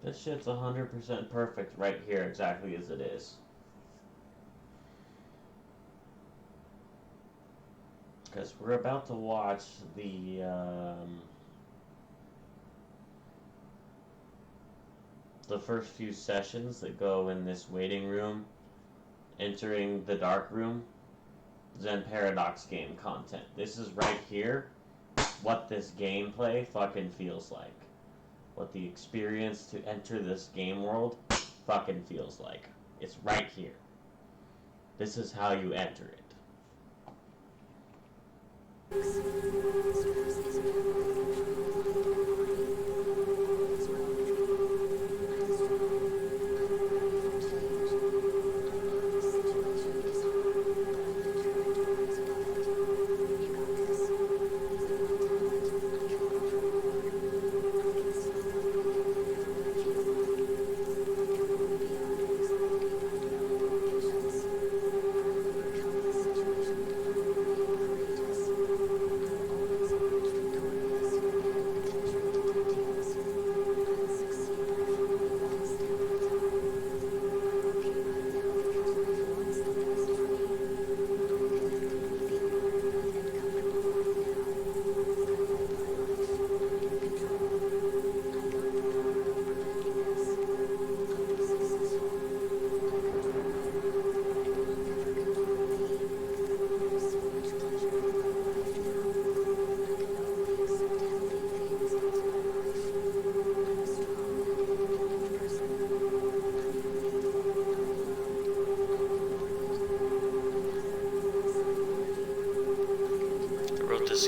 This shit's 100% perfect right here, exactly as it is. Because we're about to watch the first few sessions that go in this waiting room, entering the dark room, zenparadox game content. This is right here what this gameplay fucking feels like. What the experience to enter this game world fucking feels like. It's right here. This is how you enter it.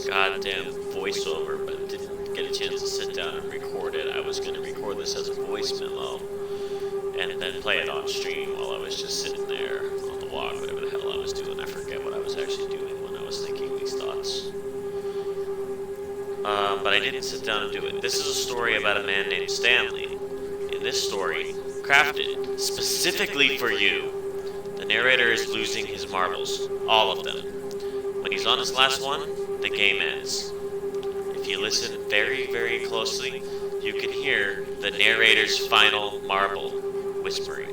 Goddamn voiceover, but didn't get a chance to sit down and record it. I was going to record this as a voice memo and then play it on stream while I was just sitting there on the walk, whatever the hell I was doing. I forget what I was actually doing when I was thinking these thoughts. But I didn't sit down and do it. This is a story about a man named Stanley. In this story, crafted specifically for you, the narrator is losing his marbles, all of them. When he's on his last one, the game ends. If you listen very, very closely, you can hear the narrator's final marble whispering.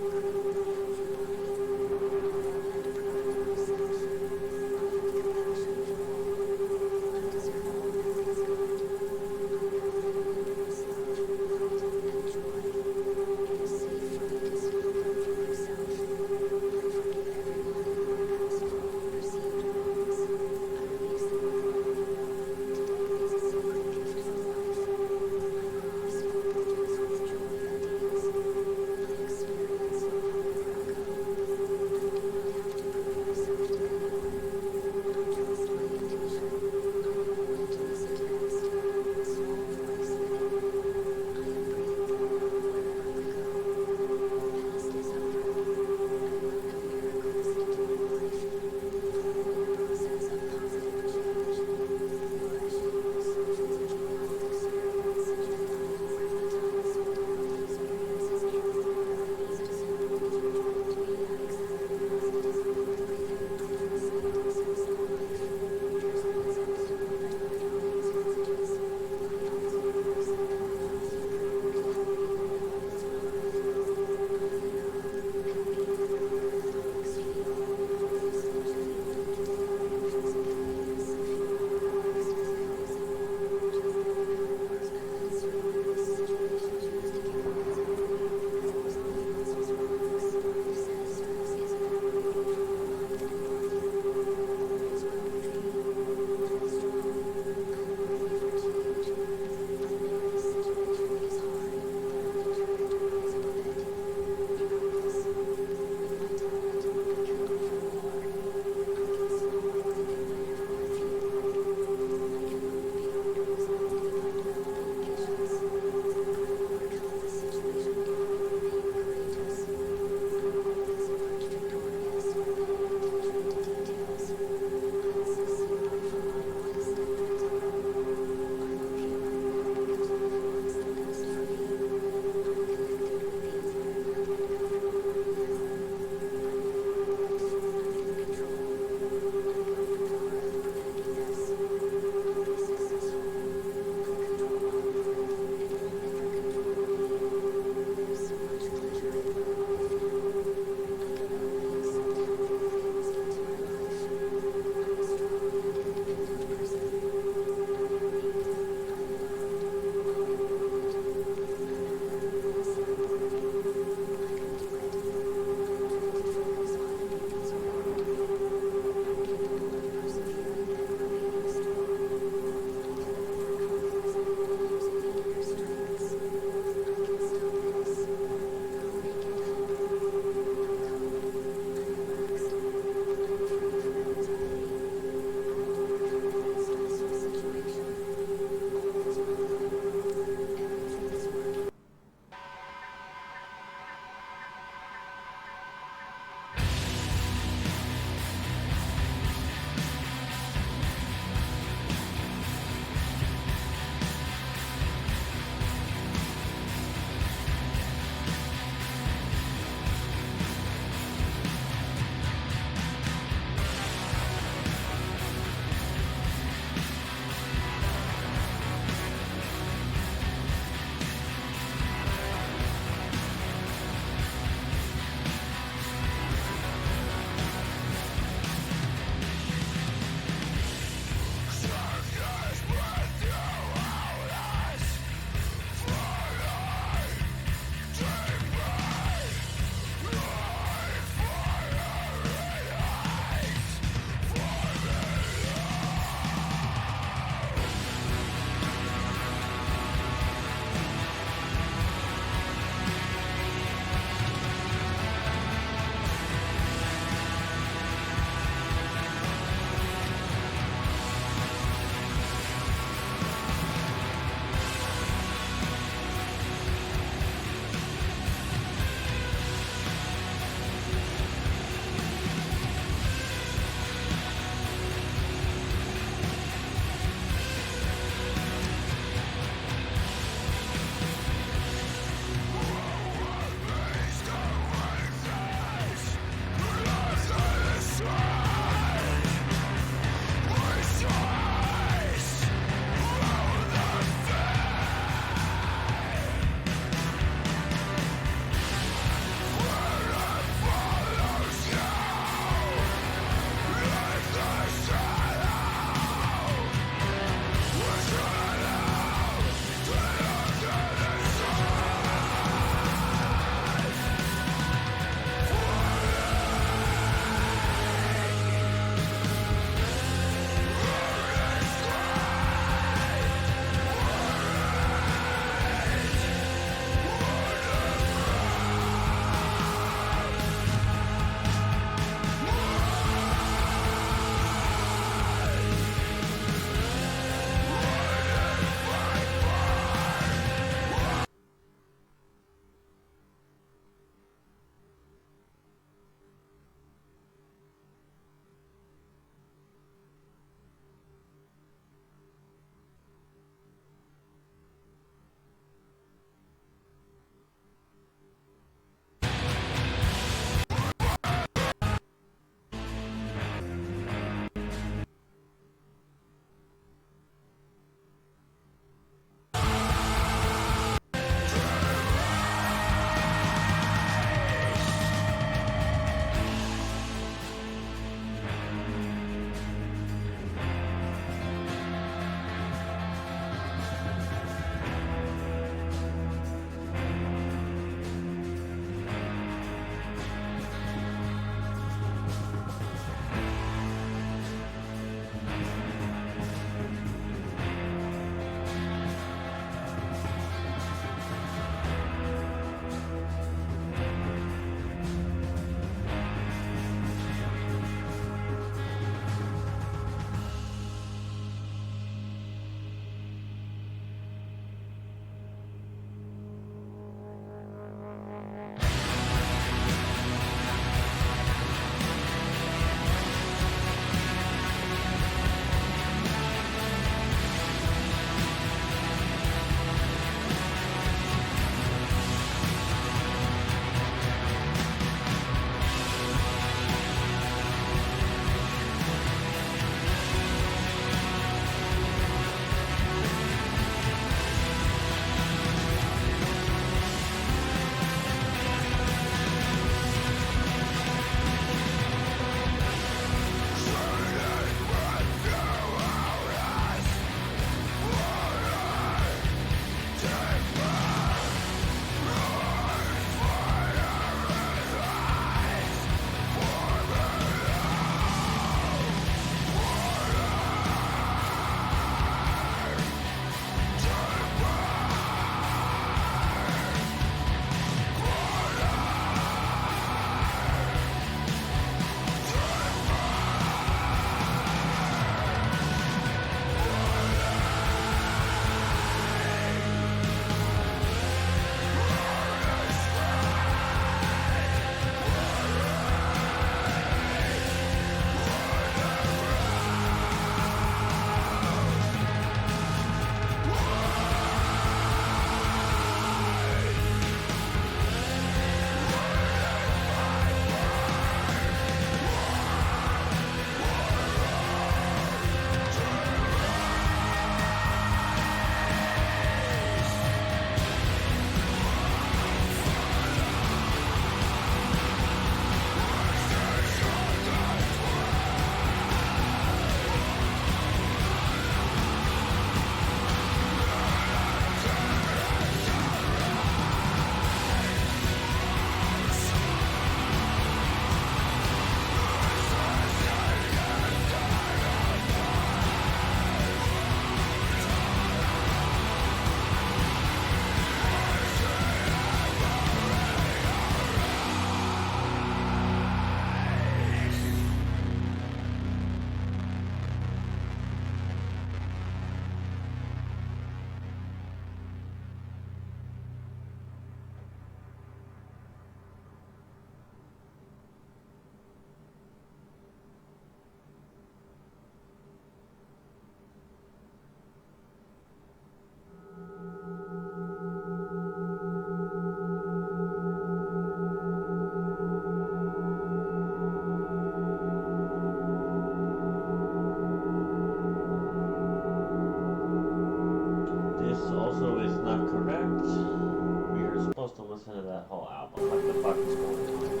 whole album. What the fuck is going on here?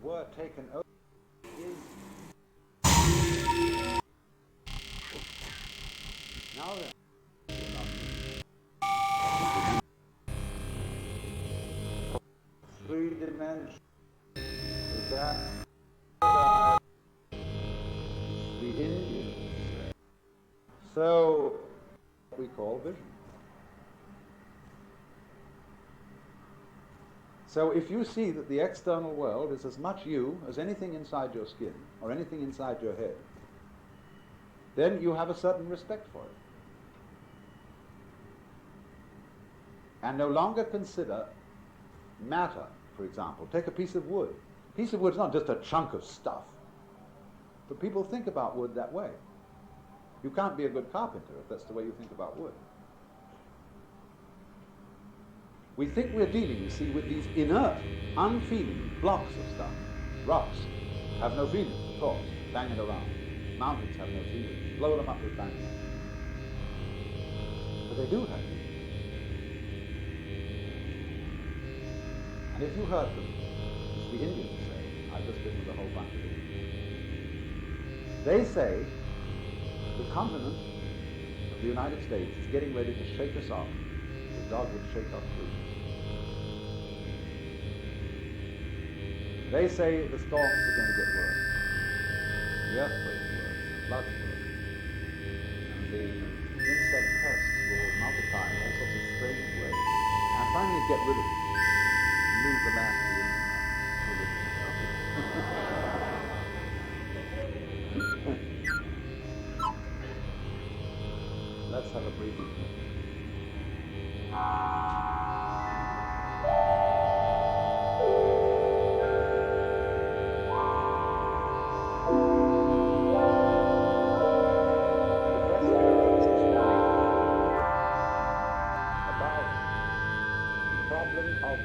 Were taken over is now then three dimensions that the Indians say. So we call vision. So if you see that the external world is as much you as anything inside your skin or anything inside your head, then you have a certain respect for it. And no longer consider matter, for example. Take a piece of wood. A piece of wood is not just a chunk of stuff. But people think about wood that way. You can't be a good carpenter if that's the way you think about wood. We think we're dealing, you see, with these inert, unfeeling blocks of stuff. Rocks have no feeling, of course, banging around. Mountains have no feeling. Blow them up with banging. But they do have feeling. And if you heard them, as the Indians say, I've just been with a whole bunch of them, they say the continent of the United States is getting ready to shake us off. The dog would shake off free. They say the storms are going to get worse, the earthquakes worse, the floods worse, and the insect pests will multiply in all sorts of strange ways, and finally get rid of it and leave the land to the Indians. Let's have a breathing.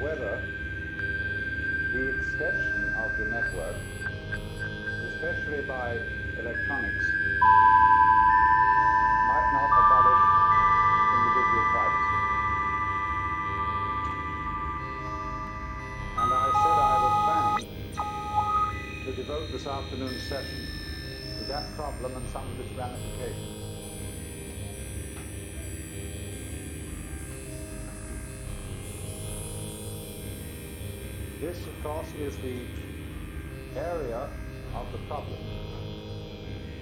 Whether the extension of the network, especially by electronics, might not abolish individual privacy. And I said I was planning to devote this afternoon's session to that problem and some of its ramifications. This, of course, is the area of the problem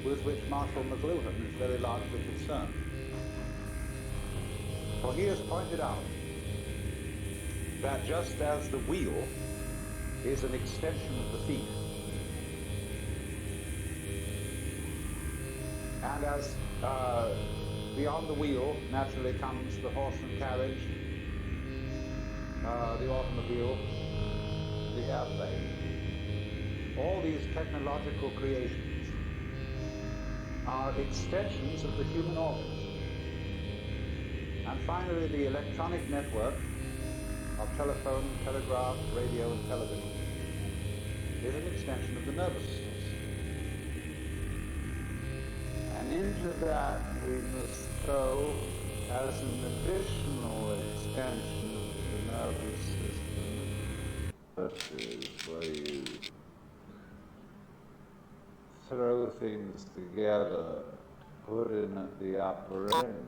with which Marshall McLuhan is very largely concerned. For he has pointed out that just as the wheel is an extension of the feet, and as beyond the wheel naturally comes the horse and carriage, the automobile, the airplane, all these technological creations are extensions of the human organs. And finally, the electronic network of telephone, telegraph, radio, and television is an extension of the nervous system. And into that we must throw, as an additional extension of the nervous system, that is where you throw things together, put in at the upper end.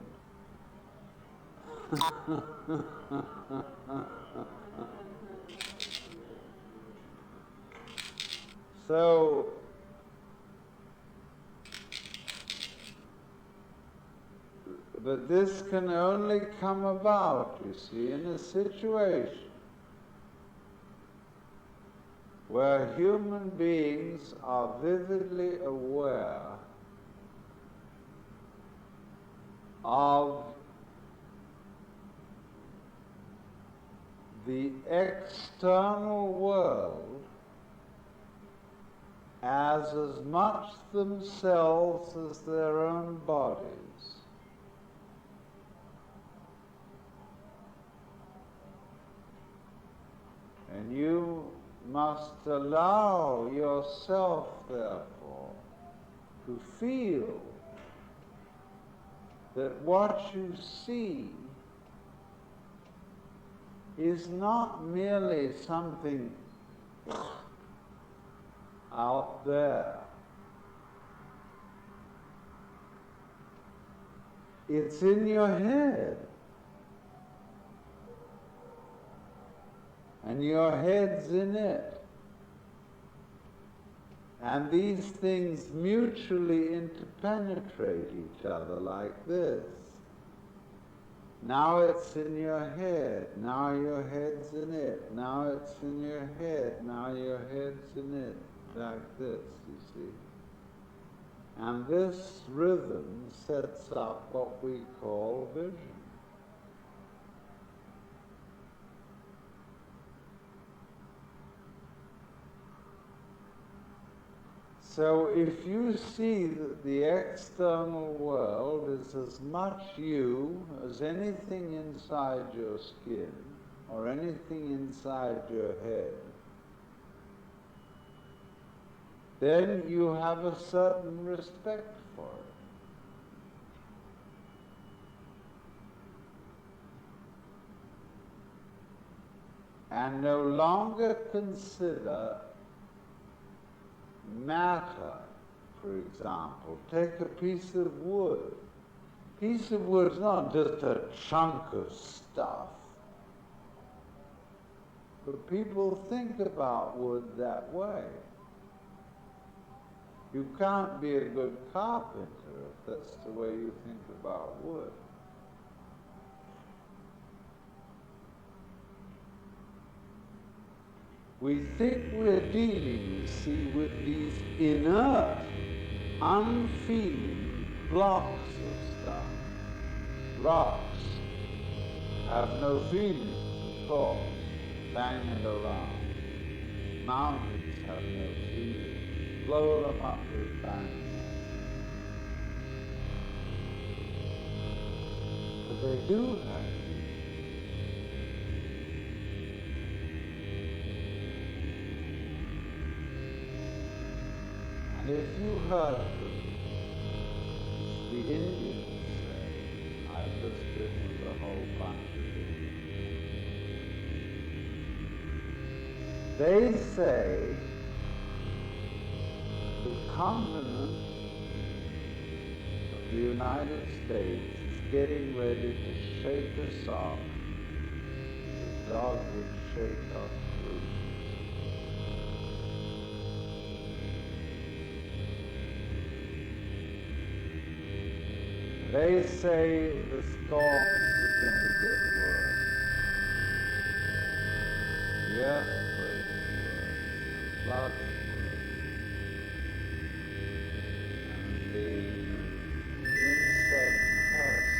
So, but this can only come about, you see, in a situation where human beings are vividly aware of the external world as much themselves as their own bodies. And you must allow yourself, therefore, to feel that what you see is not merely something out there. It's in your head. And your head's in it. And these things mutually interpenetrate each other like this. Now it's in your head, now your head's in it, now it's in your head, now your head's in it, like this, you see. And this rhythm sets up what we call vision. So if you see that the external world is as much you as anything inside your skin or anything inside your head, then you have a certain respect for it. And no longer consider matter, for example. Take a piece of wood. A piece of wood is not just a chunk of stuff. But people think about wood that way. You can't be a good carpenter if that's the way you think about wood. We think we're dealing, you see, with these inert, unfeeling blocks of stuff. Rocks have no feeling at all, banging around. Mountains have no feeling. Blow them up with bang. But they do have. If you heard the Indians say, I've just written the whole bunch of it. They say the continent of the United States is getting ready to shake us off as God would shake us free. They say the storms are going to get worse. The earthquakes worse. Floods worse. And the insect pests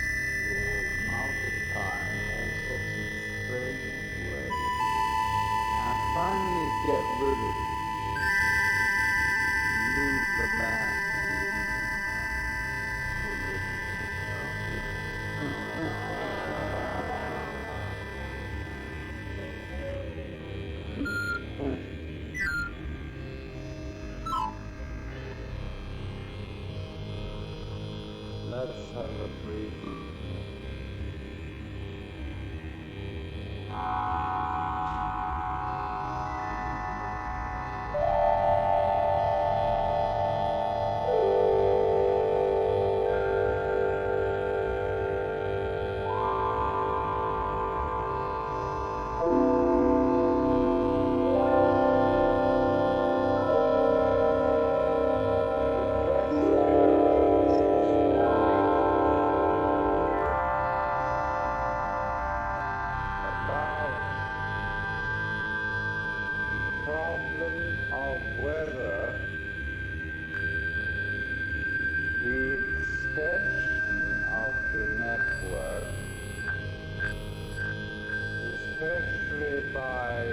will multiply in all sorts of strange ways. And finally get rid of it. And leave the land. Let's have a breathing. About especially by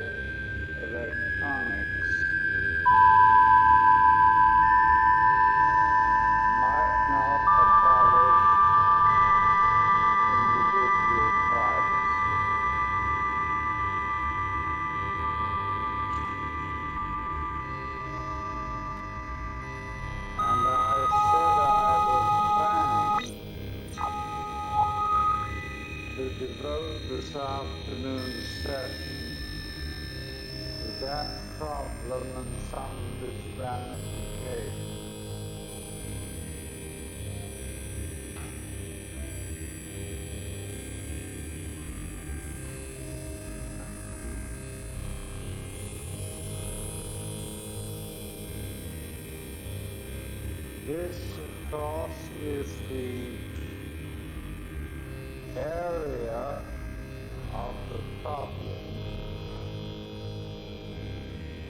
electronics, might not abolish individual privacy. And I said I was planning to devote this afternoon's session to that problem and some of its ramifications. This, of course, is the area of the problem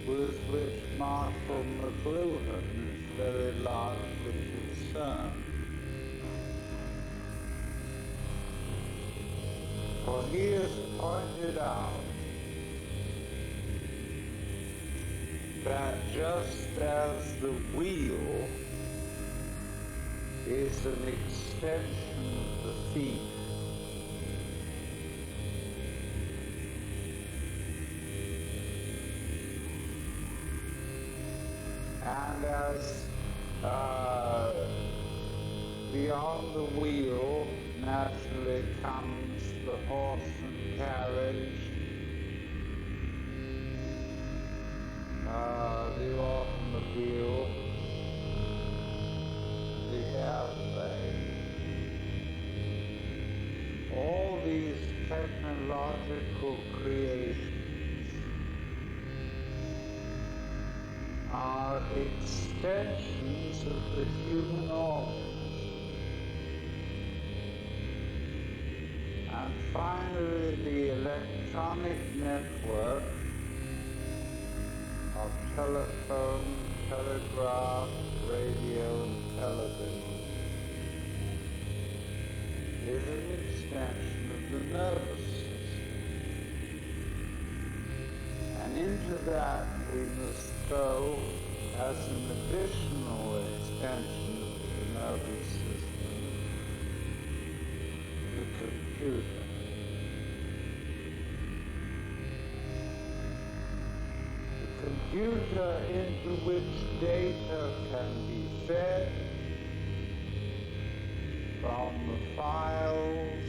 with which Marshall McLuhan is very largely concerned. For he has pointed out that just as the wheel is an extension of the feet, and as beyond the wheel naturally comes the horse and carriage, the automobile, the airplane. All these technological creations are extensions of the human organism. And finally, the electronic network of telephone, telegraph, radio, and television is an extension of the nervous system. And into that we must go as an additional extension of the nervous system, the computer. The computer into which data can be fed from the files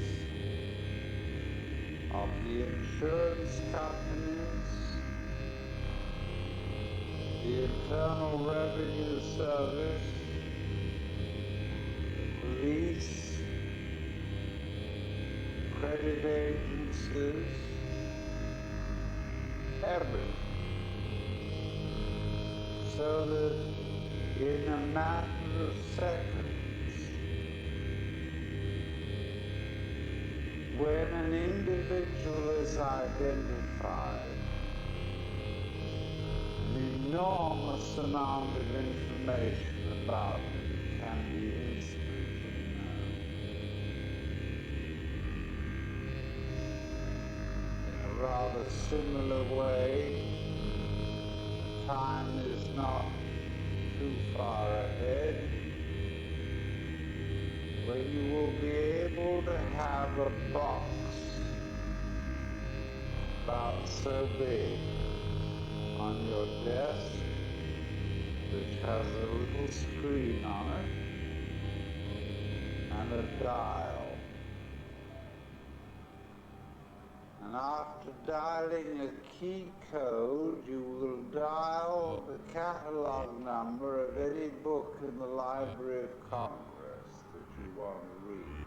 of the insurance companies, the Internal Revenue Service, the police, credit agencies, everything. So that in a matter of seconds, when an individual is identified, an enormous amount of information about him can be instantly known. In a rather similar way, time is not too far ahead, where you will be able to have a box about so big on your desk, which has a little screen on it and a dial. And after dialing a key code, you will dial the catalog number of any book in the Library of Congress that you want to read.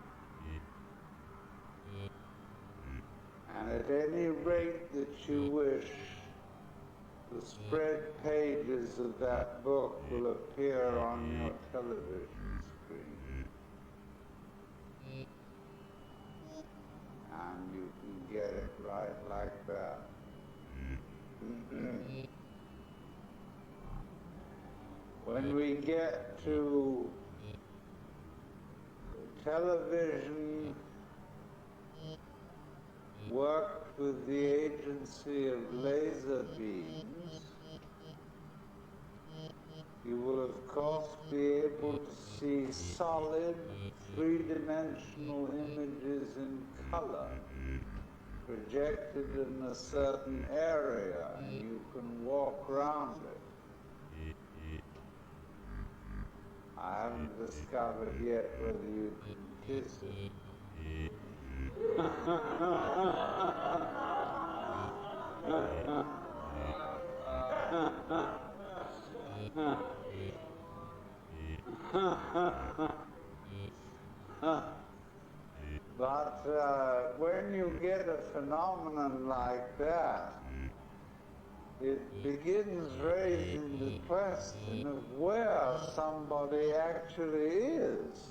And at any rate that you wish, the spread pages of that book will appear on your television screen. And you can get it right like that. When we get to television, work with the agency of laser beams, you will of course be able to see solid three-dimensional images in color projected in a certain area, and you can walk around it. I haven't discovered yet whether you can kiss it. But when you get a phenomenon like that, it begins raising the question of where somebody actually is.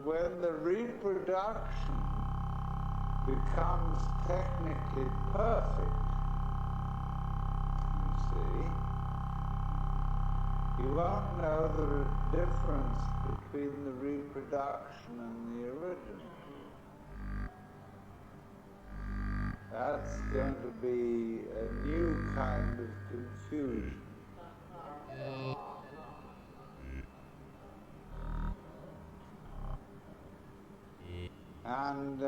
When the reproduction becomes technically perfect, you see, you won't know the difference between the reproduction and the original. That's going to be a new kind of confusion. And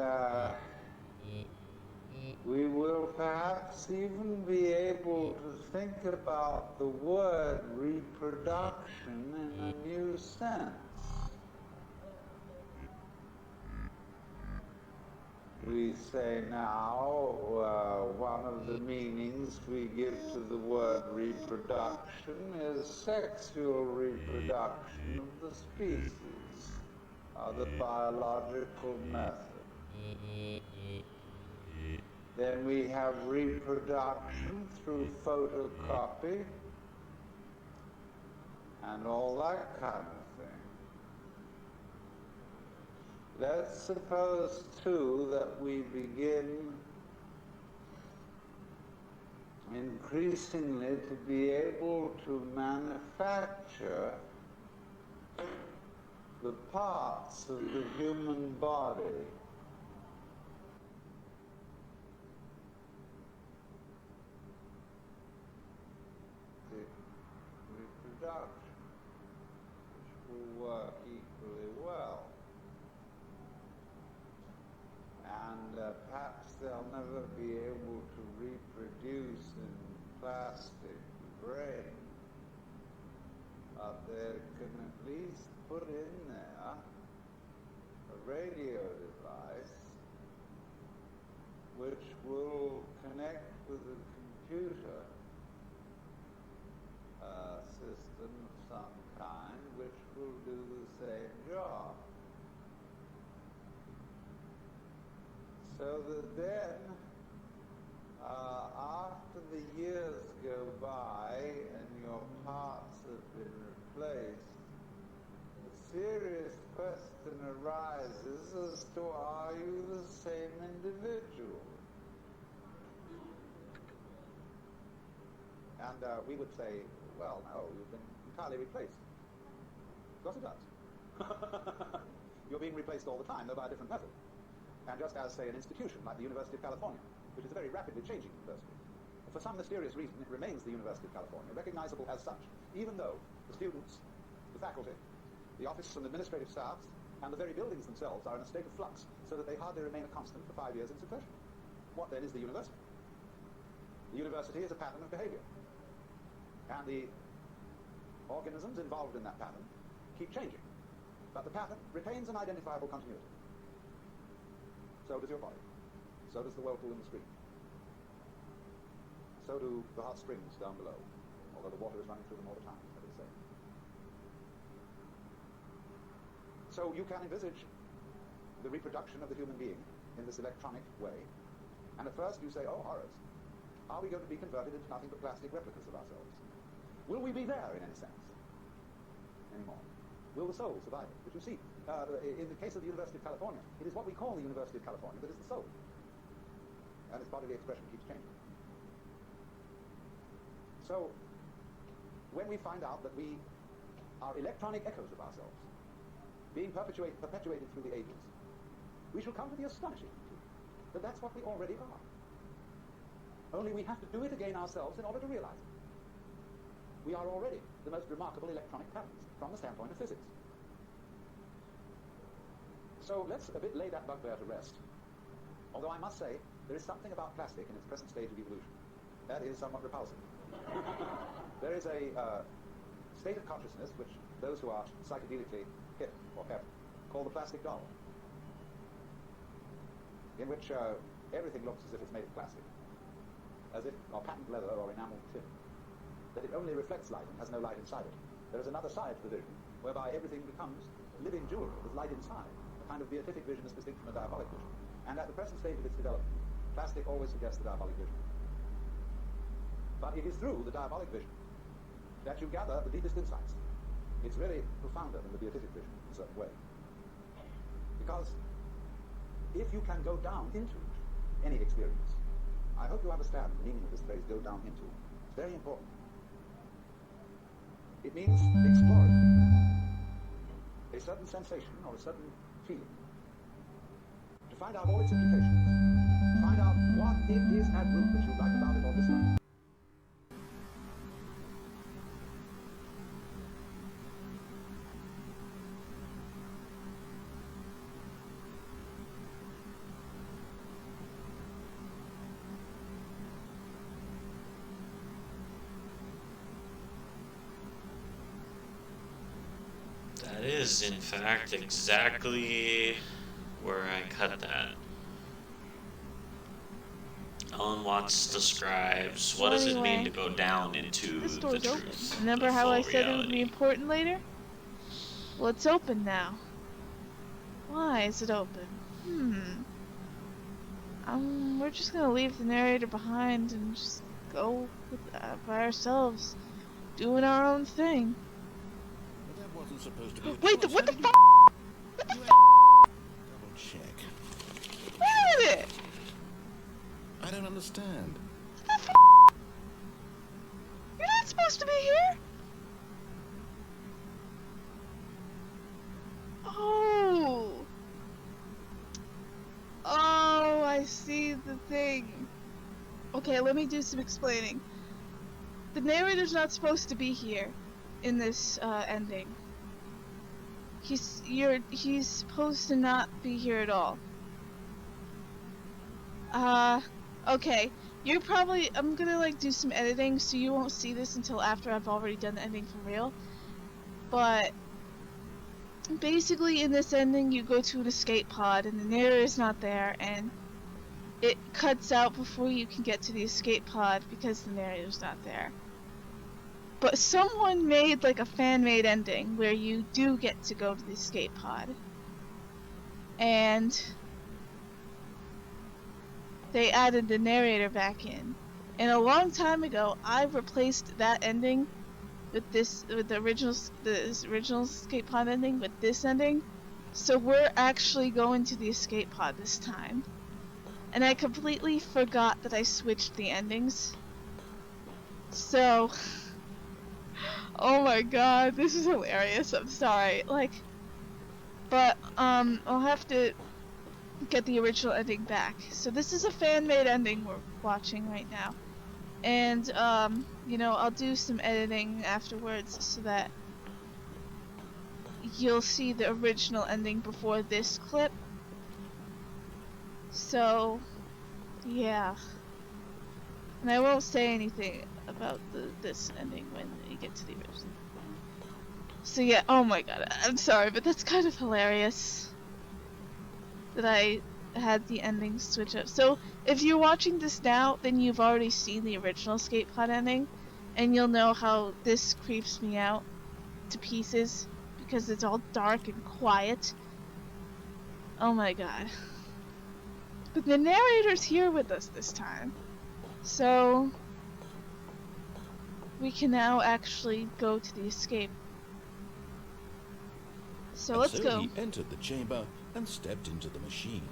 we will perhaps even be able to think about the word reproduction in a new sense. We say now one of the meanings we give to the word reproduction is sexual reproduction of the species, the biological method. Then we have reproduction through photocopy and all that kind of thing. Let's suppose, too, that we begin increasingly to be able to manufacture the parts of the human body reproduction, which will work equally well. And perhaps they'll never be able to reproduce in plastic brain, but they can at least put in there a radio device which will connect with a computer system of some kind, which will do the same job. So that then, after the years go by and your parts have been replaced, the serious question arises as to, are you the same individual? And we would say, well, no, you've been entirely replaced. Of course it does. You're being replaced all the time, though by a different method. And just as, say, an institution like the University of California, which is a very rapidly changing university, for some mysterious reason it remains the University of California, recognizable as such, even though the students, the faculty, the office and administrative staffs, and the very buildings themselves are in a state of flux, so that they hardly remain a constant for 5 years in succession. What then is the university? The university is a pattern of behavior. And the organisms involved in that pattern keep changing. But the pattern retains an identifiable continuity. So does your body. So does the whirlpool in the stream. So do the hot springs down below, although the water is running through them all the time, as they say. So you can envisage the reproduction of the human being in this electronic way, and at first you say, oh horrors, are we going to be converted into nothing but plastic replicas of ourselves? Will we be there in any sense anymore? Will the soul survive it? But you see, in the case of the University of California, it is what we call the University of California that is the soul. And its bodily expression keeps changing. So, when we find out that we are electronic echoes of ourselves, being perpetuated through the ages, we shall come to the astonishing conclusion that that's what we already are. Only we have to do it again ourselves in order to realize it. We are already the most remarkable electronic patterns from the standpoint of physics. So let's a bit lay that bugbear to rest. Although I must say, there is something about plastic in its present stage of evolution that is somewhat repulsive. There is a state of consciousness which those who are psychedelically hip or hep call the plastic doll, in which everything looks as if it's made of plastic, as if or patent leather or enameled tin, that it only reflects light and has no light inside it. There is another side to the vision, whereby everything becomes living jewelry with light inside, a kind of beatific vision as distinct from a diabolic vision. And at the present stage of its development, plastic always suggests the diabolic vision. But it is through the diabolic vision that you gather the deepest insights. It's really profounder than the beatific vision in a certain way. Because if you can go down into any experience, I hope you understand the meaning of this phrase, go down into. It's very important. It means exploring a certain sensation or a certain feeling, to find out all its implications, to find out what it is at root that you like about it or dislike. That is, in fact, exactly where I cut that. Alan Watts describes what does it mean to go down into this the door's truth. open. Remember how I said it would be important later? Well, it's open now. Why is it open? We're just gonna leave the narrator behind and just go by ourselves, doing our own thing. But that wasn't supposed to be. Wait, what the f***? What the f***? Double check. Where is it? I don't understand. What the f***? You're not supposed to be here. Oh, I see the thing. Okay, let me do some explaining. The narrator's not supposed to be here in this ending. He's supposed to not be here at all. Okay. I'm gonna do some editing, so you won't see this until after I've already done the ending for real. But basically in this ending you go to an escape pod and the narrator's not there, and it cuts out before you can get to the escape pod because the narrator's not there. But someone made a fan-made ending where you do get to go to the escape pod. And they added the narrator back in. And a long time ago, I replaced that ending with the original escape pod ending with this ending. So we're actually going to the escape pod this time. And I completely forgot that I switched the endings. So, oh my god, this is hilarious. I'm sorry. But I'll have to get the original ending back. So this is a fan-made ending we're watching right now. And I'll do some editing afterwards so that you'll see the original ending before this clip. So, yeah. And I won't say anything about this ending when we get to the original. So yeah, oh my god, I'm sorry, but that's kind of hilarious that I had the ending switch up. So, if you're watching this now, then you've already seen the original escape pod ending, and you'll know how this creeps me out to pieces, because it's all dark and quiet. Oh my god. But the narrator's here with us this time, so we can now actually go to the escape. So let's go. He entered the chamber and stepped into the machine.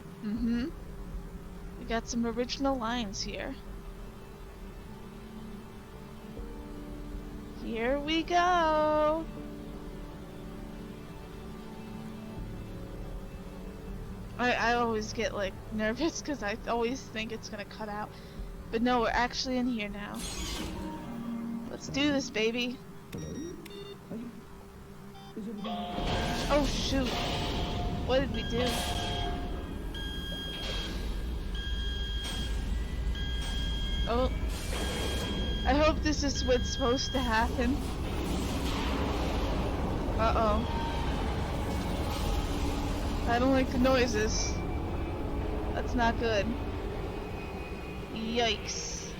We got some original lines here. Here we go. I always get like nervous because I always think it's gonna cut out. But no, we're actually in here now. Let's do this, baby. Oh shoot. What did we do? Oh. I hope this is what's supposed to happen. Uh-oh. I don't like the noises. That's not good. Yikes.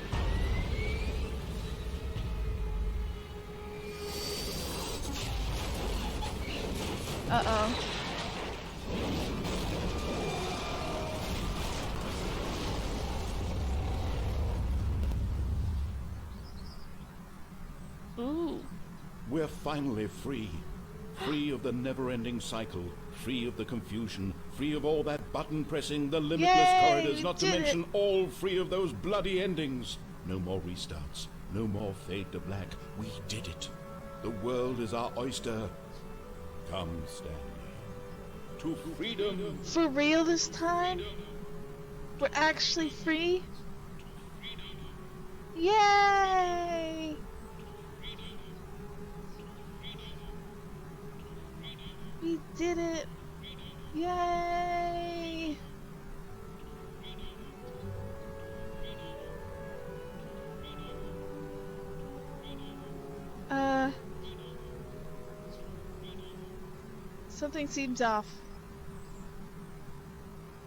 Uh-oh. Ooh. We're finally free. Free of the never-ending cycle, free of the confusion, free of all that button pressing, the limitless Yay, corridors, we not to did it. mention all free of those bloody endings. No more restarts, no more fade to black. We did it. The world is our oyster. Come, Stanley. To freedom. For real this time? We're actually free? Yay! We did it! Yay! Something seems off.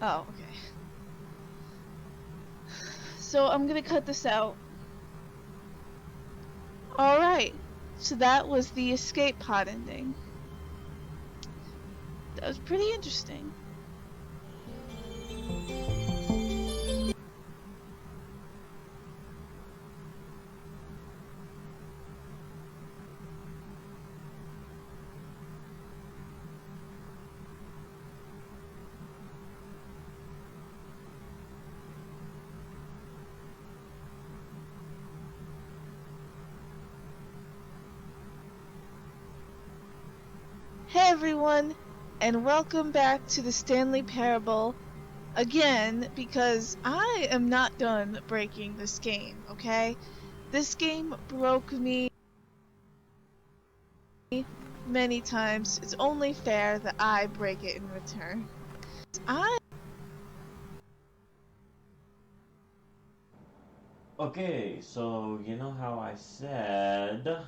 Oh, okay. So I'm gonna cut this out. Alright, so that was the escape pod ending. That was pretty interesting. Hey everyone, and welcome back to the Stanley Parable again, because I am not done breaking this game, okay? This game broke me many times. It's only fair that I break it in return. Okay, so you know how I said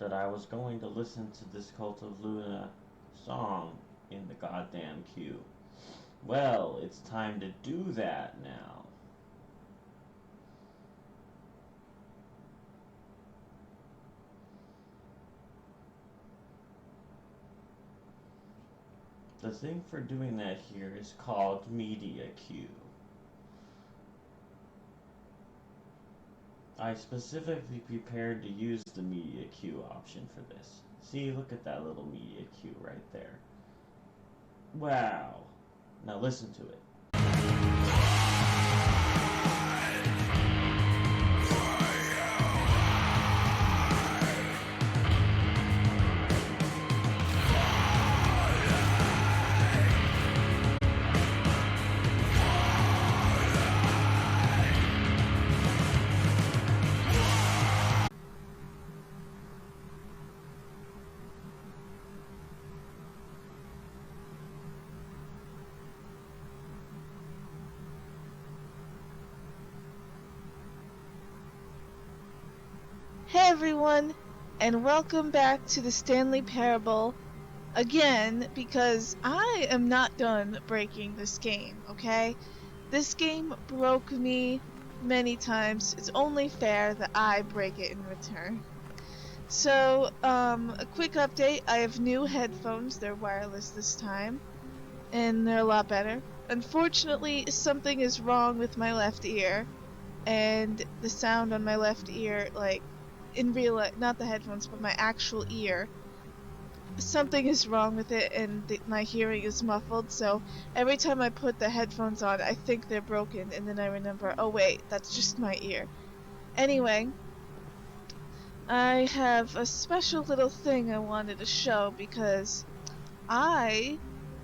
that I was going to listen to this Cult of Luna song in the goddamn queue. Well, it's time to do that now. The thing for doing that here is called Media Queue. I specifically prepared to use the media queue option for this. See, look at that little media queue right there. Wow. Now listen to it. Hey everyone, and welcome back to the Stanley Parable again, because I am not done breaking this game, okay? This game broke me many times. It's only fair that I break it in return. So, a quick update. I have new headphones. They're wireless this time, and they're a lot better. Unfortunately, something is wrong with my left ear, and the sound on my left ear, like, in real life, not the headphones, but my actual ear, something is wrong with it, and my hearing is muffled, so every time I put the headphones on, I think they're broken, and then I remember, oh wait, that's just my ear. Anyway, I have a special little thing I wanted to show, because I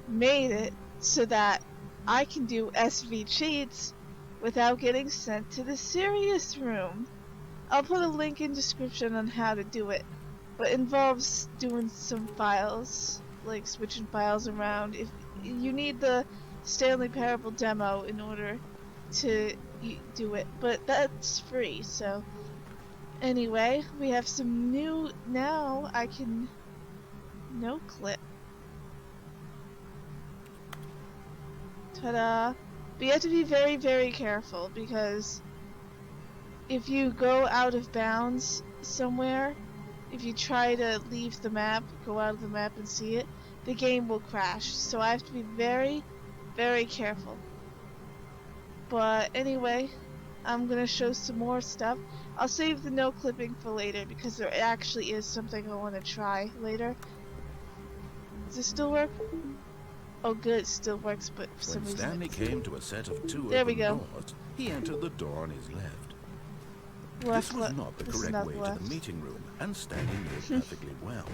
made it so that I can do SV cheats without getting sent to the serious room. I'll put a link in description on how to do it, but it involves doing some files, like switching files around. If you need the Stanley Parable demo in order to do it, but that's free. So anyway, we have some new. Now I can no clip. Ta-da! But you have to be very, very careful, because if you go out of bounds somewhere, if you try to leave the map, go out of the map and see it, the game will crash. So I have to be very, very careful. But anyway, I'm gonna show some more stuff. I'll save the no clipping for later, because there actually is something I want to try later. Does this still work? Oh good, it still works, but for some When reason Stanley came to a set of two There we open go. doors, he entered the door on his left. left, This was not the this is correct not way left. to the meeting room, and Stanley knew it perfectly well.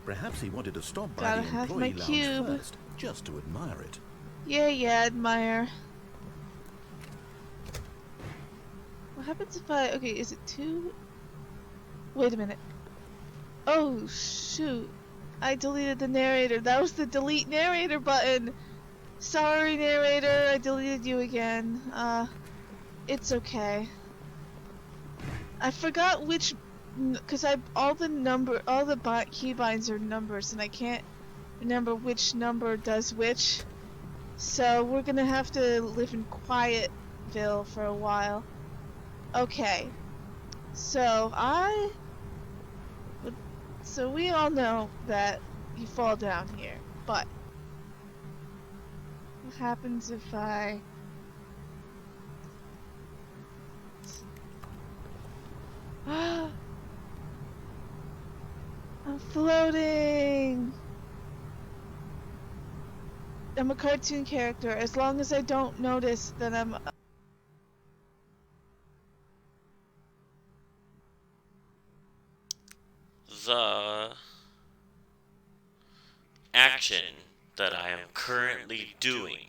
Perhaps he wanted to stop by Gotta the have employee my lounge cube. first, just to admire it. Yeah, admire. What happens if I... Okay, is it 2? Wait a minute. Oh, shoot. I deleted the narrator. That was the delete narrator button. Sorry, narrator. I deleted you again. It's okay. I forgot which... Because all the keybinds are numbers, and I can't remember which number does which. So we're gonna have to live in Quietville for a while. Okay. So we all know that you fall down here, but what happens if I... I'm floating! I'm a cartoon character. As long as I don't notice that I'm... The action that I am currently doing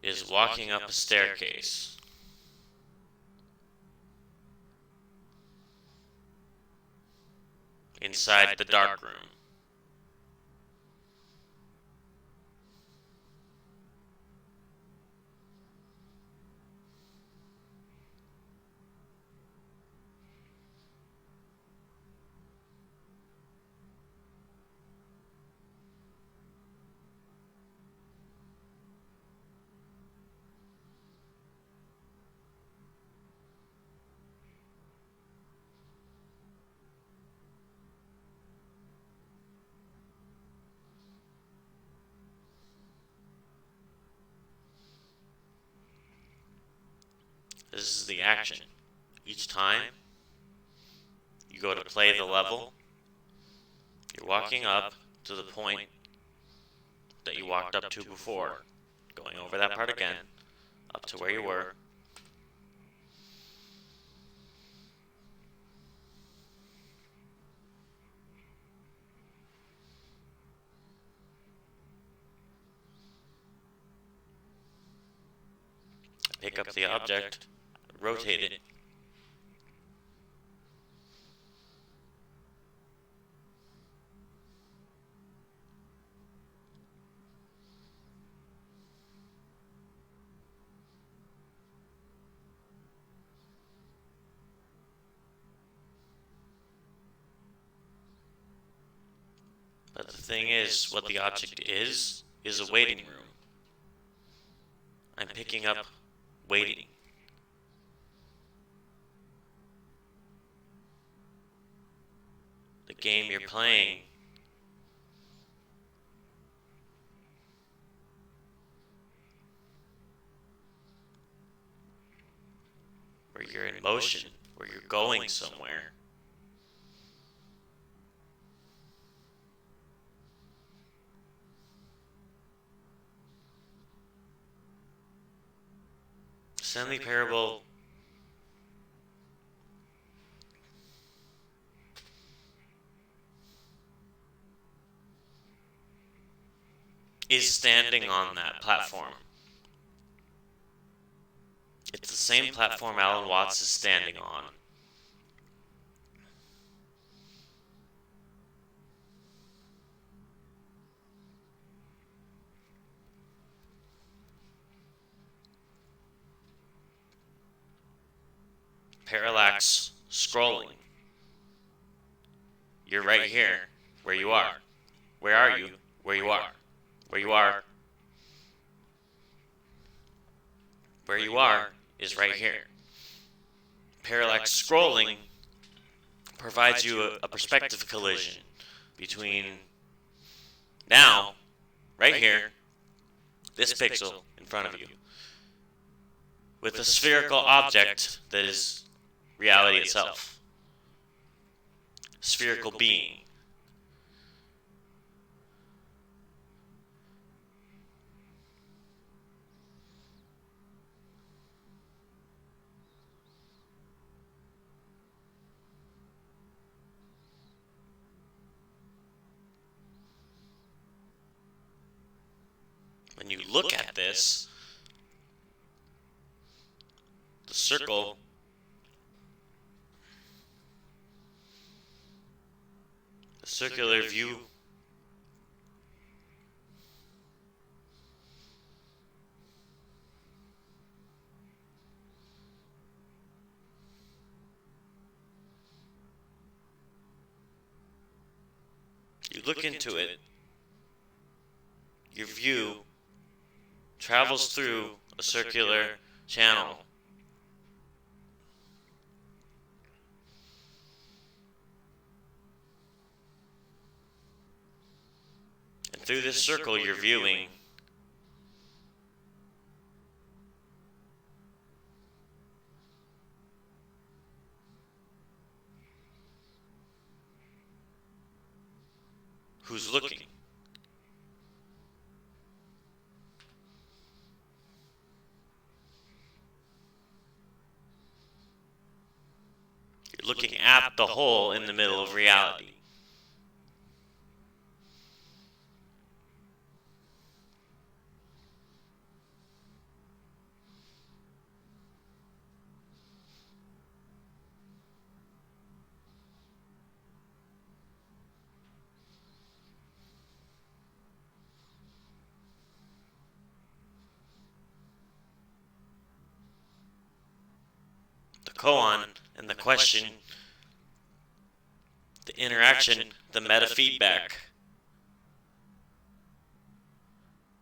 is walking up a staircase. Inside the dark room. This is the action. Each time you go to play the level, you're walking up to the point that you walked up to before, going over that part again, up to where you were. Pick up the object, rotate it. But the thing is, what the object is a waiting room. I'm picking up waiting. The game you're playing where you're in motion, where you're going somewhere. Stanley Parable is standing on that platform. It's the same platform Alan Watts is standing on. Parallax scrolling. You're right here, where you are. Where are you? Where you are. Where you are. Where you are is right here. Parallax scrolling provides you a perspective collision between now, right here, this pixel in front of you, with a spherical object that is reality itself. Spherical being. When you look at this, the circle the circular view you look into it, your view travels through a circular channel. And through this circle you're viewing who's looking. You're looking at the hole in the middle of reality. The koan and the question, the interaction, the meta feedback,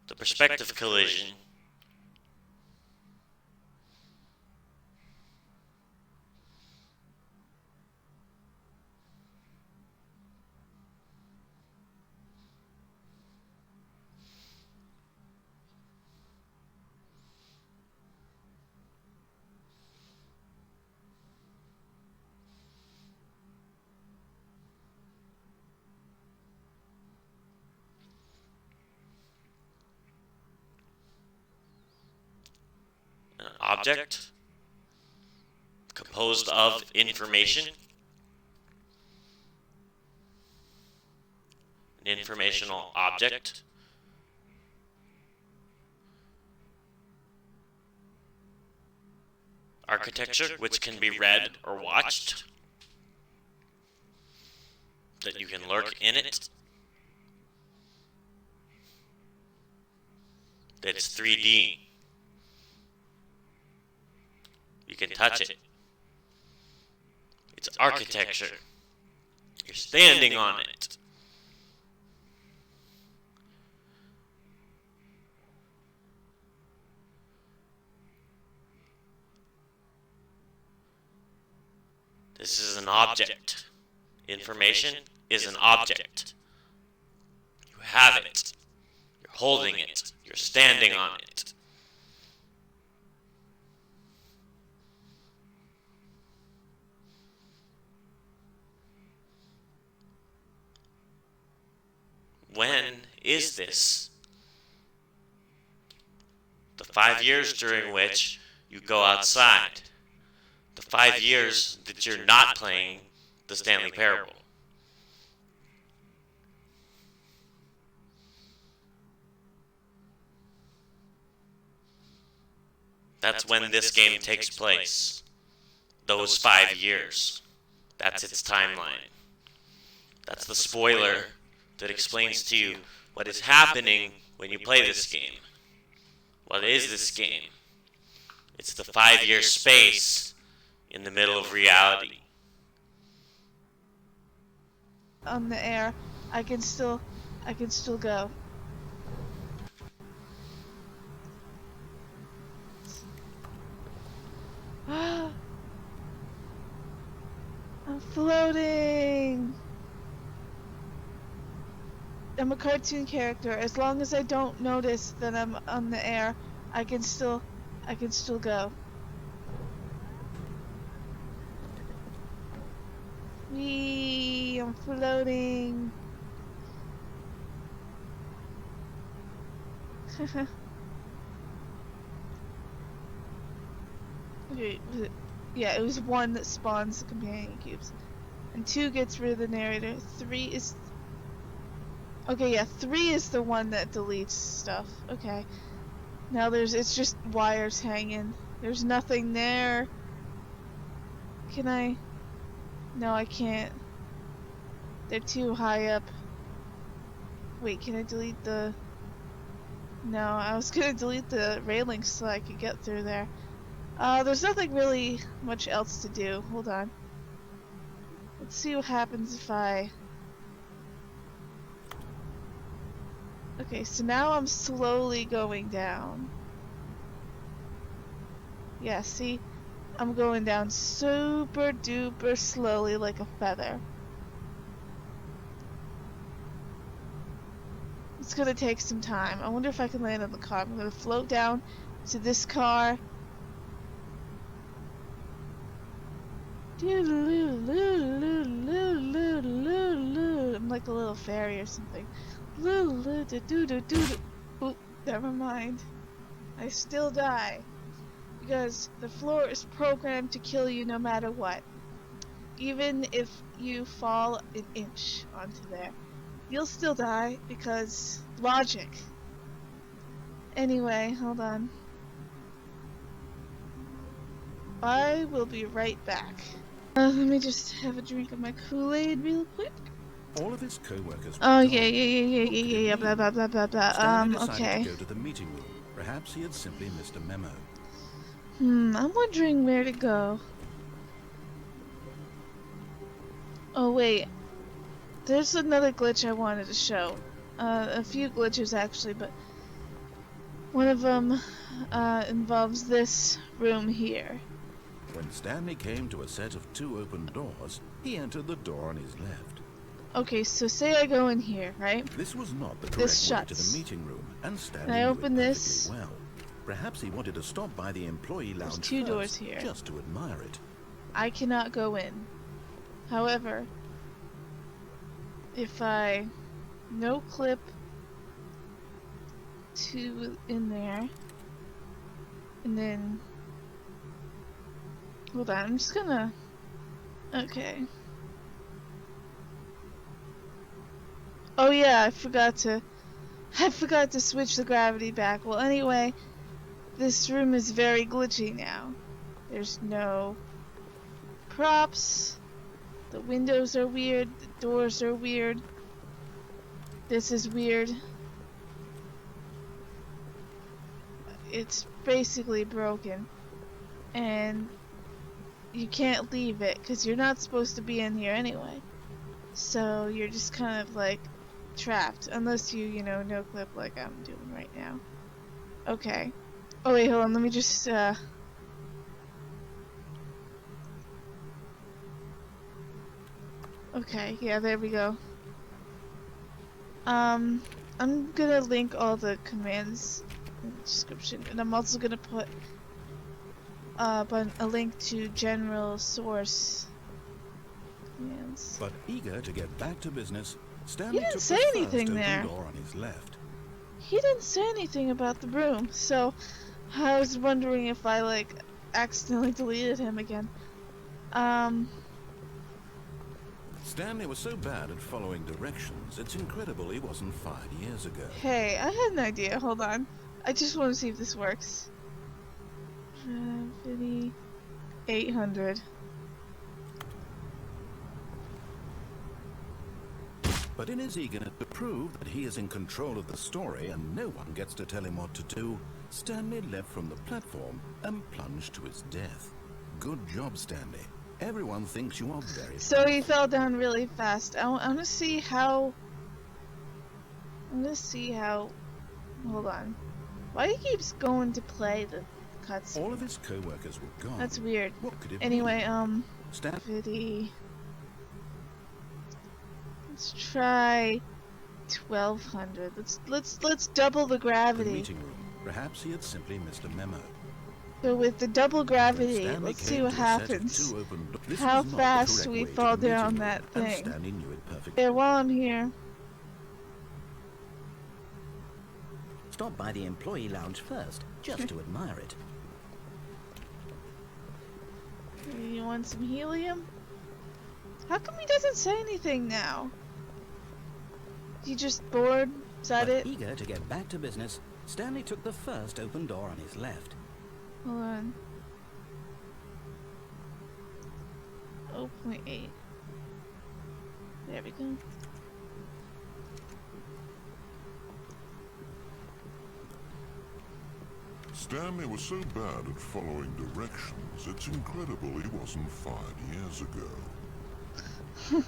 the perspective collision, an object composed of information, an informational object, architecture which can be read or watched, that you can lurk in it, that it's 3D. You can touch it. It's architecture. You're standing on it. This is an object. Information is an object. You have it. You're holding it. You're standing on it. When is this? The 5 years during which you go outside. The 5 years that you're not playing the Stanley Parable. That's when this game takes place. Those 5 years. That's its timeline. That's the spoiler that explains to you what is happening when you play this game. What is this game? It's the 5-year space in the middle of reality. On the air, I can still go. I'm floating. I'm a cartoon character. As long as I don't notice that I'm on the air, I can still go. Whee! I'm floating. Okay, yeah, it was 1 that spawns the companion cubes, and 2 gets rid of the narrator. 3 is... Okay, yeah, 3 is the one that deletes stuff. Okay. Now it's just wires hanging. There's nothing there. Can I? No, I can't. They're too high up. Wait, can I delete the... No, I was gonna delete the railings so I could get through there. There's nothing really much else to do. Hold on. Let's see what happens if I... Okay, so now I'm slowly going down. Yeah, see? I'm going down super duper slowly like a feather. It's gonna take some time. I wonder if I can land on the car. I'm gonna float down to this car. I'm like a little fairy or something. Oop, never mind. I still die. Because the floor is programmed to kill you no matter what. Even if you fall an inch onto there. You'll still die because logic. Anyway, hold on. I will be right back. Let me just have a drink of my Kool-Aid real quick. All of his co-workers. Oh yeah, blah blah blah blah blah. Stanley decided Okay. to go to the meeting room. Perhaps he had simply missed a memo. I'm wondering where to go. Oh wait, there's another glitch I wanted to show. A few glitches actually, but one of them involves this room here. When Stanley came to a set of 2 open doors, he entered the door on his left. Okay, so say I go in here, right? This was not the This correct way to shuts. the meeting room, and Stanley And I knew it open this. perfectly well. Perhaps he wanted to stop by the employee There's lounge 2 first, doors here. just to admire it. I cannot go in. However, if I no clip to in there, and then hold on, I'm just gonna. Okay. Oh yeah, I forgot to switch the gravity back. Well, anyway, this room is very glitchy now. There's no props. The windows are weird. The doors are weird. This is weird. It's basically broken. And you can't leave it because you're not supposed to be in here anyway. So you're just kind of like trapped unless you no clip like I'm doing right now. Okay. Oh wait, hold on. Let me just Okay, yeah, there we go. I'm gonna link all the commands in the description, and I'm also gonna put a link to general source commands. But eager to get back to business, Stanley didn't took say the first anything open there. door on his left. He didn't say anything about the broom, so I was wondering if I like accidentally deleted him again. Stanley was so bad at following directions, it's incredible he wasn't fired years ago. Hey, I had an idea. Hold on. I just want to see if this works. Gravity 800. But in his eagerness to prove that he is in control of the story and no one gets to tell him what to do, Stanley leapt from the platform and plunged to his death. Good job, Stanley. Everyone thinks you are very So he fell down really fast. I want to see how. Hold on. Why he keeps going to play the cutscene? All of his co-workers were gone. That's weird. What could it Anyway, mean? Stan gravity. Let's try 1200. Let's double the the gravity. meeting room. Perhaps he had simply missed a memo. So with the double When gravity, Stanley let's see came what to a set of happens. two open This How was not the fast correct we way to fall the meeting down room, that and thing. Stanley knew it perfectly. Here, while I'm here. Stop by the employee lounge first, just to admire it. You want some helium? How come he doesn't say anything now? He just bored? Is that But it? eager to get back to business, Stanley took the first open door on his left. Hold on. 0.8. There we go. Stanley was so bad at following directions, it's incredible he wasn't fired years ago.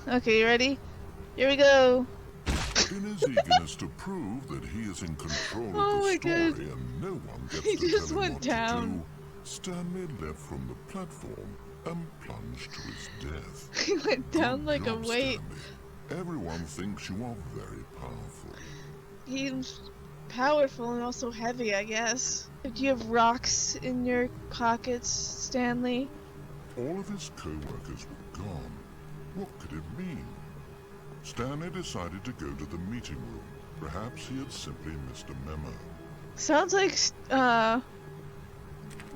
Okay, you ready? Here we go. But in his eagerness to prove that he is in control Oh of my the story God. and no one gets He to just tell him went what down. to do, Stanley leapt from the platform and plunged to his death. He went down Good like a job, weight. Stanley. Everyone thinks you are very powerful. He's powerful and also heavy, I guess. Do you have rocks in your pockets, Stanley? All of his co-workers were gone. What could it mean? Stanley decided to go to the meeting room. Perhaps he had simply missed a memo. Sounds like,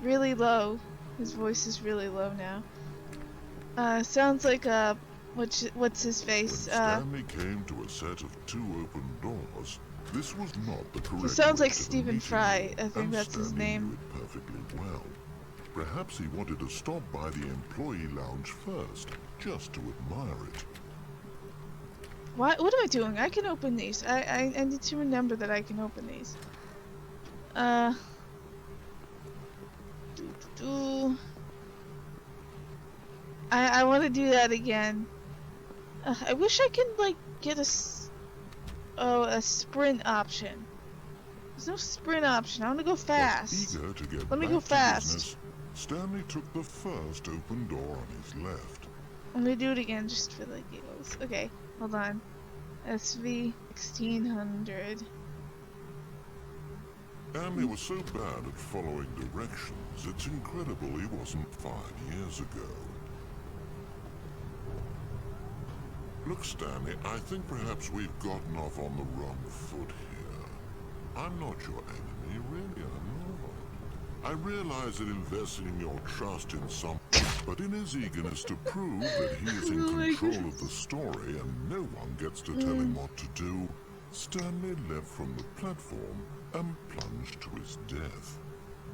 really low. His voice is really low now. Sounds like, what's his When face? Stanley came to a set of two open doors, this was not the correct He sounds way like to the Stephen meeting Fry. room, I think and that's his Stanley name. knew it perfectly well. Perhaps he wanted to stop by the employee lounge first, just to admire it. What am I doing? I can open these. I need to remember that I can open these. I want to do that again. I wish I could like get a sprint option. There's no sprint option. I want to go But fast. eager to get Let me back go to fast. business, Stanley took the first open door on his left. I'm gonna do it again just for the giggles. Okay, hold on. SV 1600. Stanley was so bad at following directions, it's incredible he wasn't fired years ago. Look, Stanley, I think perhaps we've gotten off on the wrong foot here. I'm not your enemy, really, I'm not. I realize that investing your trust in some... But in his eagerness to prove that he is in Oh my control goodness. of the story and no one gets to tell him what to do, Stanley leapt from the platform and plunged to his death.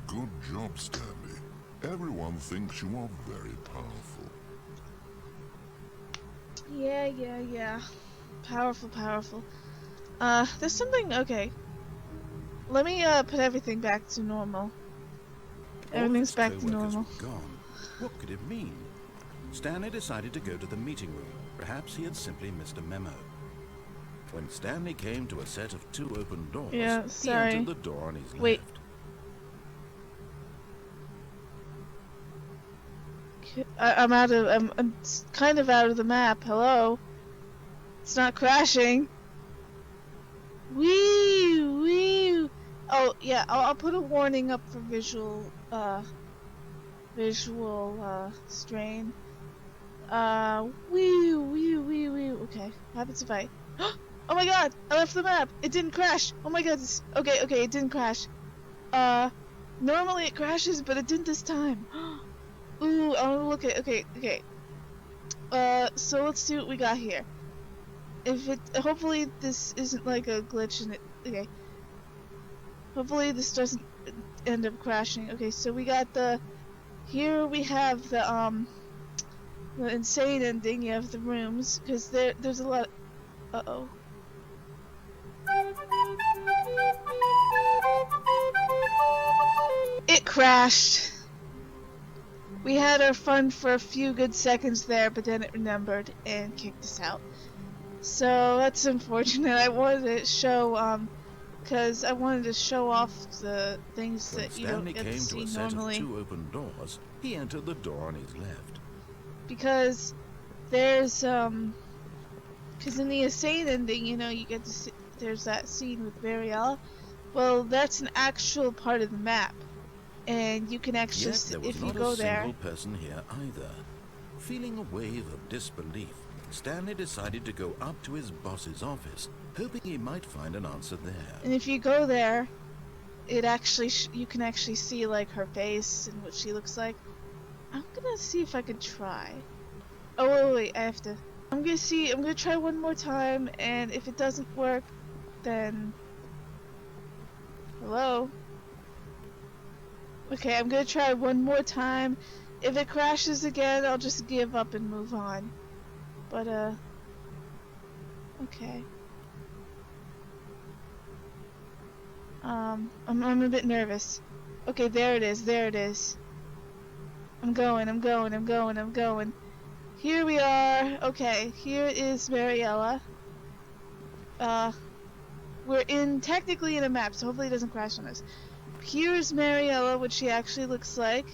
Good job, Stanley. Everyone thinks you are very powerful. Yeah. Powerful. There's something, okay. Let me, put everything back to normal. All of Everything's his back to co-workers normal. were gone. What could it mean? Stanley decided to go to the meeting room. Perhaps he had simply missed a memo. When Stanley came to a set of two open doors, Yeah, he sorry. entered the door on his Wait. left. I'm kind of out of the map. Hello? It's not crashing. Wee. Oh, yeah, I'll put a warning up for visual strain. Wee. Okay, what happens if I... Oh my god, I left the map. It didn't crash. Oh my god, okay, it didn't crash. Normally it crashes, but it didn't this time. Ooh, I wanna look at, okay. So let's see what we got here. Hopefully this isn't like a glitch in it, okay. Hopefully this doesn't, end up crashing. Okay, so we got here we have the insane ending. You have the rooms, because there's a lot. Uh-oh. It crashed. We had our fun for a few good seconds there, but then it remembered and kicked us out. So that's unfortunate. I wanted to show, because I wanted to show off the things When that you don't Stanley get to came to see a set normally. of 2 open doors, he entered the door on his left. Because there's, because in the insane ending, you know, you get to see, there's that scene with Mariella. Well, that's an actual part of the map. And you can actually, Yet there was if you not go a there, single person here either. Feeling a wave of disbelief, Stanley decided to go up to his boss's office, hoping he might find an answer there. and if you go there, it actually, you can actually see, like, her face and what she looks like. I'm gonna see if I can try. Oh, wait, I have to. I'm gonna try one more time, and if it doesn't work, then... Hello? Okay, I'm gonna try one more time. If it crashes again, I'll just give up and move on. But, okay. I'm a bit nervous. Okay, there it is. I'm going. Here we are. Okay, here is Mariella. We're technically in a map, so hopefully it doesn't crash on us. Here's Mariella, what she actually looks like.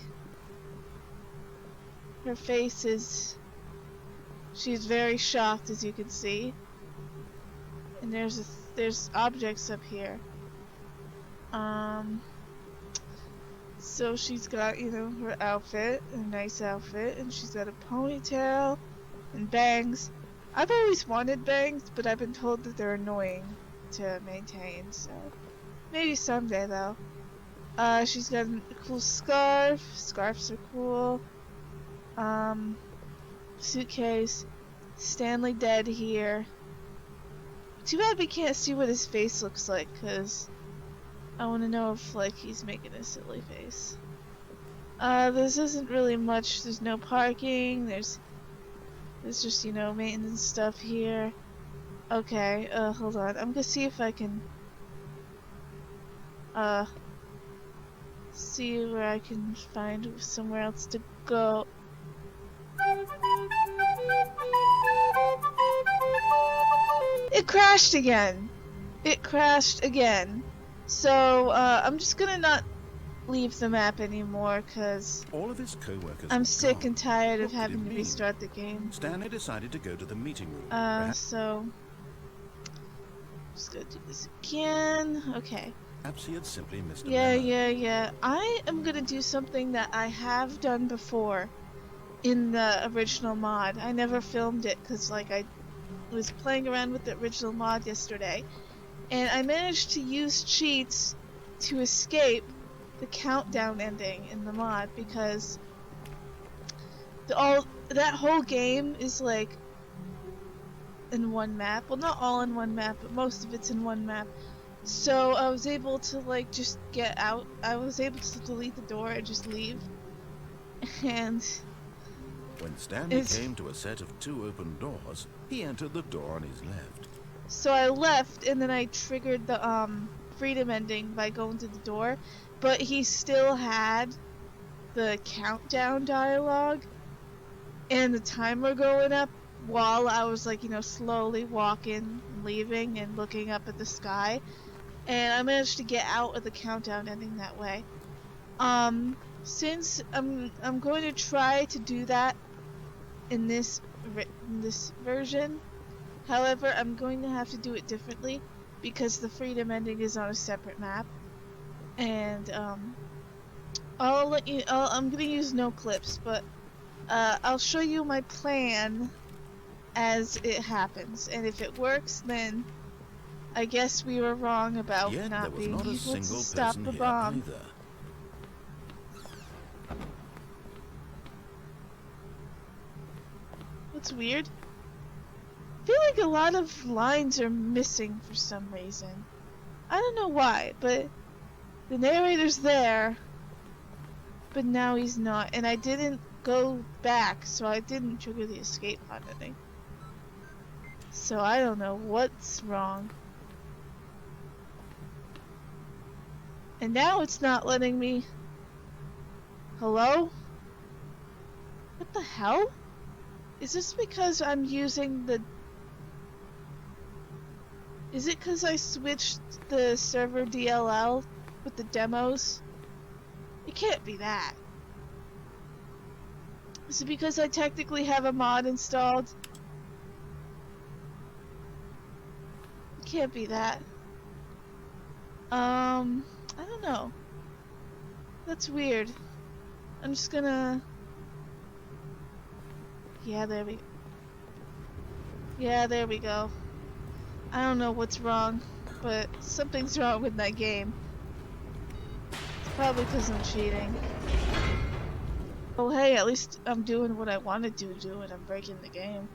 Her face is... She's very shocked, as you can see. And there's objects up here. So she's got, you know, her outfit, a nice outfit, and she's got a ponytail and bangs. I've always wanted bangs, but I've been told that they're annoying to maintain, so maybe someday though. She's got a cool scarf. Scarves are cool. Suitcase. Stanley dead here. Too bad we can't see what his face looks like, cause I want to know if, like, he's making a silly face. This isn't really much. There's no parking. There's just, you know, maintenance stuff here. Okay, hold on. I'm gonna see if I can, see where I can find somewhere else to go. It crashed again! So, I'm just gonna not leave the map anymore, cause All of his co-workers I'm were sick gone. and tired What of did having it to mean? restart the game. Stanley decided to go to the meeting room. So... Just gonna do this again. Okay. Perhaps he had simply missed a Yeah. memo. I am gonna do something that I have done before in the original mod. I never filmed it because, like, I was playing around with the original mod yesterday, and I managed to use cheats to escape the countdown ending in the mod, because that whole game is, like, in one map. Well, not all in one map, but most of it's in one map. So I was able to, like, just get out. I was able to delete the door and just leave. And When Stanley came to a set of 2 open doors, he entered the door on his left. so I left, and then I triggered the freedom ending by going to the door, but he still had the countdown dialogue and the timer going up while I was, like, you know, slowly walking, leaving, and looking up at the sky. And I managed to get out of the countdown ending that way. Since I'm going to try to do that in this version. However, I'm going to have to do it differently because the freedom ending is on a separate map. And I'm gonna use no clips, but I'll show you my plan as it happens, and if it works, then I guess we were wrong about Yet there not was being not a able to single stop person the here bomb. either. What's weird? I feel like a lot of lines are missing for some reason. I don't know why, but The narrator's there, but now he's not, and I didn't go back, so I didn't trigger the escape pod ending. So I don't know what's wrong. And now it's not letting me... Hello? What the hell? Is this because I'm using the... Is it because I switched the server DLL with the demos? It can't be that. Is it because I technically have a mod installed? It can't be that. I don't know. That's weird. I'm just gonna... Yeah, there we... Yeah, there we go. I don't know what's wrong, but something's wrong with my game. It's probably because I'm cheating. Oh hey, at least I'm doing what I wanted to do and I'm breaking the game.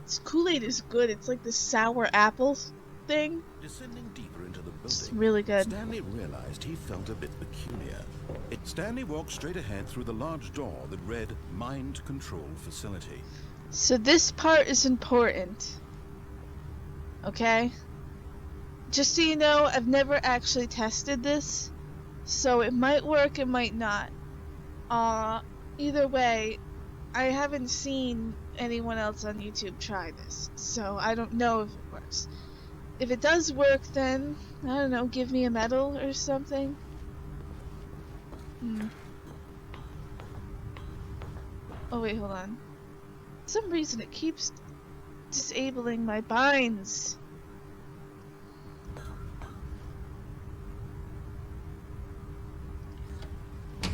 This Kool-Aid is good. It's like the sour apple thing. Descending deeper into the building, It's really good. Stanley realized he felt a bit peculiar. Stanley walked straight ahead through the large door that read Mind Control Facility. So this part is important. Okay? Just so you know, I've never actually tested this. So it might work, it might not. Either way, I haven't seen anyone else on YouTube try this. So I don't know if it works. If it does work, then, I don't know, give me a medal or something. Oh wait, hold on. For some reason it keeps disabling my binds.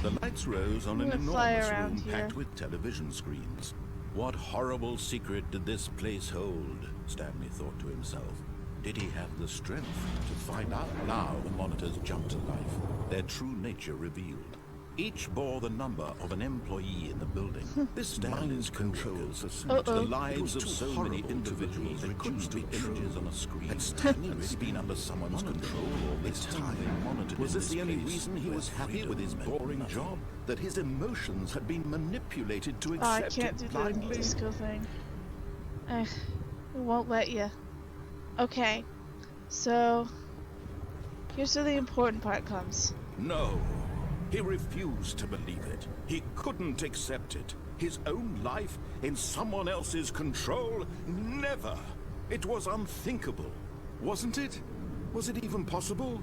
The lights rose on an I'm gonna fly enormous around room here. packed with television screens. What horrible secret did this place hold? Stanley thought to himself. Did he have the strength to find out? Now the monitors jumped to life, their true nature revealed. Each bore the number of an employee in the building. This Stanley's controls the lives of so many individuals reduced to images on a screen. Had Stanley really been under someone's control all this time? Was this the only reason he was happy with his boring job? That his emotions had been manipulated to Oh, I accept can't do it the blindly? disco thing. It won't let you. Okay, so here's where the important part comes. No. He refused to believe it. He couldn't accept it. His own life in someone else's control? Never. It was unthinkable. Wasn't it? Was it even possible?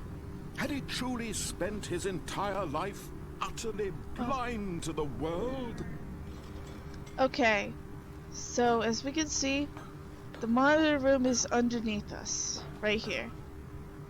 Had he truly spent his entire life utterly blind to the world? Okay, so as we can see, the monitor room is underneath us, right here.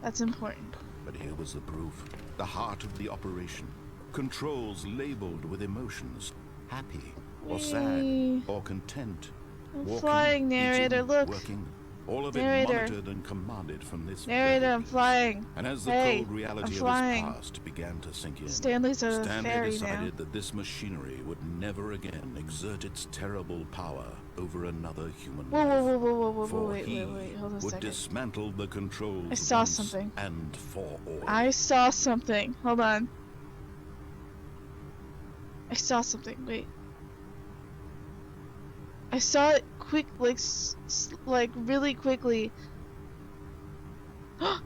That's important. But here was the proof. The heart of the operation. Controls labeled with emotions. Happy, or sad, Whee! or content. I'm Walking, flying, narrator, eating, look. working. All of Narrator. it monitored and commanded from this Narrator, very I'm place. flying. And as the Hey, cold reality I'm of his flying. past began to sink in, Stanley's a Stanley fairy decided now. that this machinery would never again exert its terrible power over another human Whoa, life. whoa, whoa, whoa, whoa, whoa, For wait, he wait, hold on a would second. dismantle the controls I saw once something. and for all. I saw something. Hold on. I saw something. Wait. I saw it quick, like really quickly. I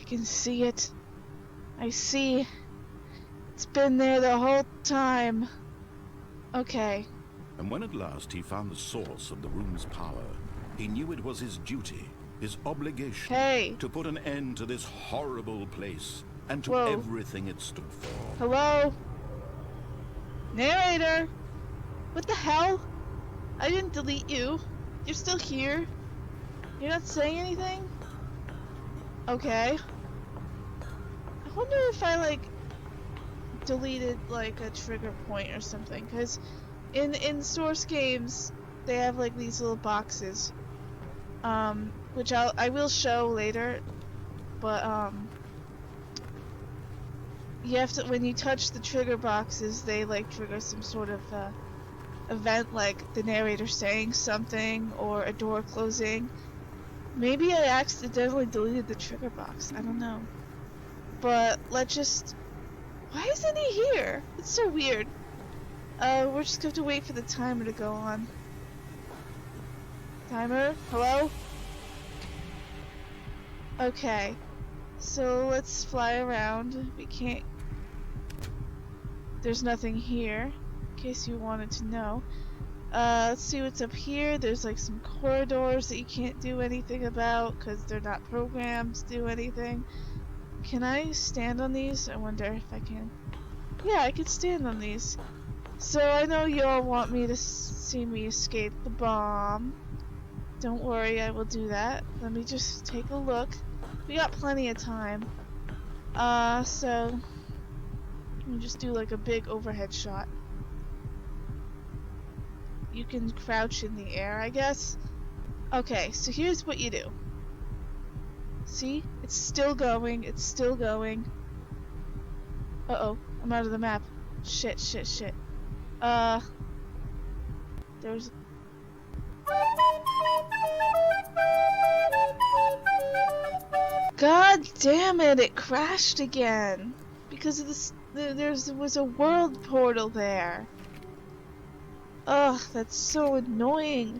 can see it. I see. It's been there the whole time. Okay. And when at last he found the source of the room's power, he knew it was his duty, his obligation, Hey. to put an end to this horrible place and to Whoa. everything it stood for. Hello? Narrator? What the hell? I didn't delete you. You're still here. You're not saying anything? Okay. I wonder if I, like, deleted, like, a trigger point or something. Because in source games, they have, like, these little boxes. Which I will show later. But, you have to, when you touch the trigger boxes, they like trigger some sort of event like the narrator saying something or a door closing. Maybe I accidentally deleted the trigger box. I don't know. But let's just... Why isn't he here? It's so weird. We're just going to wait for the timer to go on. Timer? Hello? Okay. So let's fly around. We can't... There's nothing here, in case you wanted to know. Let's see what's up here. There's like some corridors that you can't do anything about because they're not programmed to do anything. Can I stand on these? I wonder if I can. Yeah, I can stand on these. So I know you all want me to see me escape the bomb. Don't worry, I will do that. Let me just take a look. We got plenty of time. So let me just do like a big overhead shot. You can crouch in the air, I guess. Okay, so here's what you do. See? It's still going. It's still going. Uh-oh. I'm out of the map. Shit, shit, shit. There's... God damn it! It crashed again! Because of this... there was a world portal there. Ugh, that's so annoying.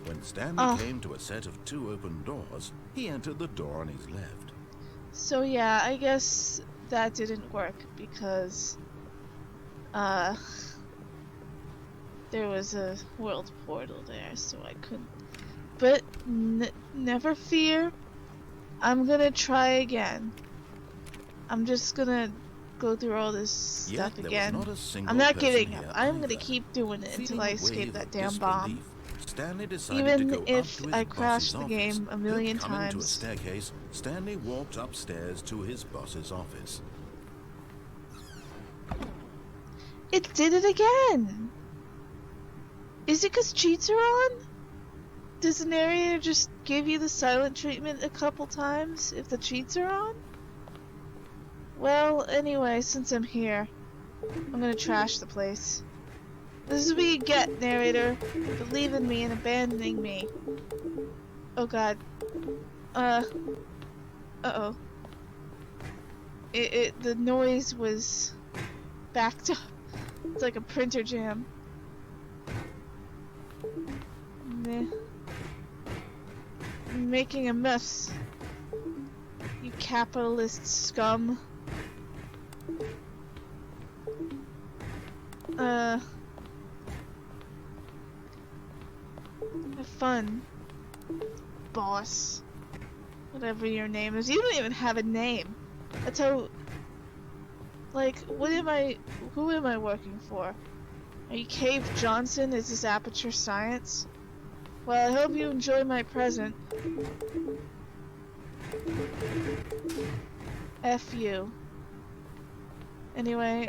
When Stanley came to a set of 2 open doors, he entered the door on his left. So yeah, I guess that didn't work because there was a world portal there, so I couldn't. But never fear, I'm gonna try again. I'm just gonna go through all this stuff again. I'm not giving up. I'm gonna keep doing it until I escape that damn bomb. Even if I crash the game a million times. To a staircase, Stanley walked upstairs to his boss's office. It did it again! Is it because cheats are on? Does the narrator just give you the silent treatment a couple times if the cheats are on? Well, anyway, since I'm here, I'm gonna trash the place. This is what you get, narrator, for leaving me and abandoning me. Oh god. Uh-oh. The noise was backed up. It's like a printer jam. Meh. I'm making a mess. You capitalist scum. Have fun, boss. Whatever your name is. You don't even have a name. That's how... Like, who am I working for? Are you Cave Johnson? Is this Aperture Science? Well, I hope you enjoy my present. F you. Anyway,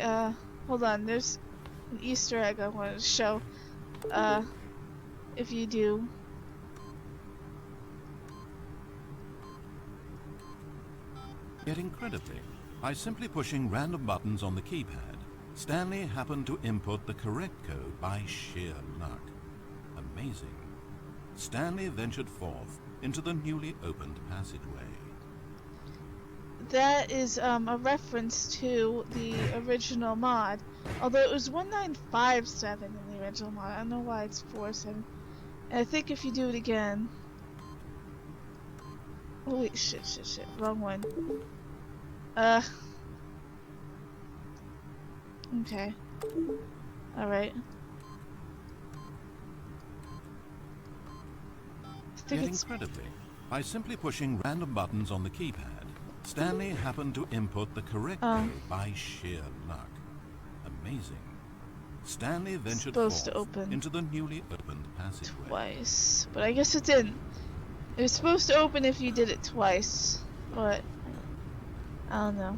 hold on, there's an Easter egg I wanted to show. If you do. Yet incredibly, by simply pushing random buttons on the keypad, Stanley happened to input the correct code by sheer luck. Amazing. Stanley ventured forth into the newly opened passageway. That is a reference to the original mod. Although it was 1957 in the original mod. I don't know why it's 47. And I think if you do it again... Oh wait, shit. Wrong one. Okay. Alright. Yet incredibly, by simply pushing random buttons on the keypad, Stanley happened to input the correct code by sheer luck. Amazing. Stanley ventured forth into the newly opened passageway. Twice. But I guess it didn't. It was supposed to open if you did it twice. But... I don't know.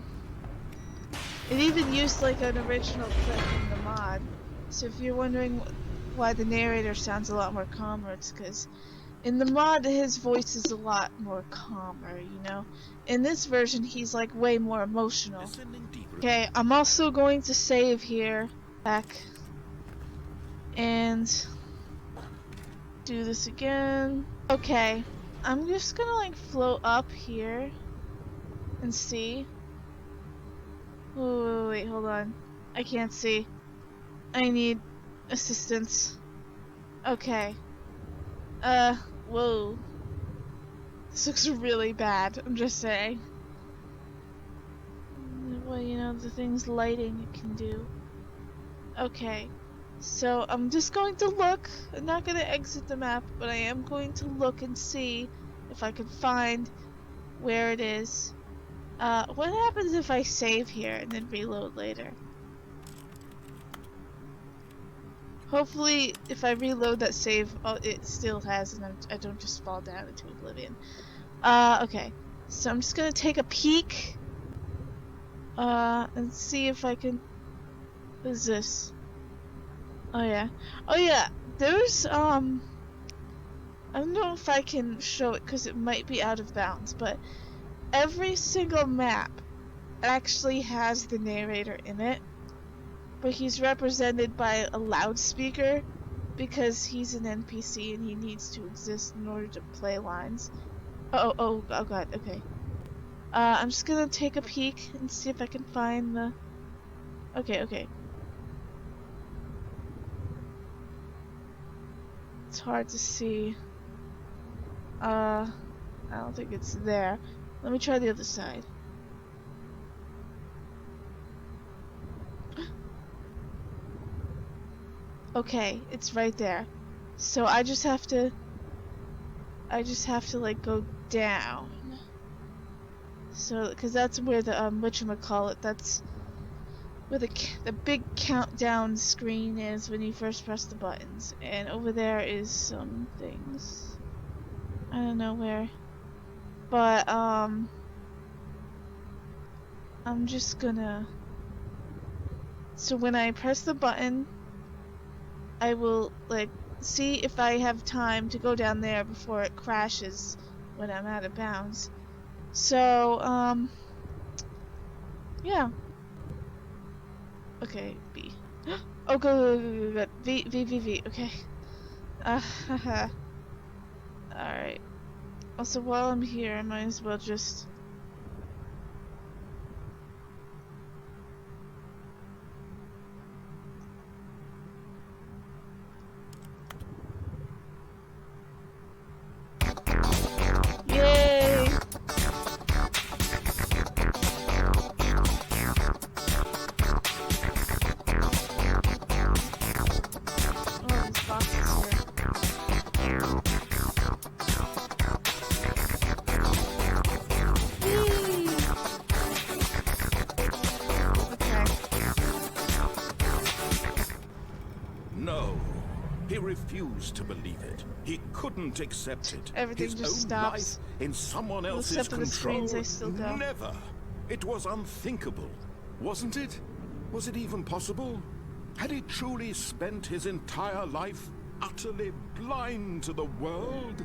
It even used like an original clip from the mod. So if you're wondering why the narrator sounds a lot more calmer, it's because in the mod his voice is a lot more calmer, you know? In this version he's like way more emotional. Okay, I'm also going to save here. Back. and do this again. Okay, I'm just gonna like float up here and see. Oh, wait, hold on. I can't see. I need assistance. Okay. Whoa. This looks really bad, I'm just saying. Well, you know, the things lighting can do. Okay. So, I'm just going to look. I'm not going to exit the map, but I am going to look and see if I can find where it is. What happens if I save here and then reload later? Hopefully, if I reload that save, it still has, and I don't just fall down into oblivion. Okay. So I'm just gonna take a peek, and see if I can... What is this? Oh yeah. Oh yeah, there's, I don't know if I can show it because it might be out of bounds, but every single map actually has the narrator in it, but he's represented by a loudspeaker because he's an NPC and he needs to exist in order to play lines. Oh god, okay. I'm just gonna take a peek and see if I can find the... Okay. It's hard to see. I don't think it's there. Let me try the other side. Okay, it's right there. So I just have to like go down. So, because that's where the whatchamacallit, that's where the big countdown screen is when you first press the buttons. And over there is some things. I don't know where. But I'm just gonna... So when I press the button, I will like see if I have time to go down there before it crashes when I'm out of bounds. So, yeah. Okay, B. Oh, go. V. Okay. Haha. Alright. Also, while I'm here, I might as well just... Yay! Oh, these boxes here. Whee! Okay. No. He refused to believe it. He couldn't accept it. Everything His just own stops. life in someone Well, else's except for the control. screens, they still go. Never. It was unthinkable, wasn't it? Was it even possible? Had he truly spent his entire life utterly blind to the world?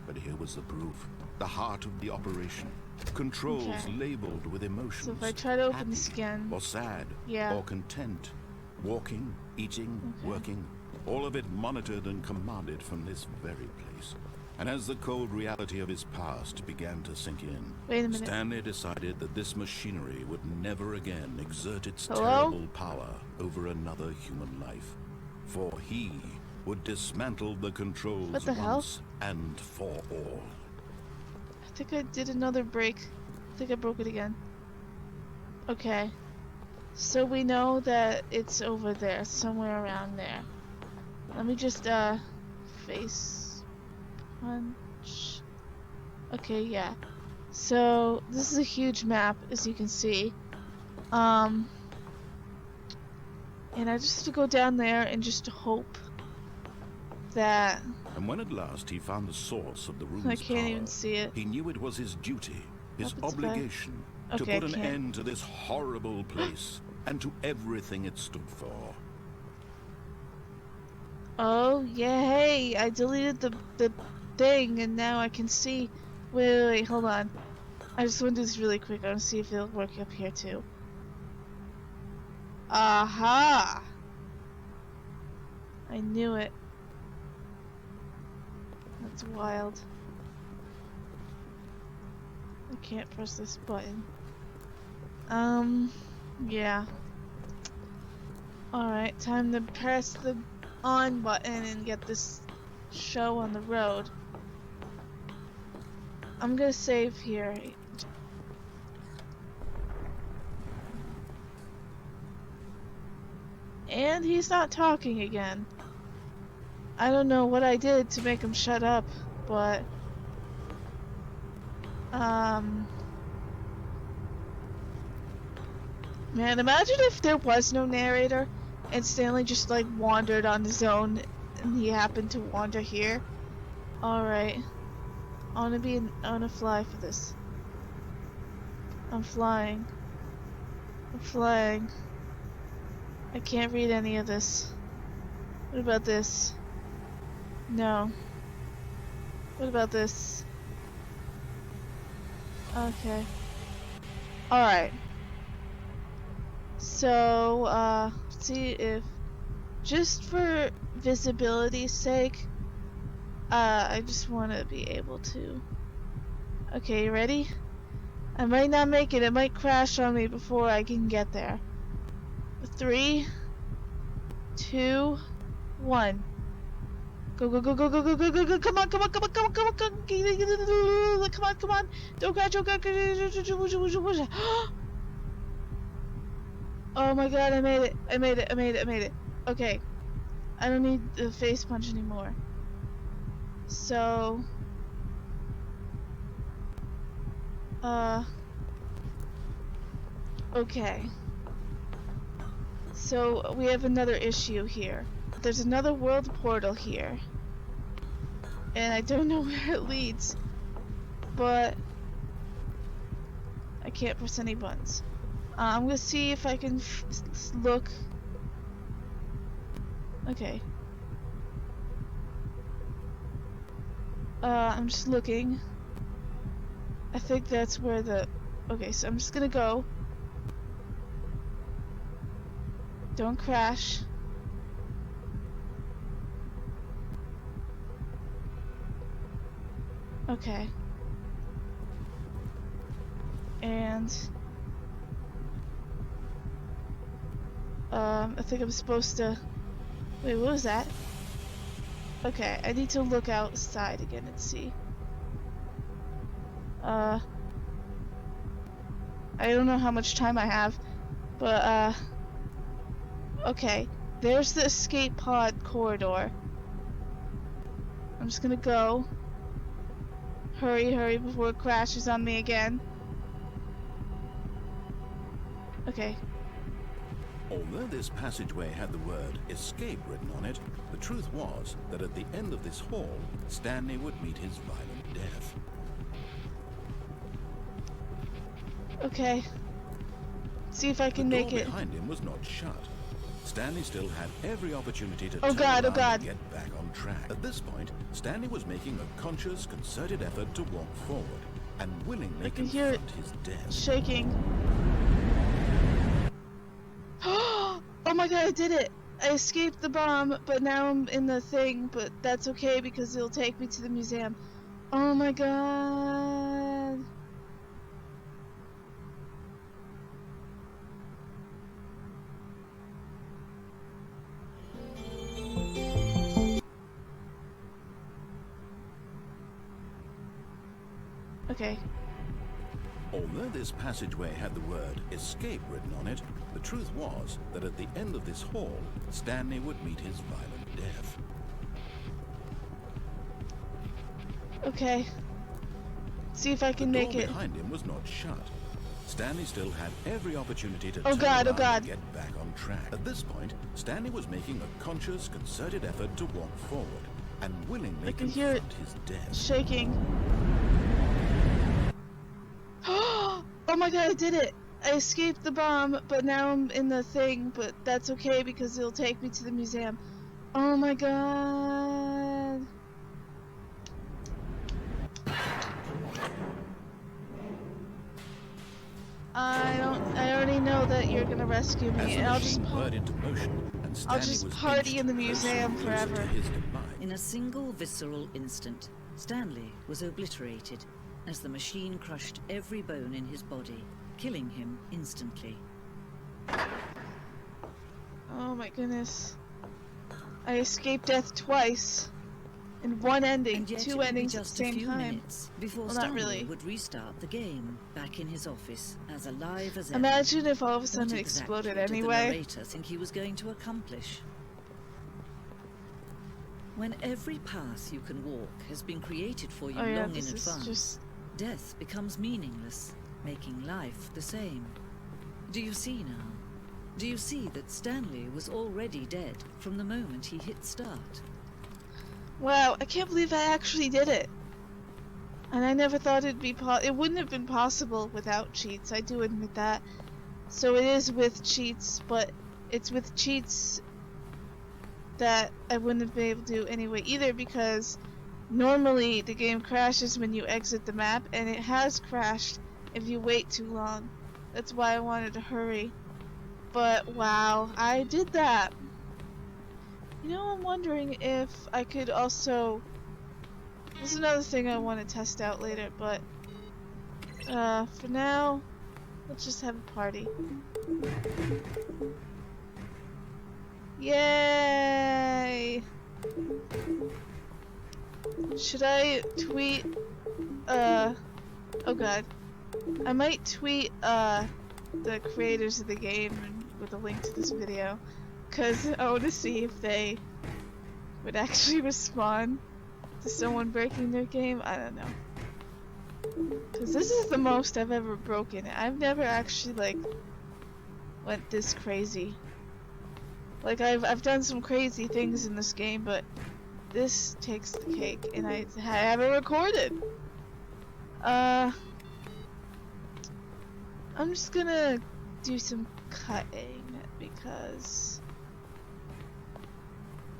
But here was the proof. The heart of the operation. Controls Okay. labeled with emotions. So if I try to open happy this again... or sad, Yeah. or content. Walking, eating, Okay. working, all of it monitored and commanded from this very place. And as the cold reality of his past began to sink in, Wait a minute. Stanley decided that this machinery would never again exert its Hello? terrible power over another human life. For he would dismantle the controls What the hell? once and for all. I think I did another break. I think I broke it again. Okay. So we know that it's over there, somewhere around there. Let me just, face punch. Okay, yeah. So, this is a huge map, as you can see. And I just have to go down there and just hope that... And when at last he found the source of the room's I can't power, even see it. he knew it was his duty, his Hope it's okay. obligation, to Okay, put I an can't. end to this horrible place and to everything it stood for. Oh, yay! I deleted the thing and now I can see... Wait, hold on. I just want to do this really quick. I want to see if it'll work up here too. Aha! I knew it. That's wild. I can't press this button. Yeah. Alright, time to press the on button and get this show on the road. I'm gonna save here. And he's not talking again. I don't know what I did to make him shut up, but man, imagine if there was no narrator and Stanley just like wandered on his own and he happened to wander here. Alright. I wanna fly for this. I'm flying. I'm flying. I can't read any of this. What about this? No. What about this? Okay. Alright. So, let's see if, just for visibility's sake, I just want to be able to. Okay, you ready? I might not make it. It might crash on me before I can get there. 3, 2, 1. Go, go, go, go, go, go, go, go, go. Come on, come on, come on, come on, come on, come on. Come on, come on. Don't crash, don't crash. Oh my god, I made it. I made it, I made it, I made it. Okay. I don't need the face punch anymore. So... okay. So, we have another issue here. There's another world portal here. And I don't know where it leads. But... I can't press any buttons. I'm gonna see if I can look... Okay. I'm just looking. I think that's where the... Okay, so I'm just gonna go. Don't crash. Okay. And... I think I'm supposed to... Wait, what was that? Okay, I need to look outside again and see. I don't know how much time I have, but, okay. There's the escape pod corridor. I'm just gonna go. Hurry, hurry before it crashes on me again. Okay. Although this passageway had the word escape written on it, the truth was that at the end of this hall, Stanley would meet his violent death. Okay. See if I can make it. The door behind him was not shut. Stanley still had every opportunity to Oh turn god, around oh god. and get back on track. At this point, Stanley was making a conscious, concerted effort to walk forward and willingly I can hear it confront his death. shaking. Oh my god, I did it! I escaped the bomb, but now I'm in the thing, but that's okay because it'll take me to the museum. Oh my god. Okay. Although this passageway had the word escape written on it, the truth was that at the end of this hall, Stanley would meet his violent death. Okay. See if I can make it. The door behind him was not shut. Stanley still had every opportunity to Oh turn god, oh around god. and get back on track. At this point, Stanley was making a conscious, concerted effort to walk forward and willingly I can hear it confront his death. shaking. Oh my god, I did it! I escaped the bomb, but now I'm in the thing, but that's okay because it'll take me to the museum. Oh my god. I already know that you're gonna rescue As me, the and I'll just machine whirred into motion and I'll Stanley just was party inched in the closer museum and closer forever. to his demise. In a single visceral instant, Stanley was obliterated as the machine crushed every bone in his body, killing him instantly. Oh my goodness. I escaped death twice. In one ending, And yet two it would be endings at the just a same few time. minutes before Well, not Stanley really. would restart the game, back in his office, as alive as ever. Imagine if all of a What sudden it exactly exploded did the anyway. narrator think he was going to accomplish? When every path you can walk has been created for you Oh yeah, long in this is advance, just... death becomes meaningless, making life the same. Do you see now? Do you see that Stanley was already dead from the moment he hit start? Wow, I can't believe I actually did it. And I never thought it'd be it wouldn't have been possible without cheats, I do admit that. So it is with cheats, but it's with cheats that I wouldn't have been able to do anyway either, because normally the game crashes when you exit the map, and it has crashed if you wait too long. That's why I wanted to hurry. But wow, I did that. You know, I'm wondering if I could also... This is another thing I want to test out later, but for now, let's just have a party. Yay! Should I tweet, oh god. I might tweet, the creators of the game with a link to this video, because I want to see if they would actually respond to someone breaking their game. I don't know. Because this is the most I've ever broken. I've never actually, like, went this crazy. Like, I've done some crazy things in this game, but this takes the cake, and I haven't recorded. I'm just gonna do some cutting, because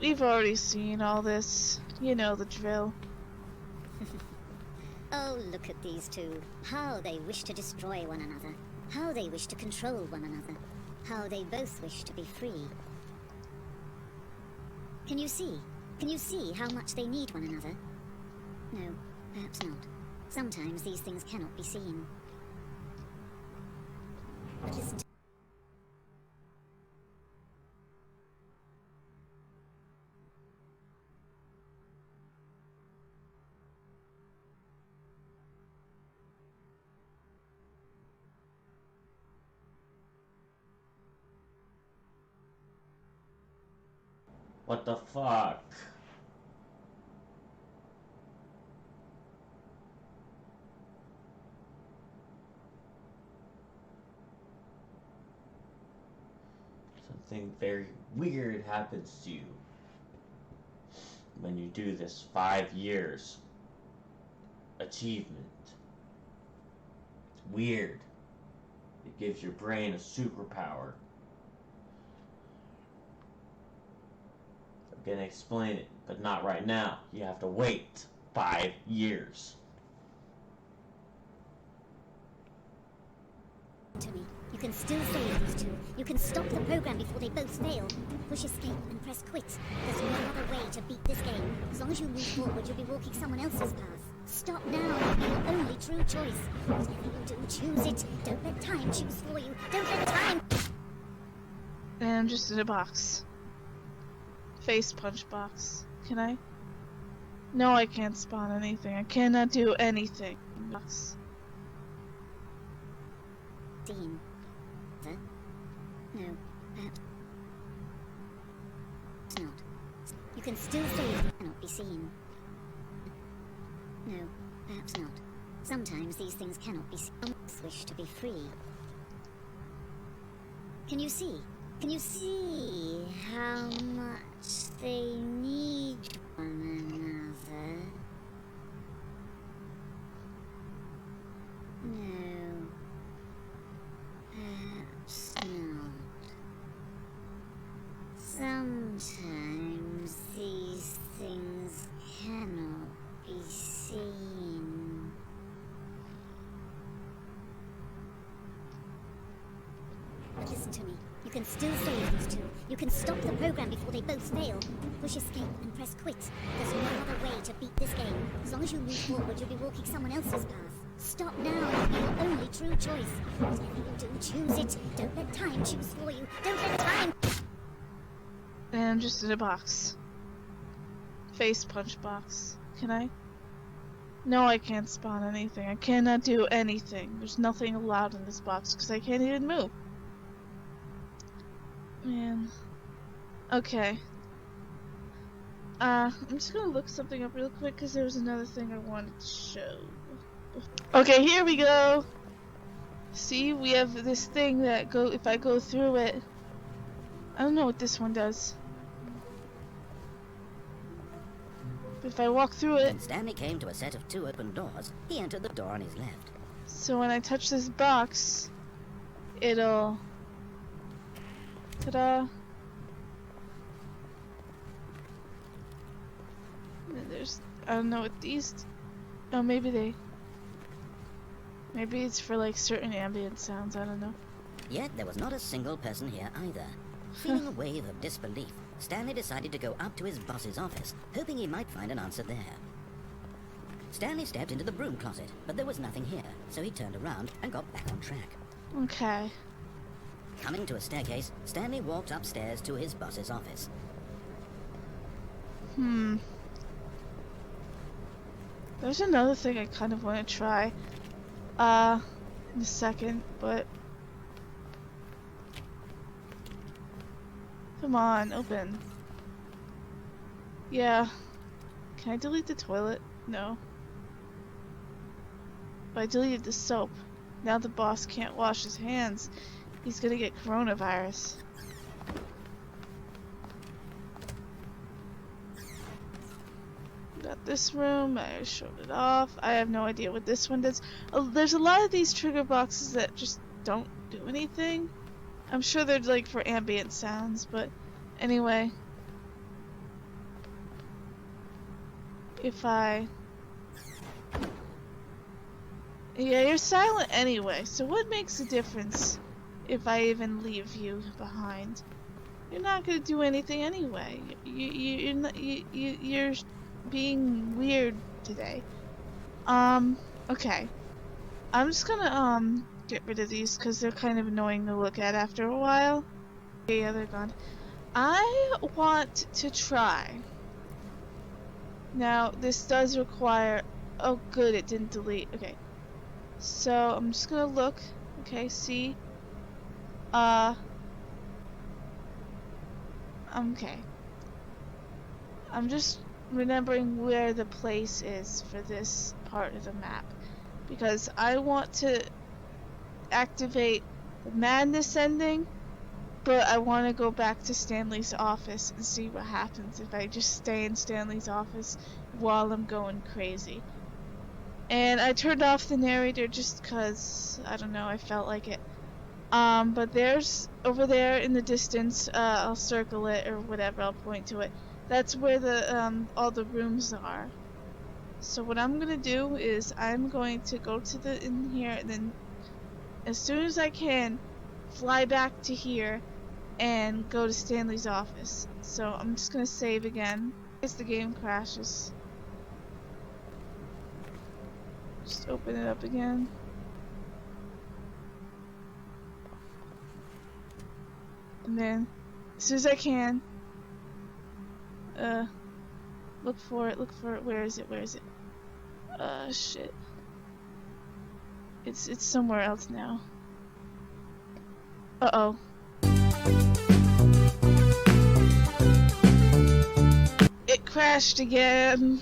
we've already seen all this. You know the drill. Oh, look at these two. How they wish to destroy one another. How they wish to control one another. How they both wish to be free. Can you see? Can you see how much they need one another? No, perhaps not. Sometimes these things cannot be seen. But listen to What the fuck? Something very weird happens to you when you do this 5 years achievement. It's weird. It gives your brain a superpower. I'm gonna explain it, but not right now. You have to wait 5 years. me. You can still save these two. You can stop the program before they both fail. Push escape and press quit. There's no other way to beat this game. As long as you move forward, you'll be walking someone else's path. Stop now. It'll be your only true choice. Whatever you do, choose it. Don't let time choose for you. Don't let time... And I'm just in a box. Face punch box. Can I? No, I can't spawn anything. I cannot do anything. Box. Seen. No, perhaps not. You can still say it cannot be seen. No, perhaps not. Sometimes these things cannot be seen. Some wish to be free. Can you see? Can you see how much they need one another? No. Perhaps not. Sometimes these things cannot be seen. can still save these two. You can stop the program before they both fail. Push escape and press quit. There's no other way to beat this game. As long as you move forward, you'll be walking someone else's path. Stop now. It'll be your only true choice. Whatever you do, choose it. Don't let time choose for you. Don't let time... And I'm just in a box. Face punch box. Can I? No, I can't spawn anything. I cannot do anything. There's nothing allowed in this box because I can't even move. Man. Okay. I'm just gonna look something up real quick because there was another thing I wanted to show. Okay, here we go! See, we have this thing that if I go through it... I don't know what this one does. If I walk through it... When Stanley came to a set of 2 open doors, he entered the door on his left. So when I touch this box, it'll... Ta-da! And there's... I don't know what these... Oh, maybe it's for like certain ambient sounds, I don't know. Yet there was not a single person here either. Feeling a wave of disbelief, Stanley decided to go up to his boss's office, hoping he might find an answer there. Stanley stepped into the broom closet, but there was nothing here, so he turned around and got back on track. Okay. Coming to a staircase, Stanley walked upstairs to his boss's office. There's another thing I kind of want to try. In a second, but... Come on, open. Yeah. Can I delete the toilet? No. But I deleted the soap. Now the boss can't wash his hands. He's gonna get coronavirus. Got this room, I showed it off. I have no idea what this one does. There's a lot of these trigger boxes that just don't do anything. I'm sure they're like for ambient sounds, but anyway. If I... Yeah, you're silent anyway, so what makes a difference if I even leave you behind? You're not gonna do anything anyway. You're being weird today. Okay. I'm just gonna, get rid of these because they're kind of annoying to look at after a while. Okay, yeah, they're gone. I want to try. Now, this does require... Oh, good, it didn't delete. Okay. So, I'm just gonna look. Okay, see? Okay. I'm just remembering where the place is for this part of the map. Because I want to activate the madness ending, but I want to go back to Stanley's office and see what happens if I just stay in Stanley's office while I'm going crazy. And I turned off the narrator just cause, I don't know, I felt like it. But there's, over there in the distance, I'll circle it or whatever, I'll point to it. That's where the, all the rooms are. So what I'm gonna do is I'm going to go to in here and then as soon as I can fly back to here and go to Stanley's office. So I'm just gonna save again in case the game crashes. Just open it up again. And then as soon as I can look for it, where is it? Shit. It's somewhere else now. Uh-oh. It crashed again.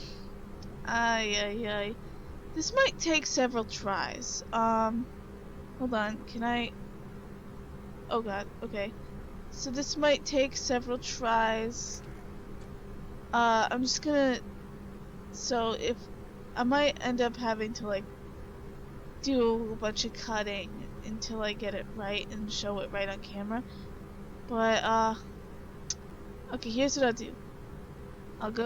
Ay. This might take several tries. Hold on, can I... Oh god, okay. So this might take several tries. I'm just gonna... So if... I might end up having to like do a bunch of cutting until I get it right and show it right on camera. But okay, here's what I'll do. I'll go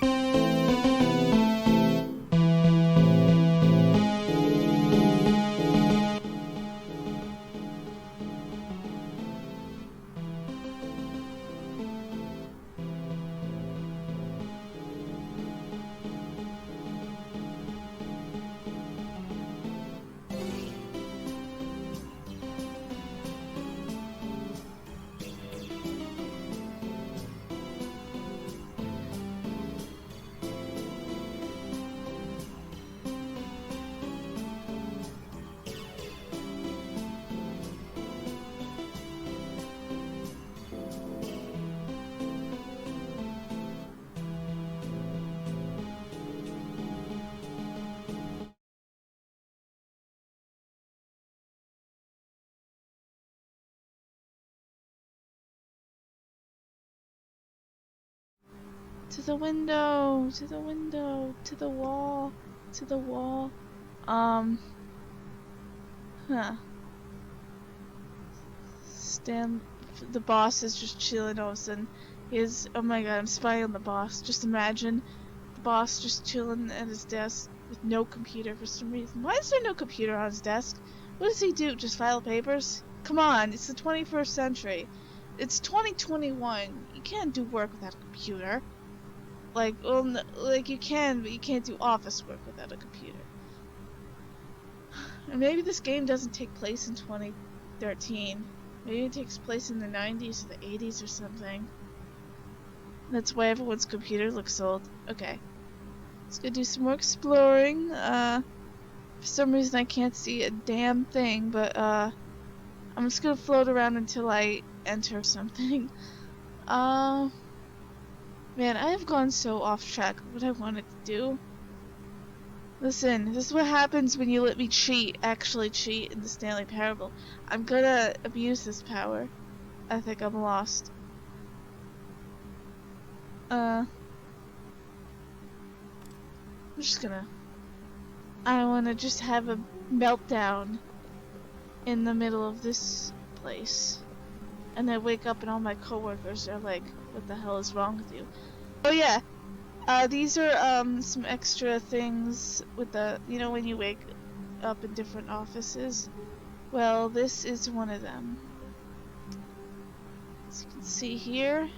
To the window, to the window, to the wall, to the wall. The boss is just chilling all of a sudden. He is, oh my god, I'm spying on the boss. Just imagine the boss just chilling at his desk with no computer for some reason. Why is there no computer on his desk? What does he do? Just file papers? Come on, it's the 21st century. It's 2021. You can't do work without a computer. Like, well, like you can, but you can't do office work without a computer. And maybe this game doesn't take place in 2013. Maybe it takes place in the 90s or the 80s or something. That's why everyone's computer looks old. Okay. Let's go do some more exploring. For some reason I can't see a damn thing, but I'm just gonna float around until I enter something. Man, I have gone so off track of what I wanted to do. Listen, this is what happens when you let me actually cheat in the Stanley Parable. I'm gonna abuse this power. I think I'm lost. I'm just gonna... I wanna just have a meltdown in the middle of this place. And I wake up and all my coworkers are like, what the hell is wrong with you? Oh yeah, these are some extra things with the, you know, when you wake up in different offices. Well, this is one of them. As you can see here,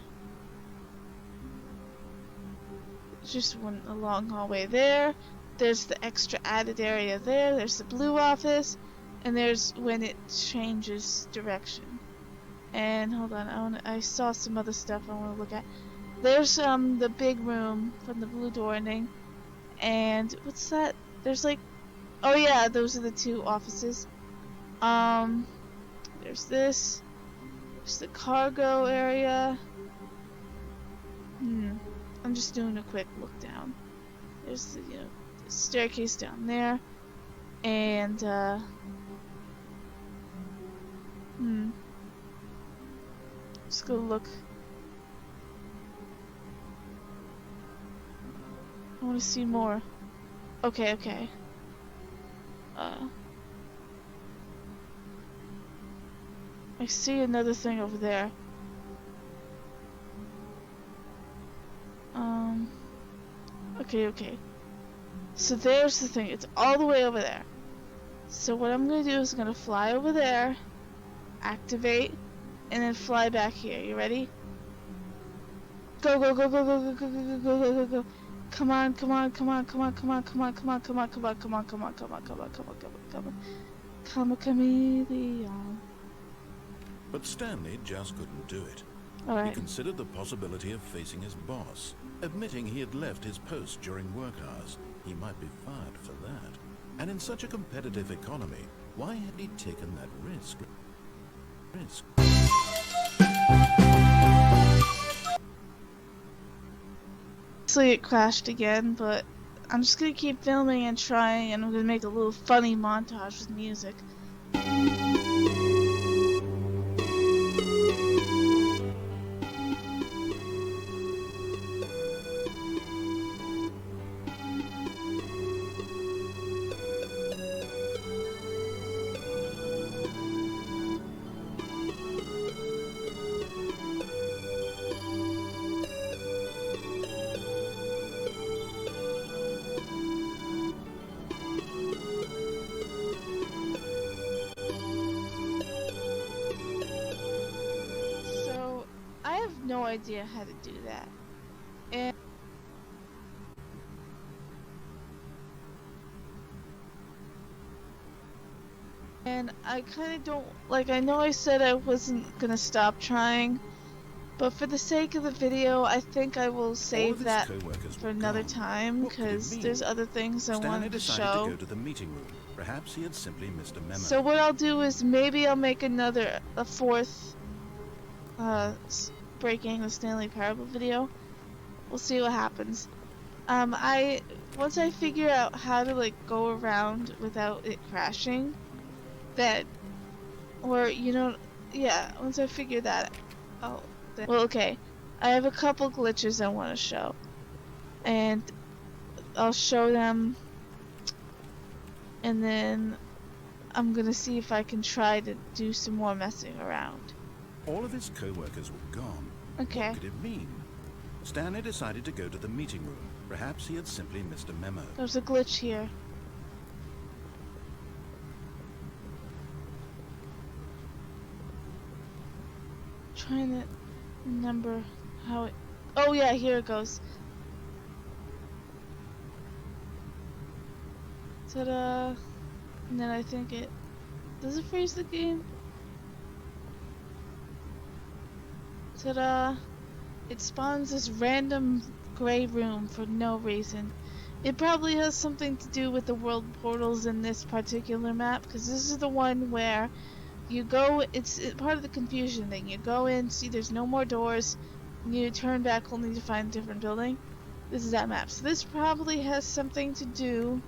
just a long hallway there. There's the extra added area there. There's the blue office, and there's when it changes direction. And hold on, I saw some other stuff I want to look at. There's the big room from the blue door ending, and what's that? There's like, oh yeah, those are the two offices. There's this. There's the cargo area. I'm just doing a quick look down. There's the, you know, the staircase down there, and let's go look. I want to see more. Okay. I see another thing over there. Okay. So there's the thing. It's all the way over there. So what I'm gonna do is I'm gonna fly over there, activate, and then fly back here. You ready? Go. Come on. Come a chameleon. But Stanley just couldn't do it. Alright. He considered the possibility of facing his boss, admitting he had left his post during work hours. He might be fired for that. And in such a competitive economy, why had he taken that risk? Obviously it crashed again, but I'm just gonna keep filming and trying, and I'm gonna make a little funny montage with music. No idea how to do that, and I kind of don't like. I know I said I wasn't gonna stop trying, but for the sake of the video, I think I will save that for another time because there's other things I wanted to show. To go to the meeting room. Perhaps he had simply missed a memo. So what I'll do is maybe I'll make a fourth breaking the Stanley Parable video. We'll see what happens. Once I figure out how to like go around without it crashing, once I figure that out, well, okay, I have a couple glitches I want to show. and I'll show them, and then I'm gonna see if I can try to do some more messing around. All of his co-workers were gone. Okay. What could it mean? Stanley decided to go to the meeting room. Perhaps he had simply missed a memo. There's a glitch here. Trying to remember how it... Oh yeah, here it goes. Ta-da! And then I think it... Does it freeze the game? Ta-da! It spawns this random gray room for no reason. It probably has something to do with the world portals in this particular map, because this is the one where you go, it's part of the confusion thing. You go in, see there's no more doors, and you turn back only to find a different building. This is that map. So this probably has something to do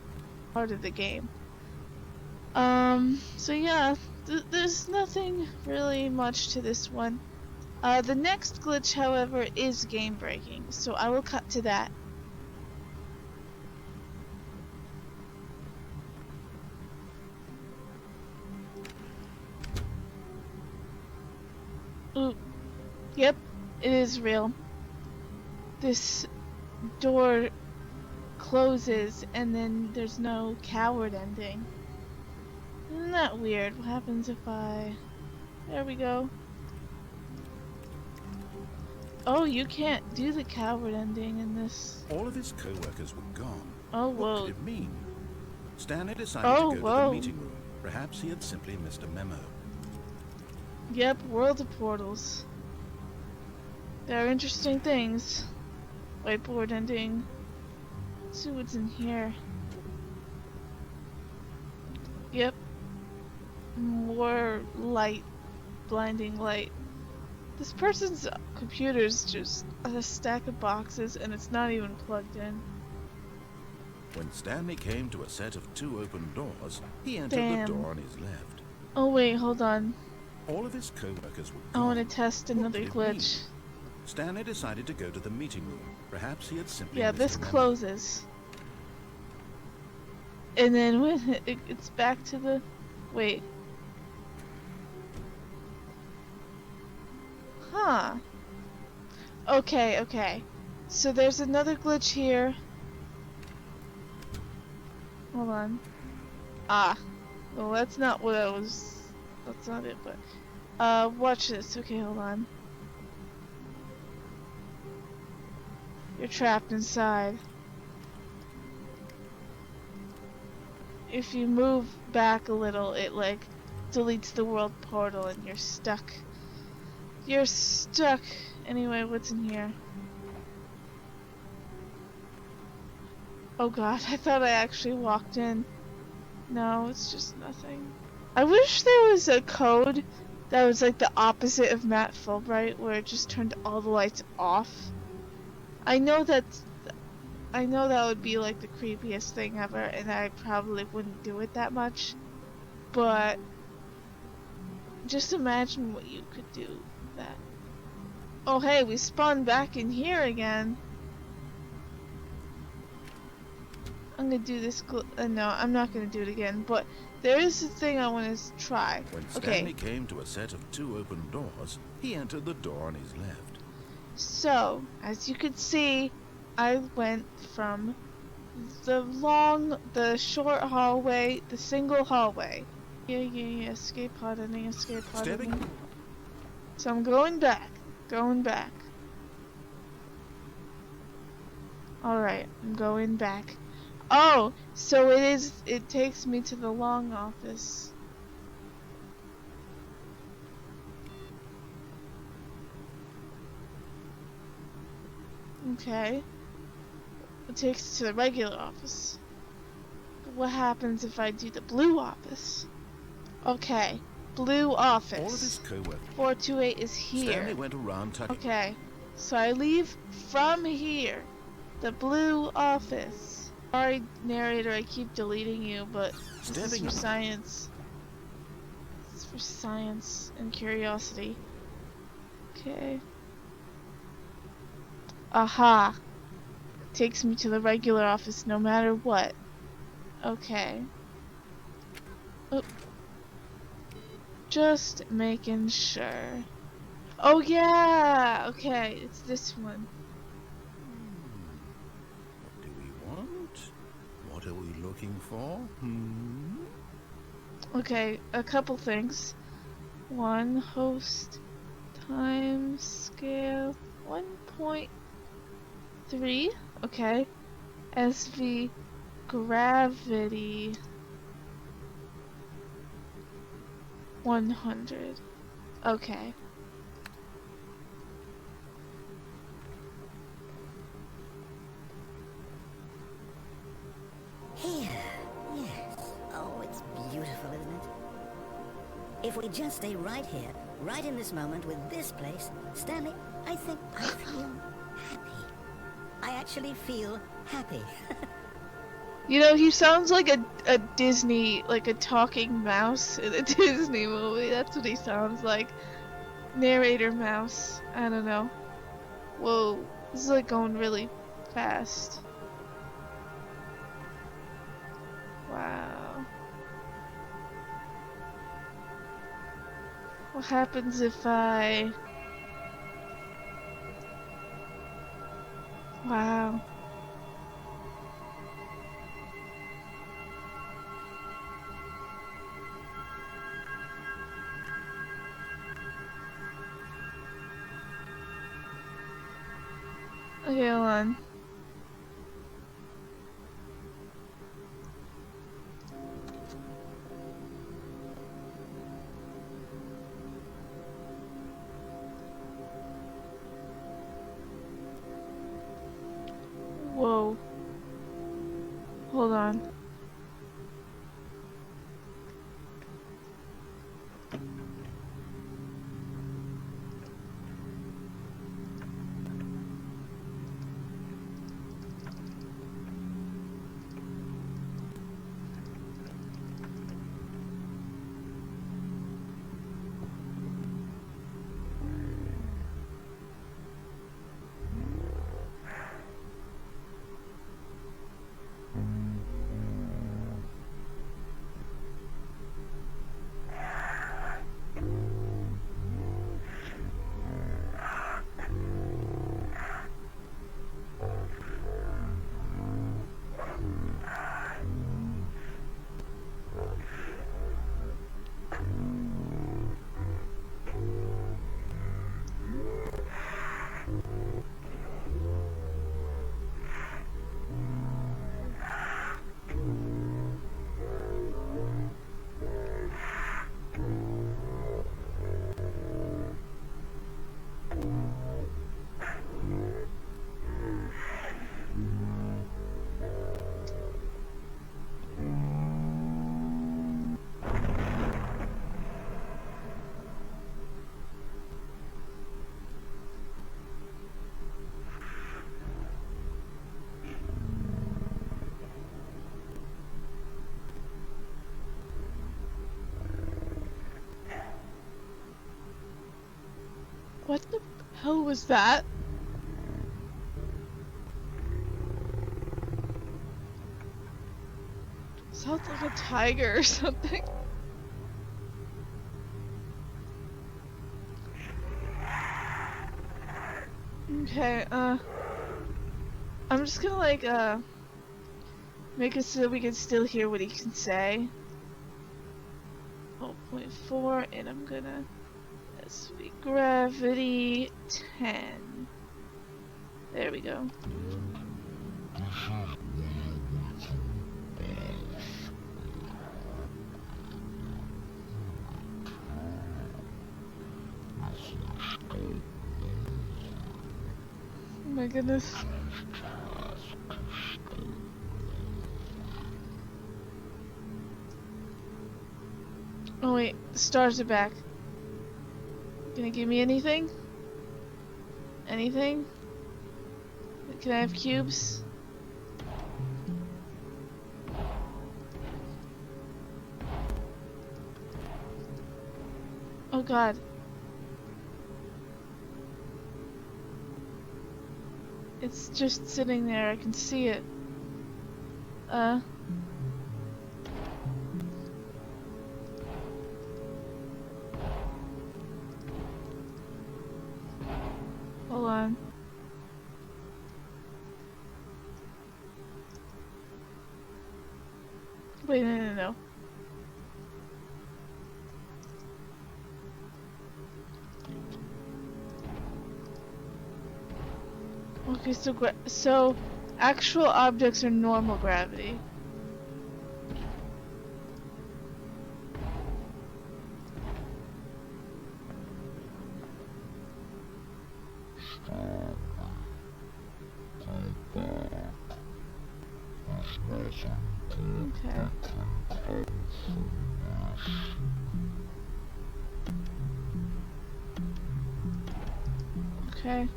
part of the game. So yeah, there's nothing really much to this one. The next glitch, however, is game breaking, so I will cut to that. Ooh. Yep, it is real. This door closes and then there's no coward ending. Isn't that weird? What happens if I... There we go. Oh, you can't do the coward ending in this. All of his co-workers were gone. Oh, What whoa. could it mean? Stanley decided Oh, to go whoa. to the meeting room. Perhaps he had simply missed a memo. Yep, World of Portals. There are interesting things. Whiteboard ending. Let's see what's in here. Yep. More light. Blinding light. This person's computer is just a stack of boxes and it's not even plugged in. When Stanley came to a set of 2 open doors, he entered Damn. the door on his left. Oh wait, hold on. All of his co-workers were I gone. want to test What another could it glitch. mean? Stanley decided to go to the meeting room. Perhaps he had simply Yeah, missed this a memo. closes. And then when it's back to the... Wait. Huh. Okay, okay. So there's another glitch here. Hold on. Ah. Well, that's not what I was... That's not it, but... watch this. Okay, hold on. You're trapped inside. If you move back a little, it like deletes the world portal and you're stuck. You're stuck. Anyway, what's in here? Oh god, I thought I actually walked in. No, it's just nothing. I wish there was a code that was like the opposite of Matt Fulbright, where it just turned all the lights off. I know that would be like the creepiest thing ever, and I probably wouldn't do it that much. But just imagine what you could do with that. Oh hey, we spawned back in here again. I'm gonna do this. No, I'm not gonna do it again. But there is a thing I want to try. When Okay. Stanley came to a set of 2 open doors, he entered the door on his left. So, as you can see, I went from the short hallway, the single hallway. Yeah, escape pod ending, escape pod Stabbing. ending. So I'm going back. Alright, I'm going back. Oh, so it takes me to the long office. Okay. It takes us to the regular office. But what happens if I do the blue office? Okay. Blue office. All of his co-workers. 428 is here. Stanley went around touching. Okay. So I leave from here. The blue office. Sorry, narrator, I keep deleting you, but this is Stabbing for him. science. This is for science and curiosity. Okay. Aha. takes me to the regular office no matter what. Okay. Oh. Just making sure. Oh yeah! Okay, it's this one. What do we want? What are we looking for? Okay, a couple things. One, host time scale 1.3. Okay. SV gravity 100. Okay. Here, yes. Oh, it's beautiful, isn't it? If we just stay right here, right in this moment with this place, Stanley, I think I feel happy. I actually feel happy. You know, he sounds like a Disney, like a talking mouse in a Disney movie. That's what he sounds like. Narrator mouse. I don't know. Whoa, this is like going really fast. Wow. What happens if I... Wow. Okay, hold on. Whoa. Hold on. What the hell was that? Sounds like a tiger or something. Okay, I'm just gonna like, make it so we can still hear what he can say. 0.4, and I'm gonna SV gravity 10. There we go. Oh my goodness. Oh wait, the stars are back. Gonna give me anything? Anything? Can I have cubes? Oh god. It's just sitting there. I can see it. Hold on. Wait, no. Okay, so actual objects are normal gravity. Okay. Okay.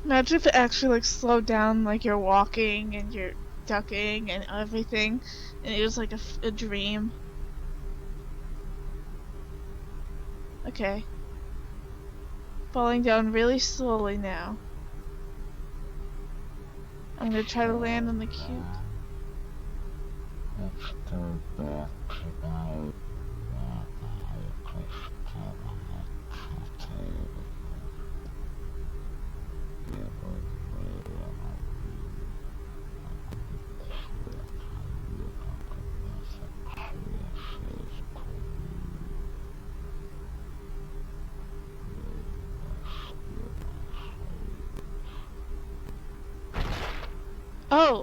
Imagine if it actually like slowed down, like you're walking and you're ducking and everything, and it was like a dream. Okay. Falling down really slowly now. I'm gonna try to land on the cube.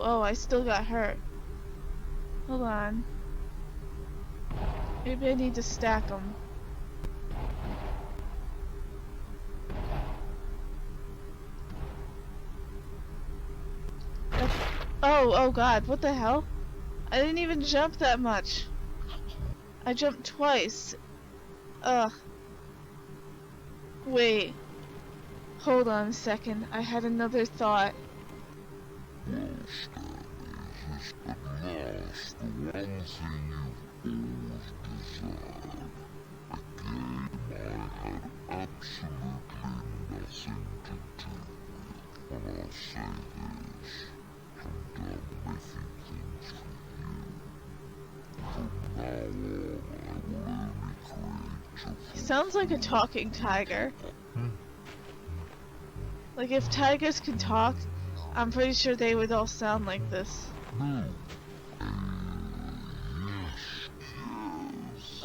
Oh, I still got hurt. Hold on. Maybe I need to stack them. Oh god, what the hell? I didn't even jump that much. I jumped twice. Ugh. Wait. Hold on a second. I had another thought. He sounds like a talking tiger. Like if tigers could talk, I'm pretty sure they would all sound like this.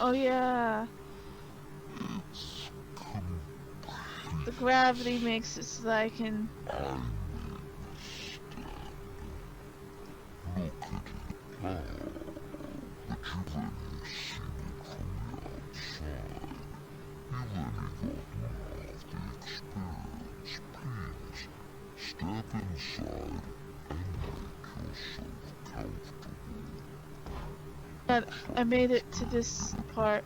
Oh yeah. The gravity makes it so that I can... But I made it to this part.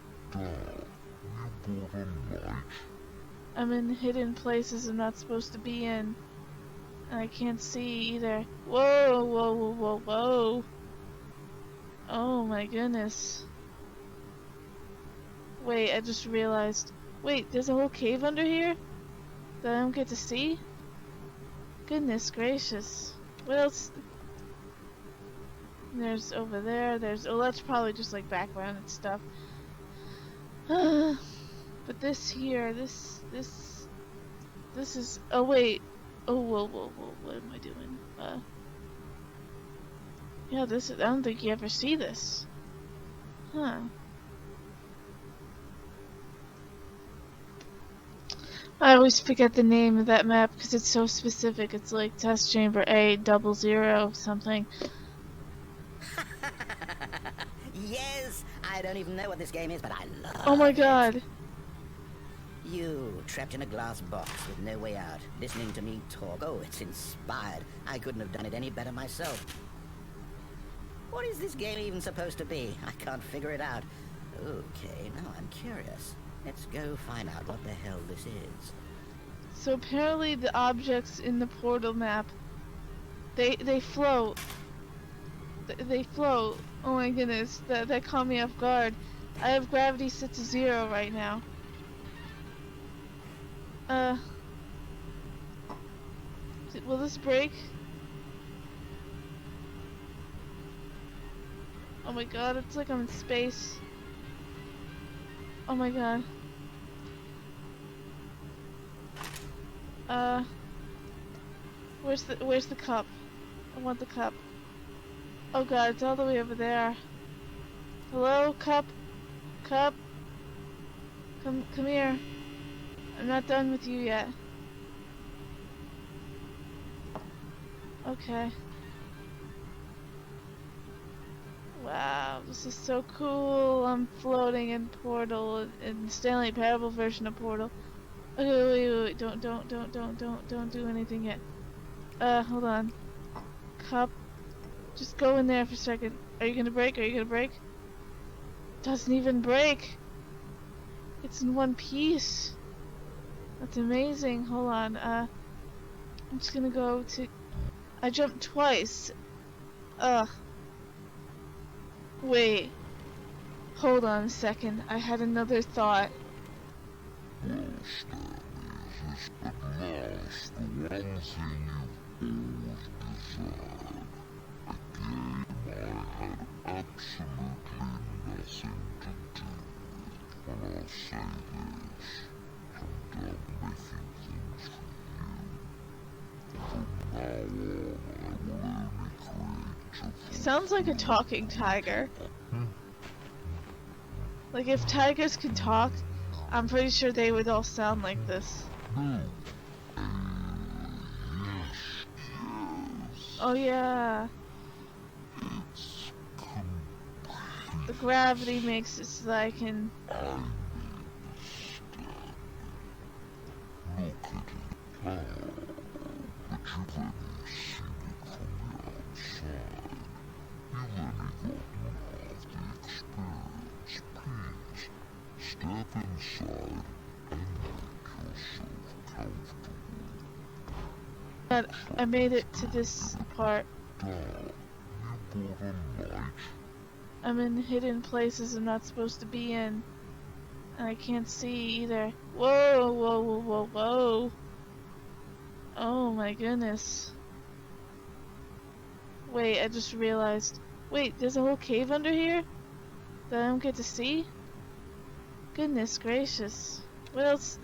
I'm in hidden places I'm not supposed to be in. And I can't see either. Whoa. Oh my goodness. Wait, I just realized. Wait, there's a whole cave under here? That I don't get to see? Goodness gracious. What else? There's over there, oh, that's probably just like background and stuff. But this here, this is, oh wait. Oh, whoa, what am I doing? Yeah, I don't think you ever see this. Huh. I always forget the name of that map because it's so specific. It's like Test Chamber A00 something. Yes, I don't even know what this game is, but I love it. Oh my god. You, trapped in a glass box with no way out, listening to me talk. Oh, it's inspired. I couldn't have done it any better myself. What is this game even supposed to be? I can't figure it out. Okay, now I'm curious. Let's go find out what the hell this is. So apparently the objects in the portal map They float. They float. Oh my goodness, that caught me off guard. I have gravity set to 0 right now. Will this break? Oh my god, it's like I'm in space. Oh my god. Where's the cup? I want the cup. Oh god, it's all the way over there. Hello, cup? Cup? Come here. I'm not done with you yet. Okay. Wow, this is so cool. I'm floating in Portal, in Stanley Parable version of Portal. Okay, wait, don't do anything yet. Hold on. Cup. Just go in there for a second. Are you gonna break? Are you gonna break? Doesn't even break. It's in one piece. That's amazing. Hold on. I'm just gonna go to... I jumped twice. Wait. Hold on a second. I had another thought. Well, Stanley, is this at last the one thing you've always desired? A game I had absolutely nothing to do with. When I say this, I'm done making things for you. From now on, I will only create He sounds like a talking tiger. Like if tigers could talk, I'm pretty sure they would all sound like this. Oh yeah. The gravity makes it so that I can... Step inside and make yourself comfortable. But I made it to this part. You bought a light? I'm in hidden places I'm not supposed to be in. And I can't see either. Whoa. Oh my goodness. Wait, I just realized. Wait, there's a whole cave under here? That I don't get to see? Goodness gracious. What else?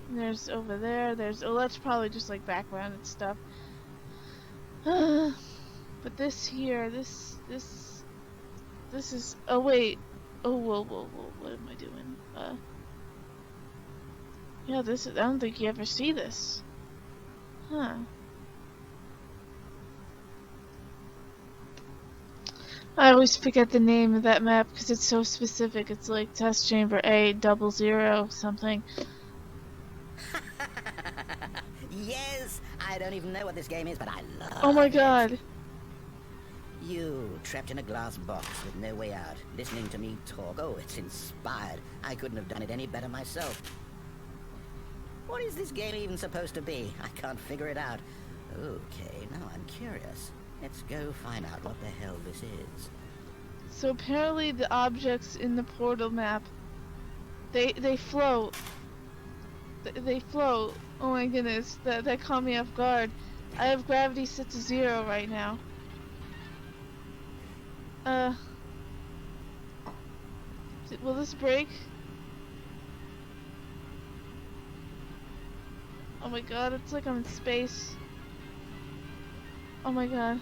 There's over there, oh, that's probably just like background and stuff. But this here, this is, oh wait. Oh, whoa, what am I doing? Yeah, this is, I don't think you ever see this. Huh. I always forget the name of that map because it's so specific. It's like Test Chamber A00 something. Yes! I don't even know what this game is, but I love it. Oh my god. You, trapped in a glass box with no way out, listening to me talk. Oh, it's inspired. I couldn't have done it any better myself. What is this game even supposed to be? I can't figure it out. Okay, now I'm curious. Let's go find out what the hell this is. So apparently the objects in the portal map, they float. They float. Oh my goodness, that caught me off guard. I have gravity set to 0 right now. Will this break? Oh my god, it's like I'm in space. Oh my god.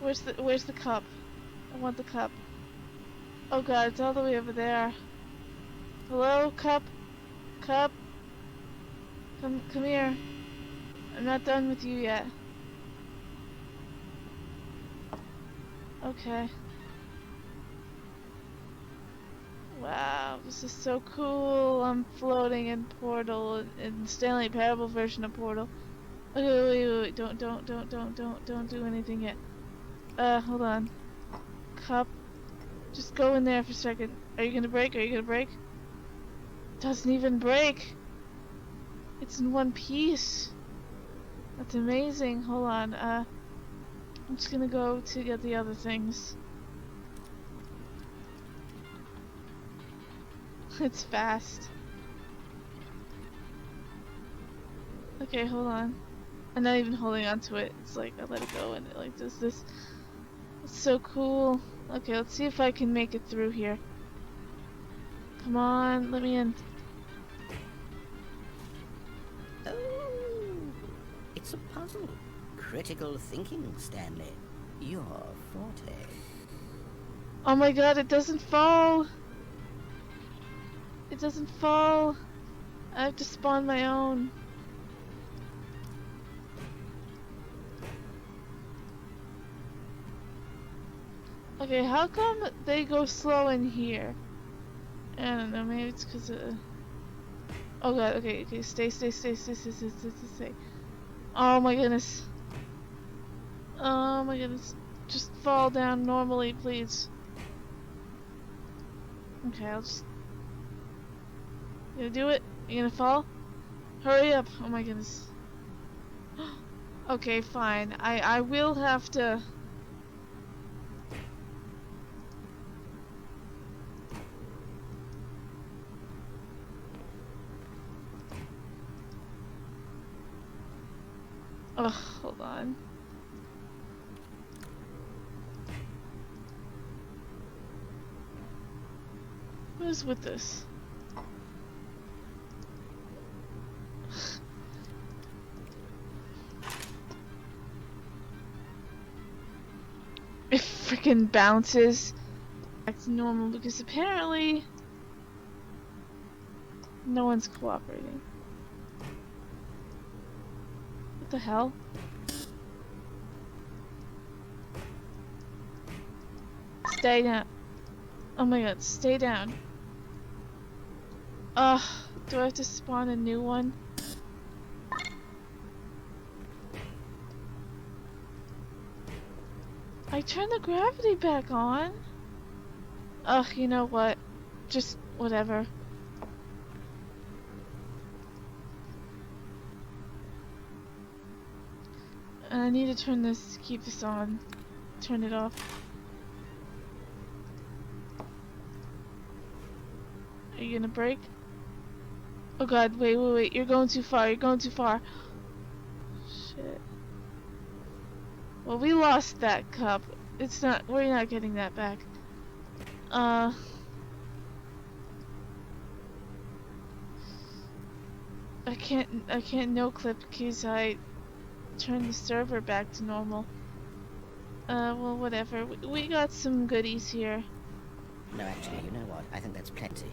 Where's the cup? I want the cup. Oh god, it's all the way over there. Hello, cup? Cup? Come here. I'm not done with you yet. Okay. Wow, this is so cool. I'm floating in Portal, in Stanley Parable version of Portal. Okay, wait, don't do anything yet. Hold on. Cup. Just go in there for a second. Are you gonna break? Are you gonna break? Doesn't even break. It's in one piece. That's amazing. Hold on. I'm just gonna go to get the other things. It's fast. Okay, hold on. I'm not even holding on to it. It's like I let it go and it like does this. It's so cool. Okay, let's see if I can make it through here. Come on, let me in. Oh, it's a puzzle. Critical thinking, Stanley. Your forte. Oh my god, it doesn't fall! It doesn't fall! I have to spawn my own. Okay, how come they go slow in here? I don't know, maybe it's because of... Oh god, okay, stay. Oh my goodness. Oh my goodness. Just fall down normally, please. Okay, I'll just... You gonna do it? You gonna fall? Hurry up! Oh my goodness. Okay, fine. I will have to... Ugh, hold on. What is with this? It freaking bounces back to normal because apparently no one's cooperating. What the hell? Stay down. Oh my god, stay down. Ugh, do I have to spawn a new one? I turned the gravity back on. Ugh, you know what? Just whatever. I need to turn this, keep this on. Turn it off. Are you gonna break? Oh god, wait, you're going too far, Shit. Well, we lost that cup. We're not getting that back. I can't no clip because I turned the server back to normal. Well, whatever. We got some goodies here. No, actually, you know what? I think that's plenty.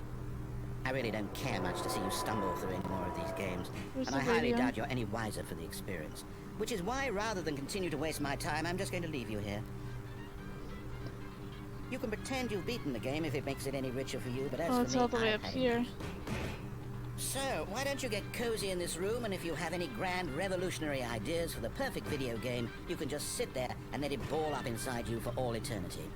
I really don't care much to see you stumble through any more of these games, Where's and the I highly radio? doubt you're any wiser for the experience. Which is why, rather than continue to waste my time, I'm just going to leave you here. You can pretend you've beaten the game if it makes it any richer for you, but as Oh, for it's me, all the way I've up had here. enough. So, why don't you get cozy in this room, and if you have any grand revolutionary ideas for the perfect video game, you can just sit there and let it ball up inside you for all eternity.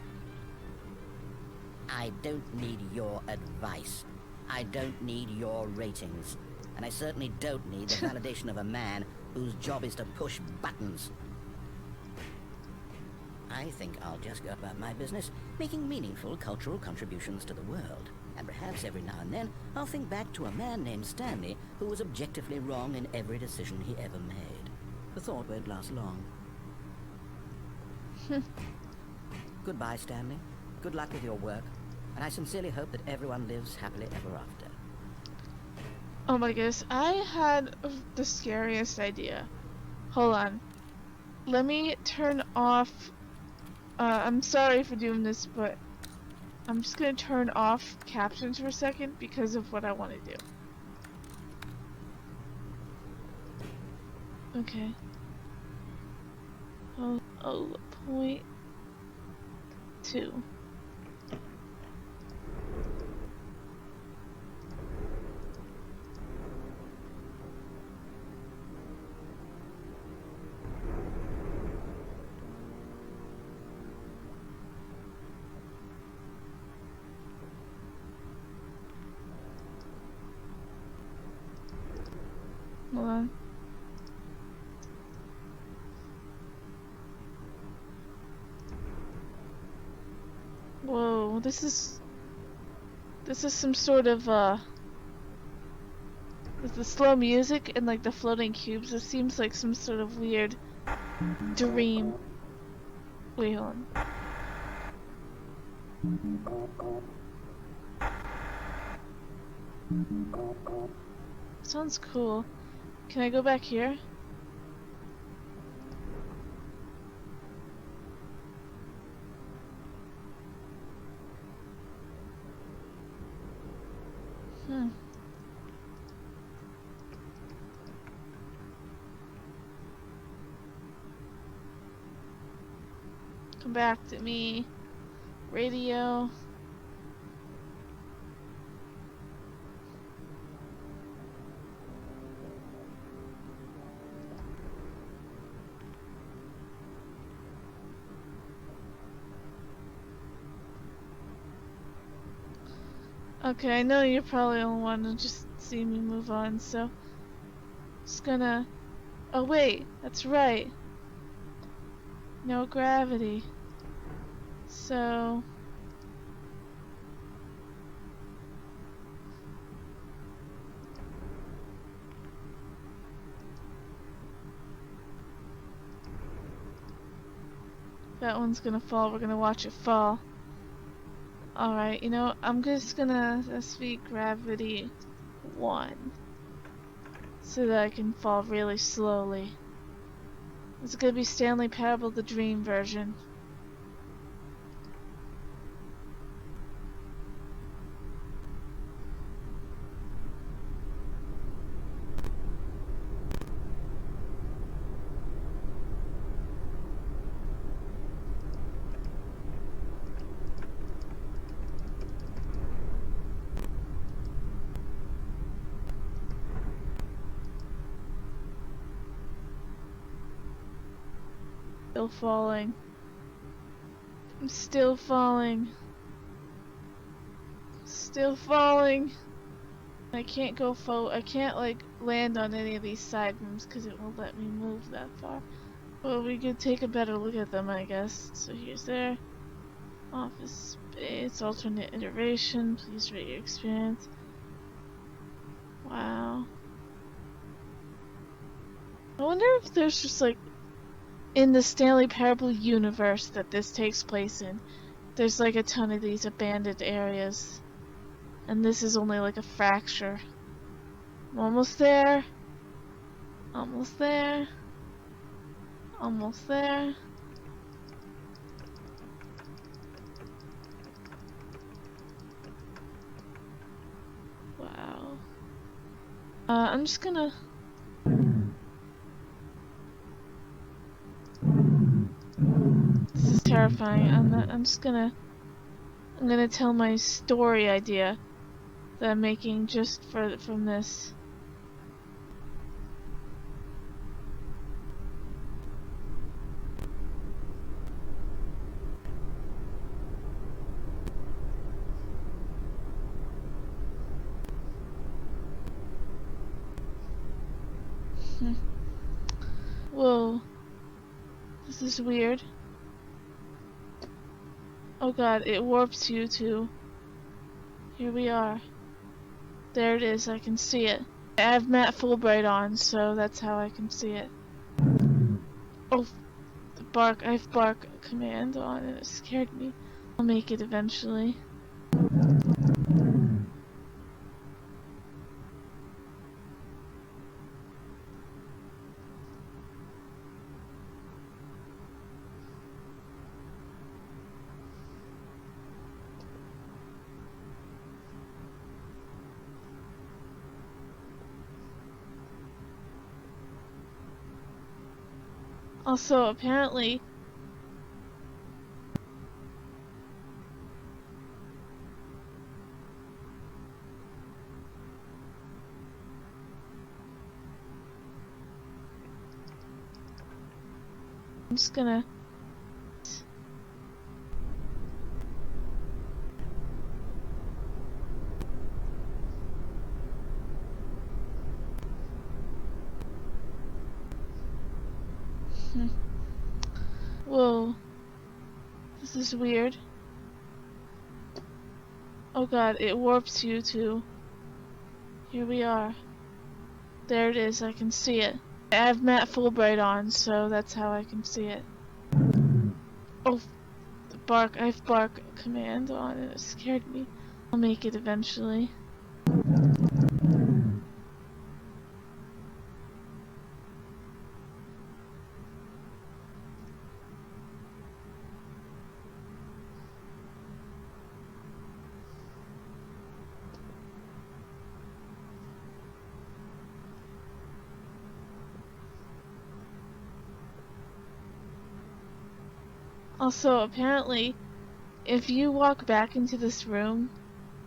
I don't need your advice. I don't need your ratings. And I certainly don't need the validation of a man whose job is to push buttons. I think I'll just go about my business, making meaningful cultural contributions to the world. And perhaps every now and then, I'll think back to a man named Stanley who was objectively wrong in every decision he ever made. The thought won't last long. Goodbye, Stanley. Good luck with your work. And I sincerely hope that everyone lives happily ever after. Oh my goodness, I had the scariest idea. Hold on. Let me turn off... I'm sorry for doing this, but I'm just gonna turn off captions for a second because of what I want to do. Okay. Oh, point 2. Hold on. Whoa, this is some sort of with the slow music and like the floating cubes, it seems like some sort of weird dream. Wait, hold on. Sounds cool. Can I go back here? Come back to me. Radio. Okay, I know you're probably the only one to just see me move on, so just gonna... Oh wait, that's right. No gravity. So... that one's gonna fall, we're gonna watch it fall. Alright, you know, I'm just gonna SV gravity 1 so that I can fall really slowly. It's gonna be Stanley Parable the Dream version. Still falling. I'm still falling. Still falling. I can't go I can't like land on any of these side rooms because it won't let me move that far. Well, we could take a better look at them, I guess. So here's their office space, alternate iteration. Please rate your experience. Wow. I wonder if there's just like in the Stanley Parable universe that this takes place in, there's like a ton of these abandoned areas. And this is only like a fracture. I'm almost there. Almost there. Almost there. Wow. I'm just gonna... This is terrifying. I'm gonna tell my story idea that I'm making just from this. Whoa. This is weird. Oh god, it warps you too. Here we are. There it is, I can see it. I have Matt Fulbright on, so that's how I can see it. Oh, the bark. I have bark command on and it scared me. I'll make it eventually. Also, apparently, I'm just gonna... Whoa. This is weird. Oh god, it warps you to... Here we are. There it is, I can see it. I have Matt Fulbright on, so that's how I can see it. Oh, bark. I have bark command on and it scared me. I'll make it eventually. Also, apparently, if you walk back into this room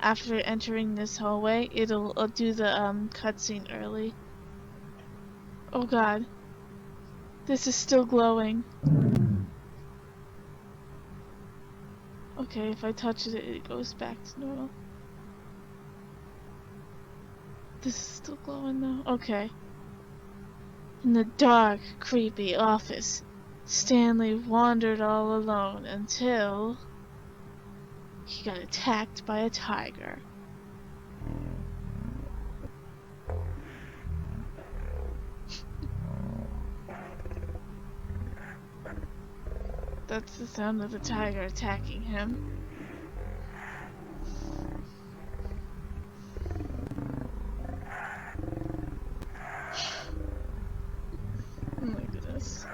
after entering this hallway, it'll do the cutscene early. Oh god. This is still glowing. Okay, if I touch it, it goes back to normal. This is still glowing though. Okay. In the dark, creepy office, Stanley wandered all alone until he got attacked by a tiger. That's the sound of the tiger attacking him. Oh my goodness.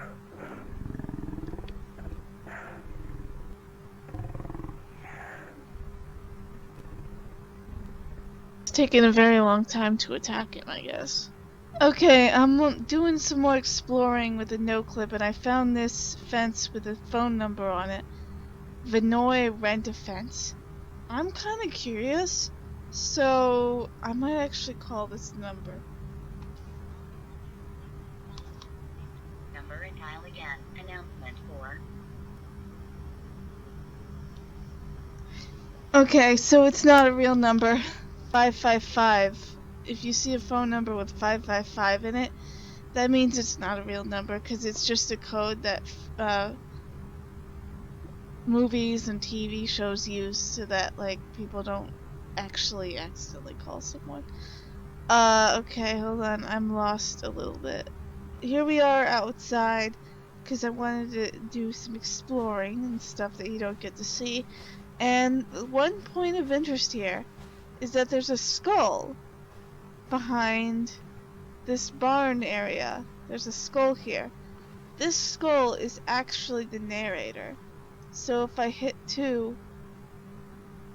It's taken a very long time to attack him, I guess. Okay, I'm doing some more exploring with the no-clip, and I found this fence with a phone number on it. Vinoy Rent-A-Fence. I'm kind of curious, so I might actually call this number. Number and dial again. Announcement for... Okay, so it's not a real number. 555. If you see a phone number with 555 in it, that means it's not a real number, because it's just a code that movies and TV shows use so that, like, people don't actually accidentally call someone. Okay, hold on. I'm lost a little bit. Here we are outside, because I wanted to do some exploring and stuff that you don't get to see. And one point of interest here is that there's a skull behind this barn area. There's a skull here. This skull is actually the narrator. So if I hit 2,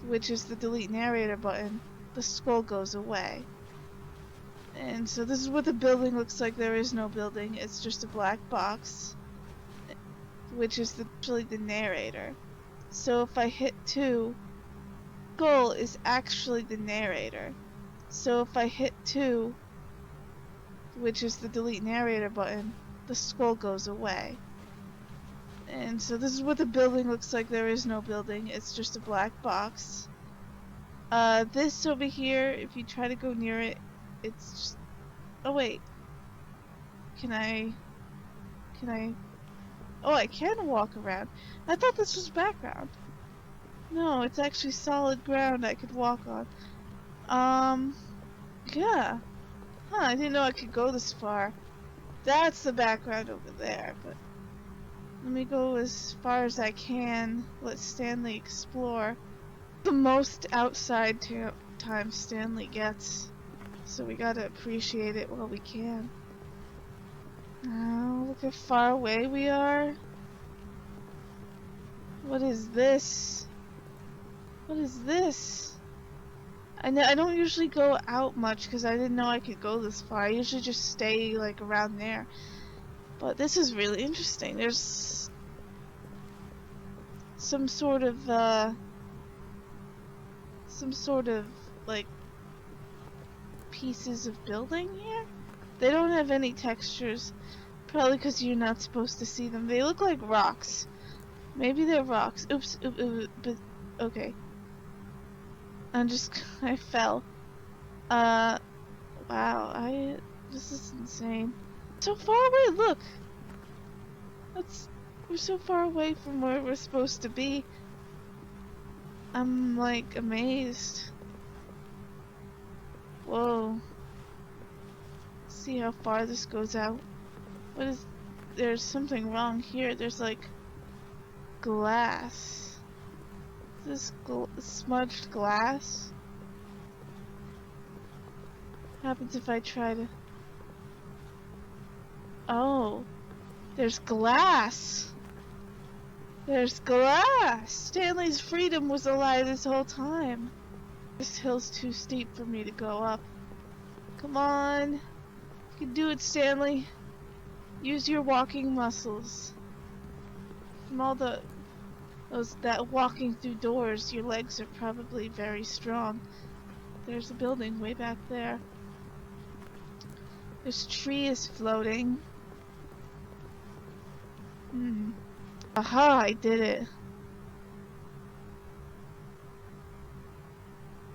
which is the delete narrator button, the skull goes away. And so this is what the building looks like. There is no building. It's just a black box, which is actually the narrator. So if I hit 2, skull is actually the narrator. So if I hit 2, which is the delete narrator button, the skull goes away. And so this is what the building looks like. There is no building. It's just a black box. This over here, if you try to go near it, it's just... Oh wait. Can I... Oh, I can walk around. I thought this was background. No, it's actually solid ground I could walk on. Yeah. Huh, I didn't know I could go this far. That's the background over there, but... Let me go as far as I can. Let Stanley explore. The most outside time Stanley gets. So we gotta appreciate it while we can. Oh, look how far away we are. What is this? What is this? I don't usually go out much because I didn't know I could go this far. I usually just stay like around there. But this is really interesting. There's some sort of like pieces of building here. They don't have any textures, probably because you're not supposed to see them. They look like rocks. Maybe they're rocks. Oops, but okay. I fell. Wow, this is insane. So far away, look! We're so far away from where we're supposed to be. I'm like amazed. Whoa. See how far this goes out. There's something wrong here. There's like glass. Is this smudged glass? What happens if I try to... Oh. There's glass! There's glass! Stanley's freedom was a lie this whole time. This hill's too steep for me to go up. Come on. You can do it, Stanley. Use your walking muscles. From all that walking through doors, your legs are probably very strong. There's a building way back there. This tree is floating. Aha, I did it.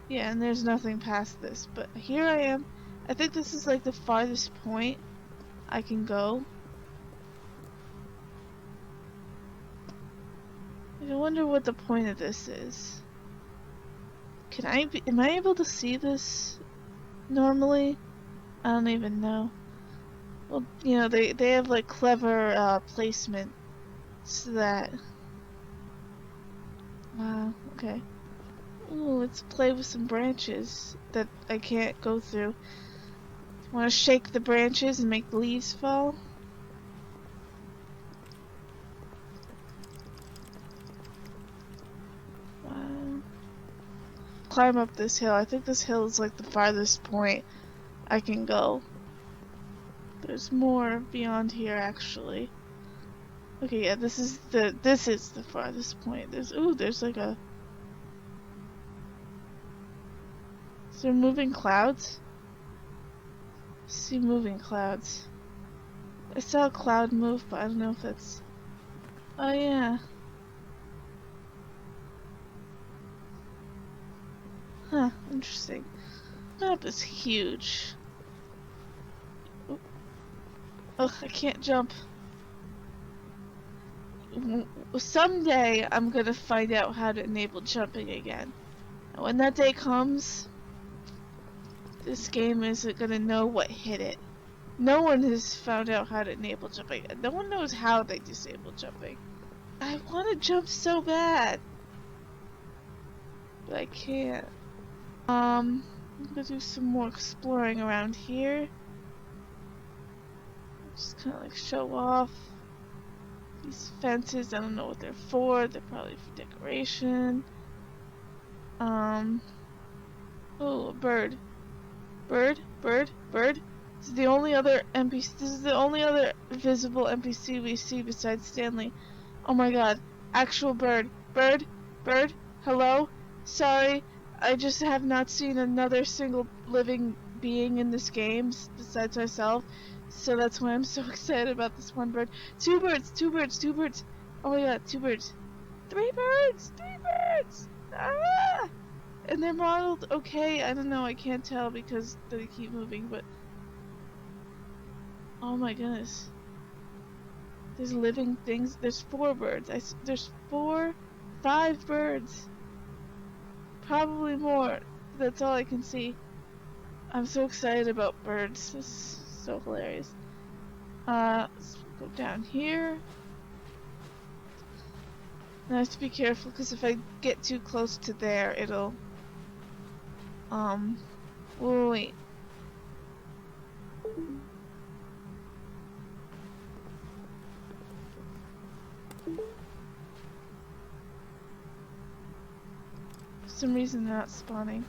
Yeah, and there's nothing past this, but here I am. I think this is like the farthest point I can go. I wonder what the point of this is. Am I able to see this normally? I don't even know. Well, you know, they have like clever placement so that... Wow, okay. Ooh, let's play with some branches that I can't go through. Want to shake the branches and make the leaves fall? Wow. Climb up this hill. I think this hill is like the farthest point I can go. There's more beyond here actually. Okay, yeah, this is the farthest point. There's like a... Is there moving clouds? I see moving clouds. I saw a cloud move, but I don't know if that's... Oh yeah. Huh, interesting. Map is huge. Ugh, I can't jump. Someday I'm gonna find out how to enable jumping again. And when that day comes, this game isn't gonna know what hit it. No one has found out how to enable jumping. No one knows how they disable jumping. I want to jump so bad, but I can't. I'm gonna do some more exploring around here. Just kind of like show off these fences. I don't know what they're for. They're probably for decoration. Oh, a bird. Bird. This is the only other NPC. This is the only other visible NPC we see besides Stanley. Oh my god. Actual bird. Bird. Hello? Sorry. I just have not seen another single living being in this game besides myself. So that's why I'm so excited about this one bird. Two birds. Oh my god, 2 birds. 3 birds! Ah! And they're modeled okay. I don't know, I can't tell because they keep moving, but... Oh my goodness. There's living things. There's 4 birds. There's 5 birds. Probably more. That's all I can see. I'm so excited about birds. This is so hilarious. Let's go down here. And I have to be careful because if I get too close to there, it'll... Wait. For some reason they're not spawning.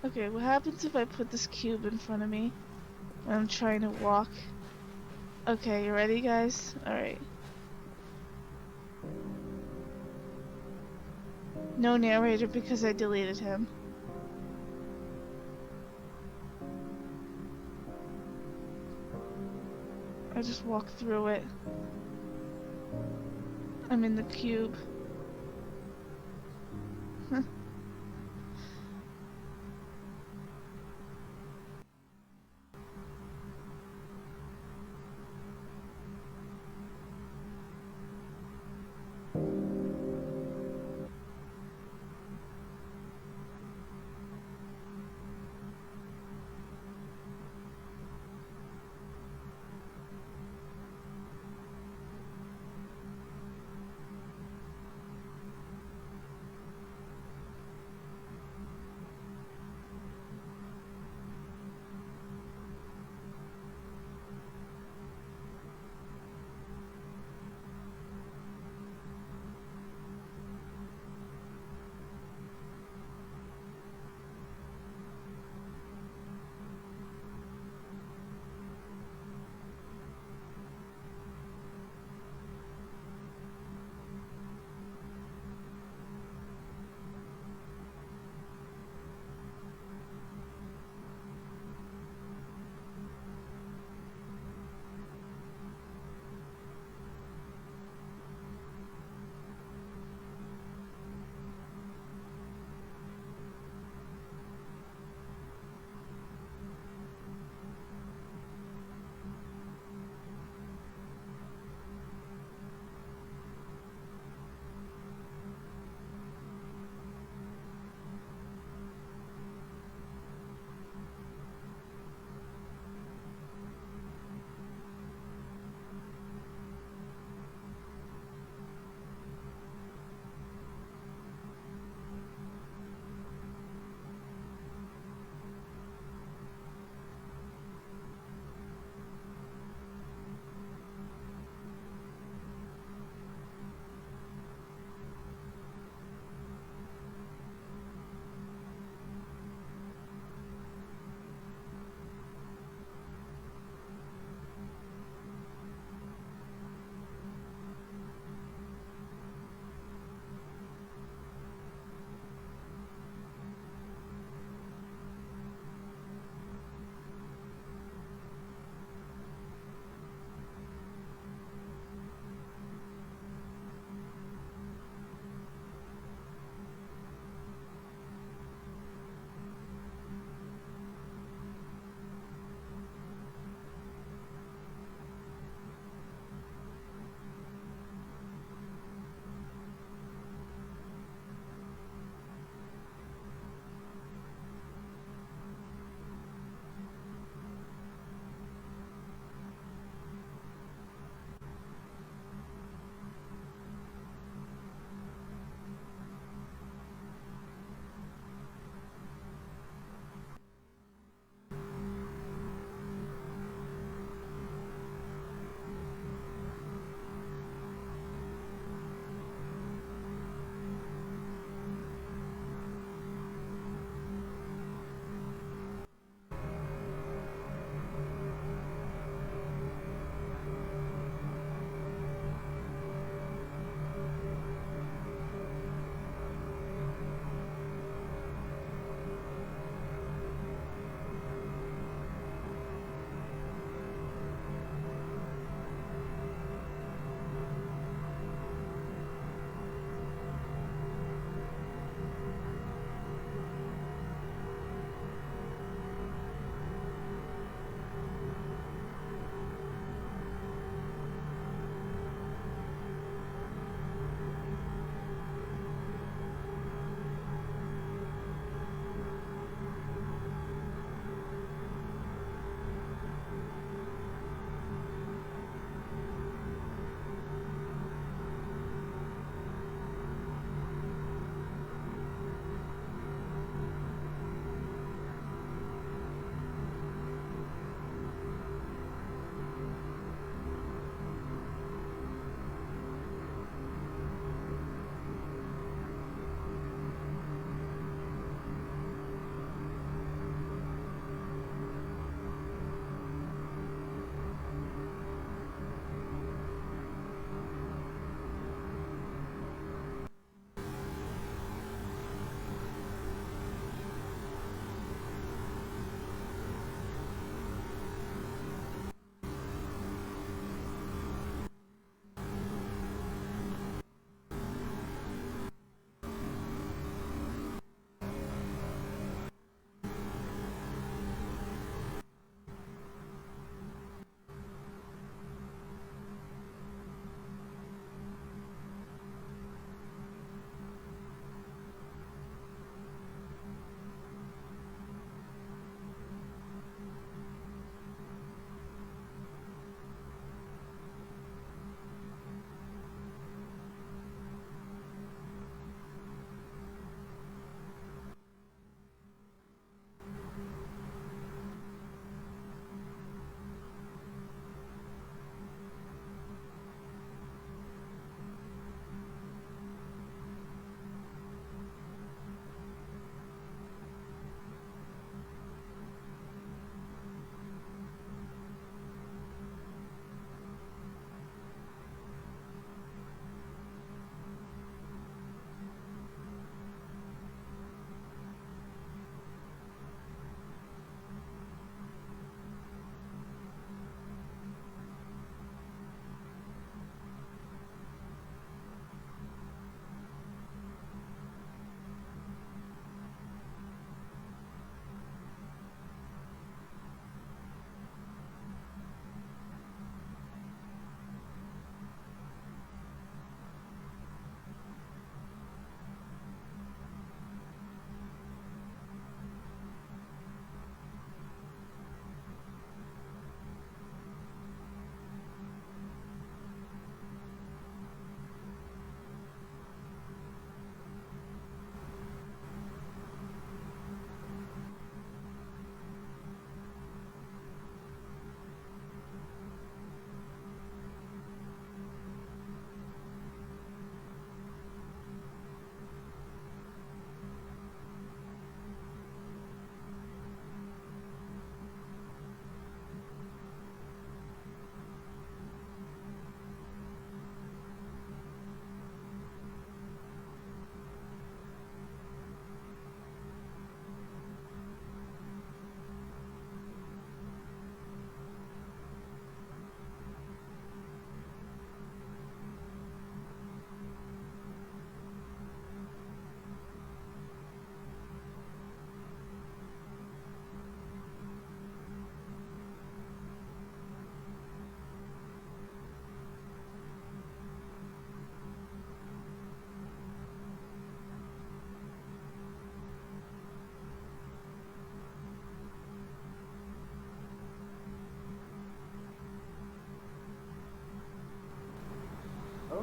Okay, what happens if I put this cube in front of me when I'm trying to walk? Okay, you ready guys? Alright. No narrator because I deleted him. I just walk through it. I'm in the cube.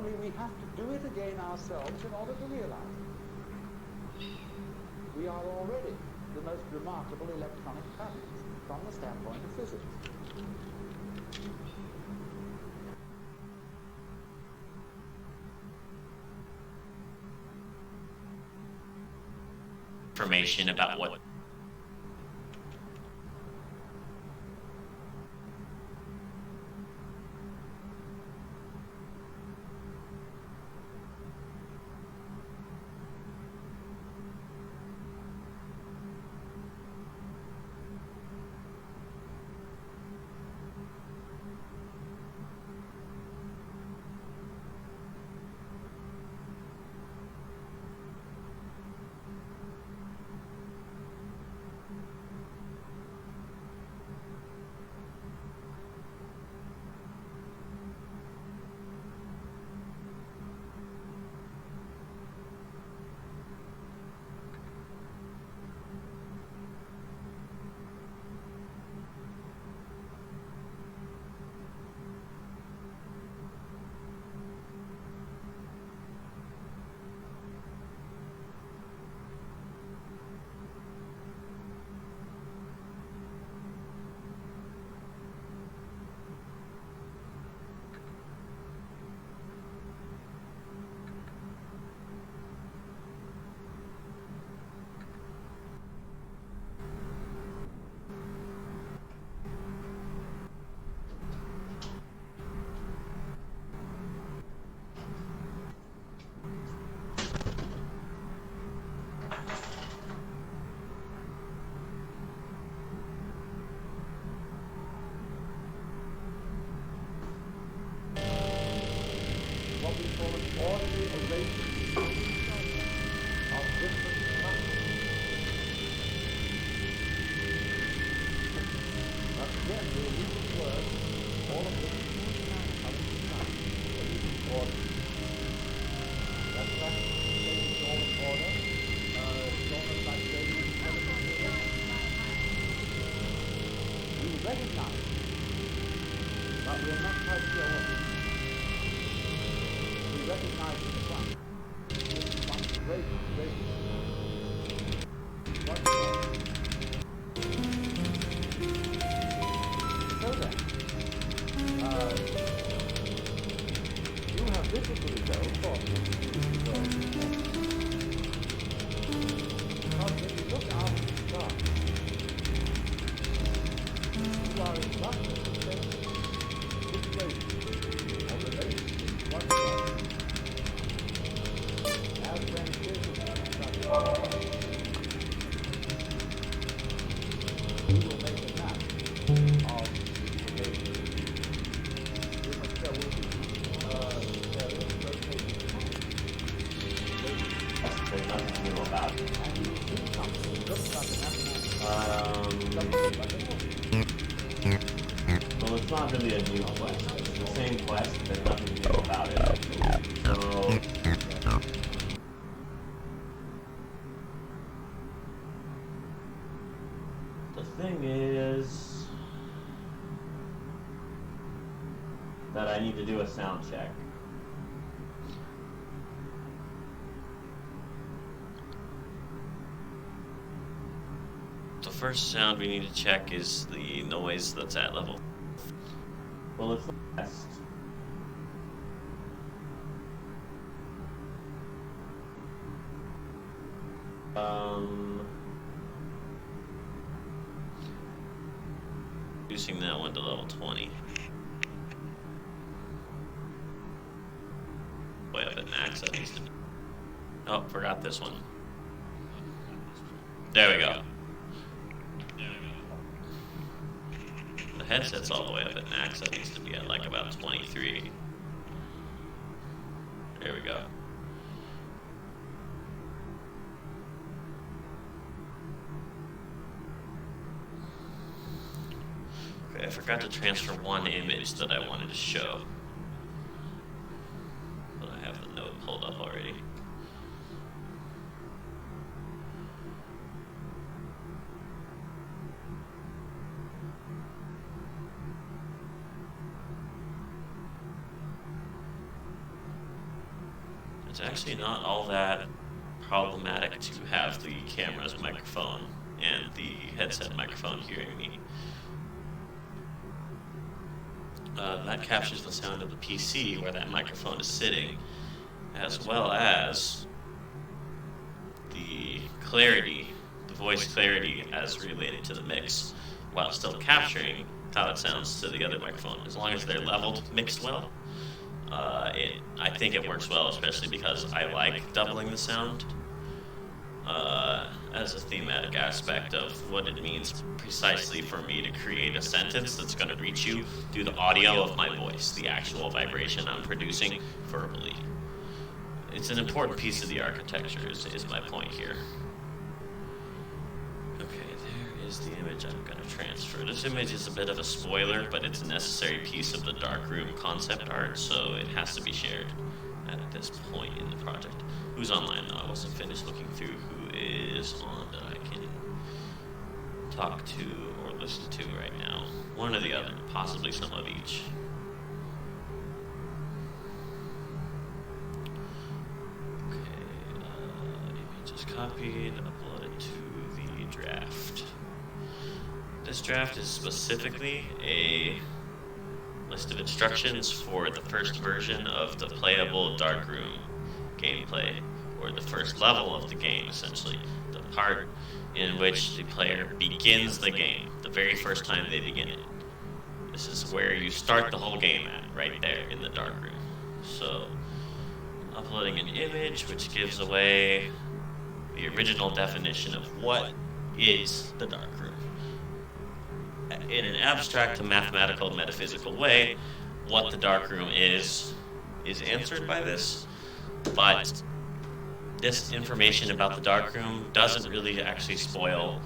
Only we have to do it again ourselves in order to realize it. We are already the most remarkable electronic patterns from the standpoint of physics. Information about what what we call an orderly arrangement of different factors. But again, we'll use the word, all of which are in order. That fact is all in order. It's almost like saying we recognize it, but we're not quite sure what it is. We recognize it as one. This is one great. So then, you have difficulty though, of course, because when you look out at the sky, you are in roughly the same situation of relation to one star. As when physicists we will make a map of the relation. In which there will be various rotating There's nothing new about it. and you will see something that looks like a mathematical something like a Well, it's not really a new quest. It's the same quest, there's nothing new about it, actually. So, the thing is that I need to do a sound check. the first sound we need to check is the noise that's at level. Well, it's the quest. Reducing that one to level 20. Way up at max at least. Oh, forgot this one. There we go. The headset's all the way up at max. That needs to be at like about 23. There we go. Okay, I forgot to transfer one image that I wanted to show. But I have the note pulled up already. It's actually not all that problematic to have the camera's microphone and the headset microphone hearing me. That captures the sound of the PC where that microphone is sitting, as well as the clarity, the voice clarity as related to the mix, while still capturing how it sounds to the other microphone. As long as they're leveled, mixed well, I think it works well, especially because I like doubling the sound as a thematic aspect of what it means precisely for me to create a sentence that's going to reach you through the audio of my voice, the actual vibration I'm producing verbally. It's an important piece of the architecture, is my point here. Okay, there is the image I'm going to transfer. This image is a bit of a spoiler, but it's a necessary piece of the darkroom concept art, so it has to be shared at this point in the project. Who's online though? I wasn't finished looking through who is on that I can talk to or listen to right now. One or the other, possibly some of each. Image is copied, uploaded to the draft. This draft is specifically a list of instructions for the first version of the playable darkroom gameplay, or the first level of the game, essentially. The part in which the player begins the game, the very first time they begin it. This is where you start the whole game at, right there in the darkroom. So, uploading an image which gives away the original definition of what is the darkroom. In an abstract to mathematical, metaphysical way, what the darkroom is answered by this, but this information about the darkroom doesn't really actually spoil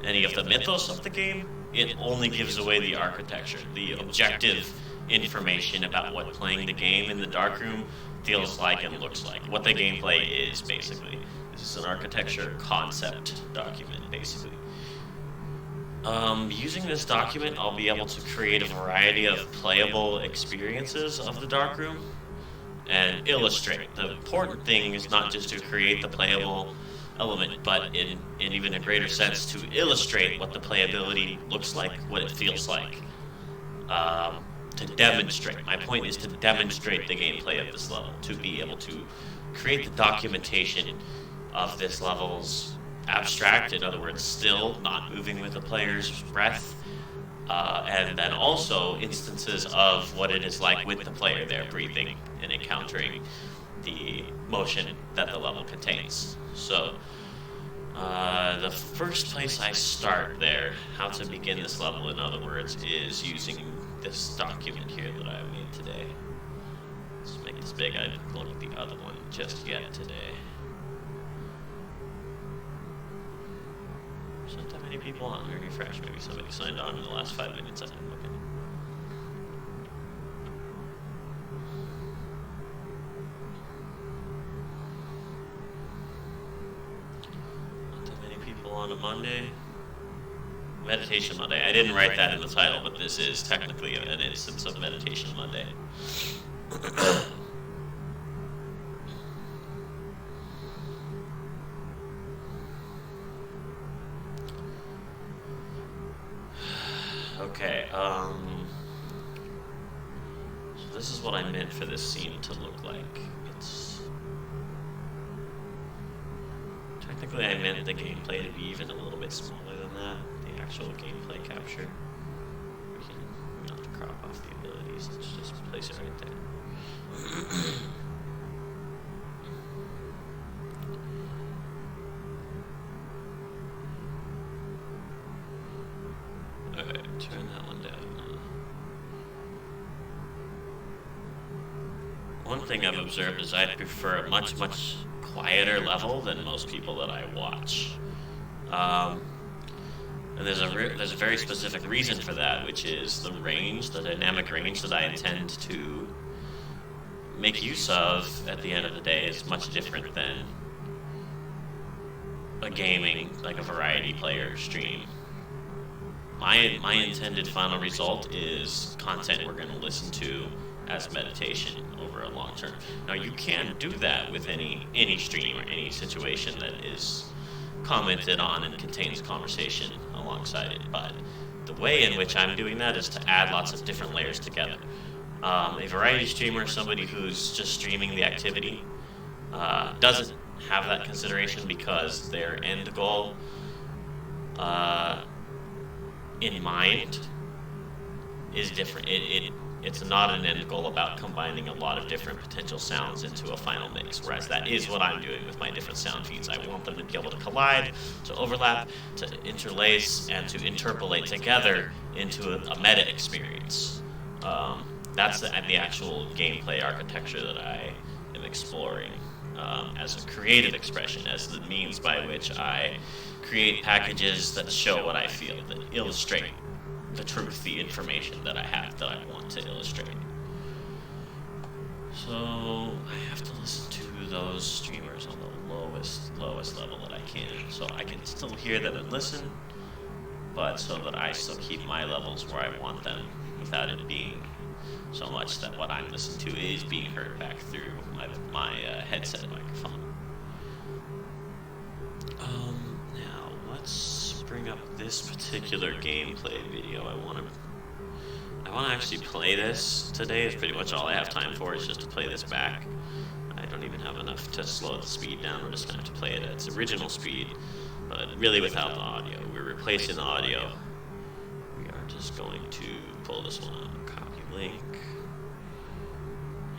any of the mythos of the game. It only gives away the architecture, the objective information about what playing the game in the darkroom feels like and looks like, what the gameplay is, basically. This is an architecture concept document, basically. Using this document, I'll be able to create a variety of playable experiences of the darkroom and illustrate. The important thing is not just to create the playable element, but in even a greater sense to illustrate what the playability looks like, what it feels like. To demonstrate. My point is to demonstrate the gameplay of this level, to be able to create the documentation of this level's abstract, in other words, still not moving with the player's breath, and then also instances of what it is like with the player there breathing and encountering the motion that the level contains. So, the first place I start there, how to begin this level, in other words, is using this document here that I made today. Let's make this big. I didn't look at the other one just yet today. There's not that many people on. Let me refresh. Maybe somebody signed on in the last 5 minutes I've been looking. Not that many people on a Monday. Meditation Monday. I didn't write that in the title, but this is technically an instance of Meditation Monday. Okay, so this is what I meant for this scene to look like. It's... Technically I meant the gameplay to be even a little bit smaller than that, the actual gameplay capture. We don't have to crop off the abilities, let's just place it right there. Alright, turn that one down. One thing I've observed is I prefer a much quieter level than most people that I watch. And there's a very specific reason for that, which is the range, the dynamic range that I intend to make use of at the end of the day is much different than a gaming, like a variety player stream. My intended final result is content we're going to listen to as meditation over a long term. Now you can do that with any stream or any situation that is commented on and contains conversation alongside it, but the way in which I'm doing that is to add lots of different layers together. A variety streamer, somebody who's just streaming the activity, doesn't have that consideration because their end goal in mind is different. It's not an end goal about combining a lot of different potential sounds into a final mix, whereas that is what I'm doing with my different sound feeds. I want them to be able to collide, to overlap, to interlace, and to interpolate together into a meta experience. That's the actual gameplay architecture that I am exploring as a creative expression, as the means by which I create packages that show what I feel, that illustrate the truth, the information that I have that I want to illustrate. So I have to listen to those streamers on the lowest level that I can, so I can still hear them and listen, but so that I still keep my levels where I want them without it being so much that what I'm listening to is being heard back through my headset microphone. Now let's bring up this particular gameplay video. I want to actually play this today. It's pretty much all I have time for is just to play this back. I don't even have enough to slow the speed down. We're just going to have to play it at its original speed, but really without the audio. We're replacing the audio. We are just going to pull this one up, copy link,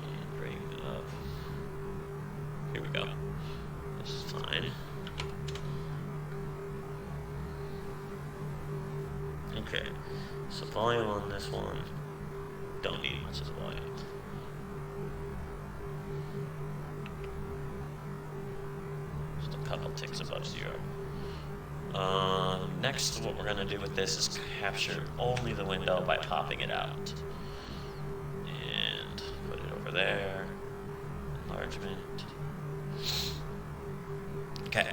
and bring up. Here we go. This is fine. Okay, so volume on this one, don't need much of the volume. Just a couple ticks above 0. Next, what we're going to do with this is capture only the window by popping it out. And put it over there. Enlargement. Okay.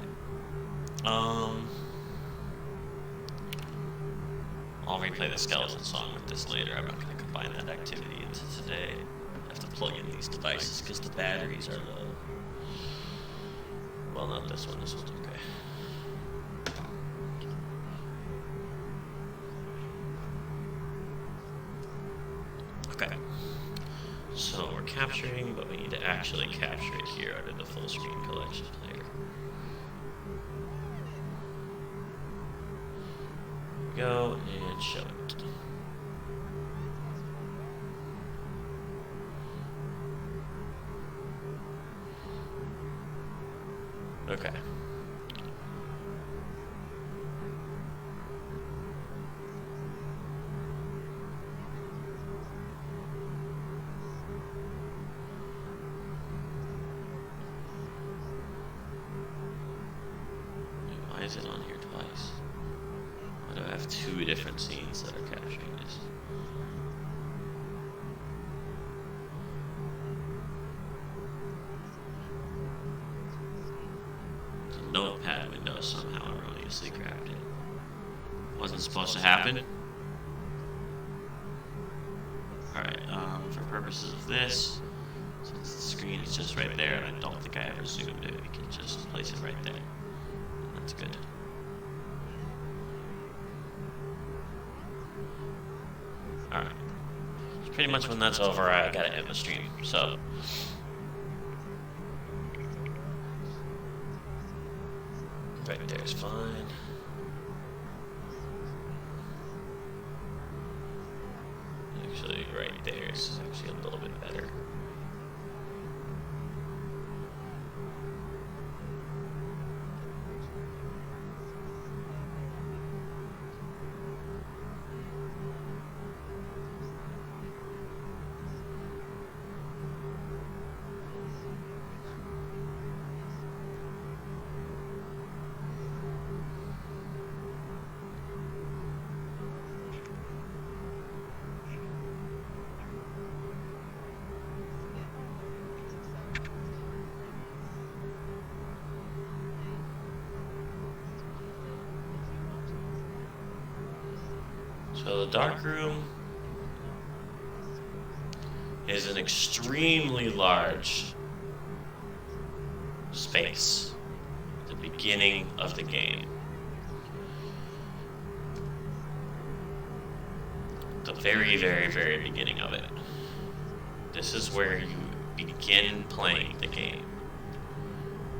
I'll replay the skeleton song with this later. I'm not going to combine that activity into today. I have to plug in these devices because the batteries are low. Well, not this one. This one's okay. Okay. So we're capturing, but we need to actually capture it here under the full screen collection player. Go and show it. Okay. Why is it on here twice? Why do I have 2 different scenes that are capturing this? The notepad window somehow erroneously crafted. Wasn't supposed to happen. Alright, for purposes of this, since the screen is just right there, and I don't think I ever zoomed it, we can just place it right there. That's good. Alright. So pretty much when that's over, I gotta end the stream. So right there is fine. Actually, right there is actually a little bit better. So the dark room is an extremely large space, the beginning of the game. The very, very, very beginning of it. This is where you begin playing the game.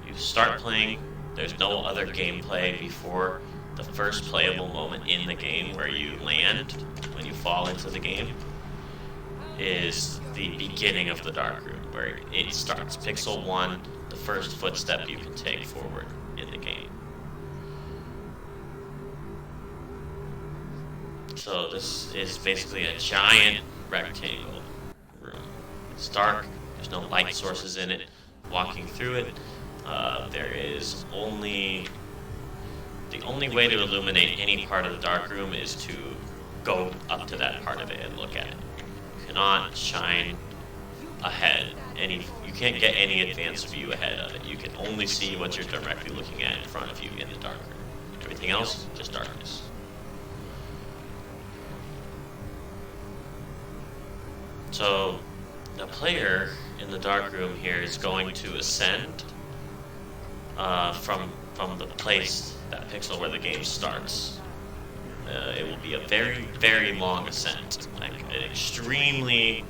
You start playing, there's no other gameplay before the first playable moment in the game where you land, when you fall into the game, is the beginning of the darkroom, where it starts. Pixel 1, the first footstep you can take forward in the game. So this is basically a giant rectangle room. It's dark, there's no light sources in it. Walking through it, there is the only way to illuminate any part of the darkroom is to go up to that part of it and look at it. You cannot shine ahead. You can't get any advanced view ahead of it. You can only see what you're directly looking at in front of you in the darkroom. Everything else, just darkness. So the player in the darkroom here is going to ascend from the place, that pixel where the game starts. It will be a very, very long ascent, like an extremely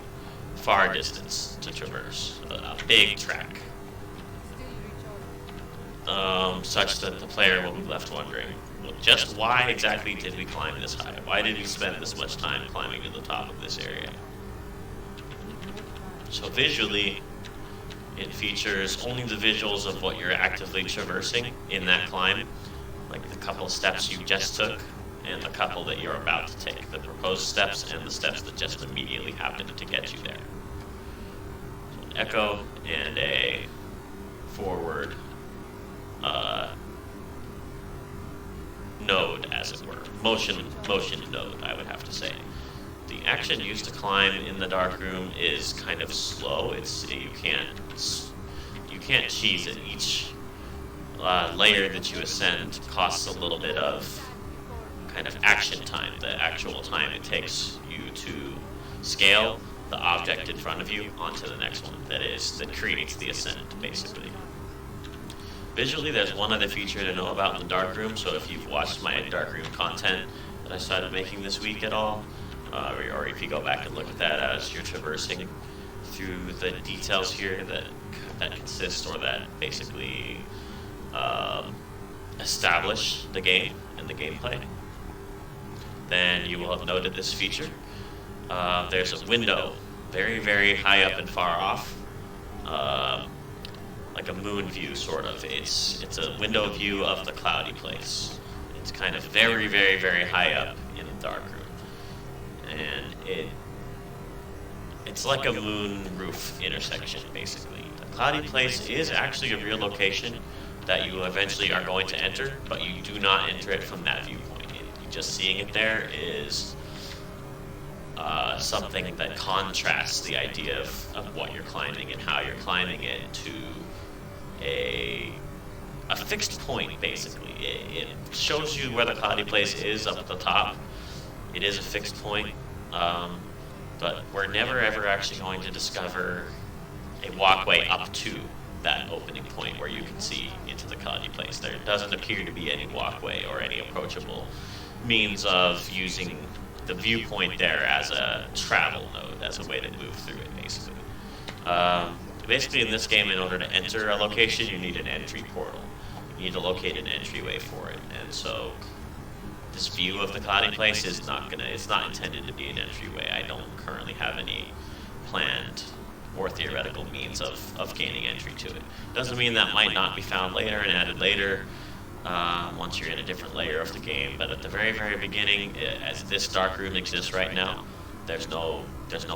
far distance to traverse, a big track, such that the player will be left wondering, well, just why exactly did we climb this high? Why did we spend this much time climbing to the top of this area? So visually, it features only the visuals of what you're actively traversing in that climb, like the couple steps you just took and the couple that you're about to take, the proposed steps and the steps that just immediately happened to get you there. So an echo and a forward node, as it were. Motion node, I would have to say. The action used to climb in the darkroom is kind of slow. You can't cheese it. Each layer that you ascend costs a little bit of kind of action time, the actual time it takes you to scale the object in front of you onto the next one that creates the ascent, basically. Visually, there's one other feature to know about in the darkroom, so if you've watched my darkroom content that I started making this week at all, or if you go back and look at that as you're traversing through the details here that consist or that basically establish the game and the gameplay, then you will have noted this feature. There's a window very, very high up and far off, like a moon view, sort of. It's a window view of the cloudy place. It's kind of very, very, very high up in the darkroom. And it's like a moon roof intersection, basically. The cloudy place is actually a real location that you eventually are going to enter, but you do not enter it from that viewpoint. Just seeing it there is something that contrasts the idea of what you're climbing and how you're climbing it to a fixed point, basically. It shows you where the cloudy place is up at the top. It is a fixed point, but we're never ever actually going to discover a walkway up to that opening point where you can see into the cloudy place. There doesn't appear to be any walkway or any approachable means of using the viewpoint there as a travel node, as a way to move through it, basically. Basically, in this game, in order to enter a location, you need an entry portal. You need to locate an entryway for it, and so this view of the cloudy place is it's not intended to be an entryway. I don't currently have any planned or theoretical means of gaining entry to it. Doesn't mean that might not be found later and added later, once you're in a different layer of the game, but at the very, very beginning, as this dark room exists right now, there's no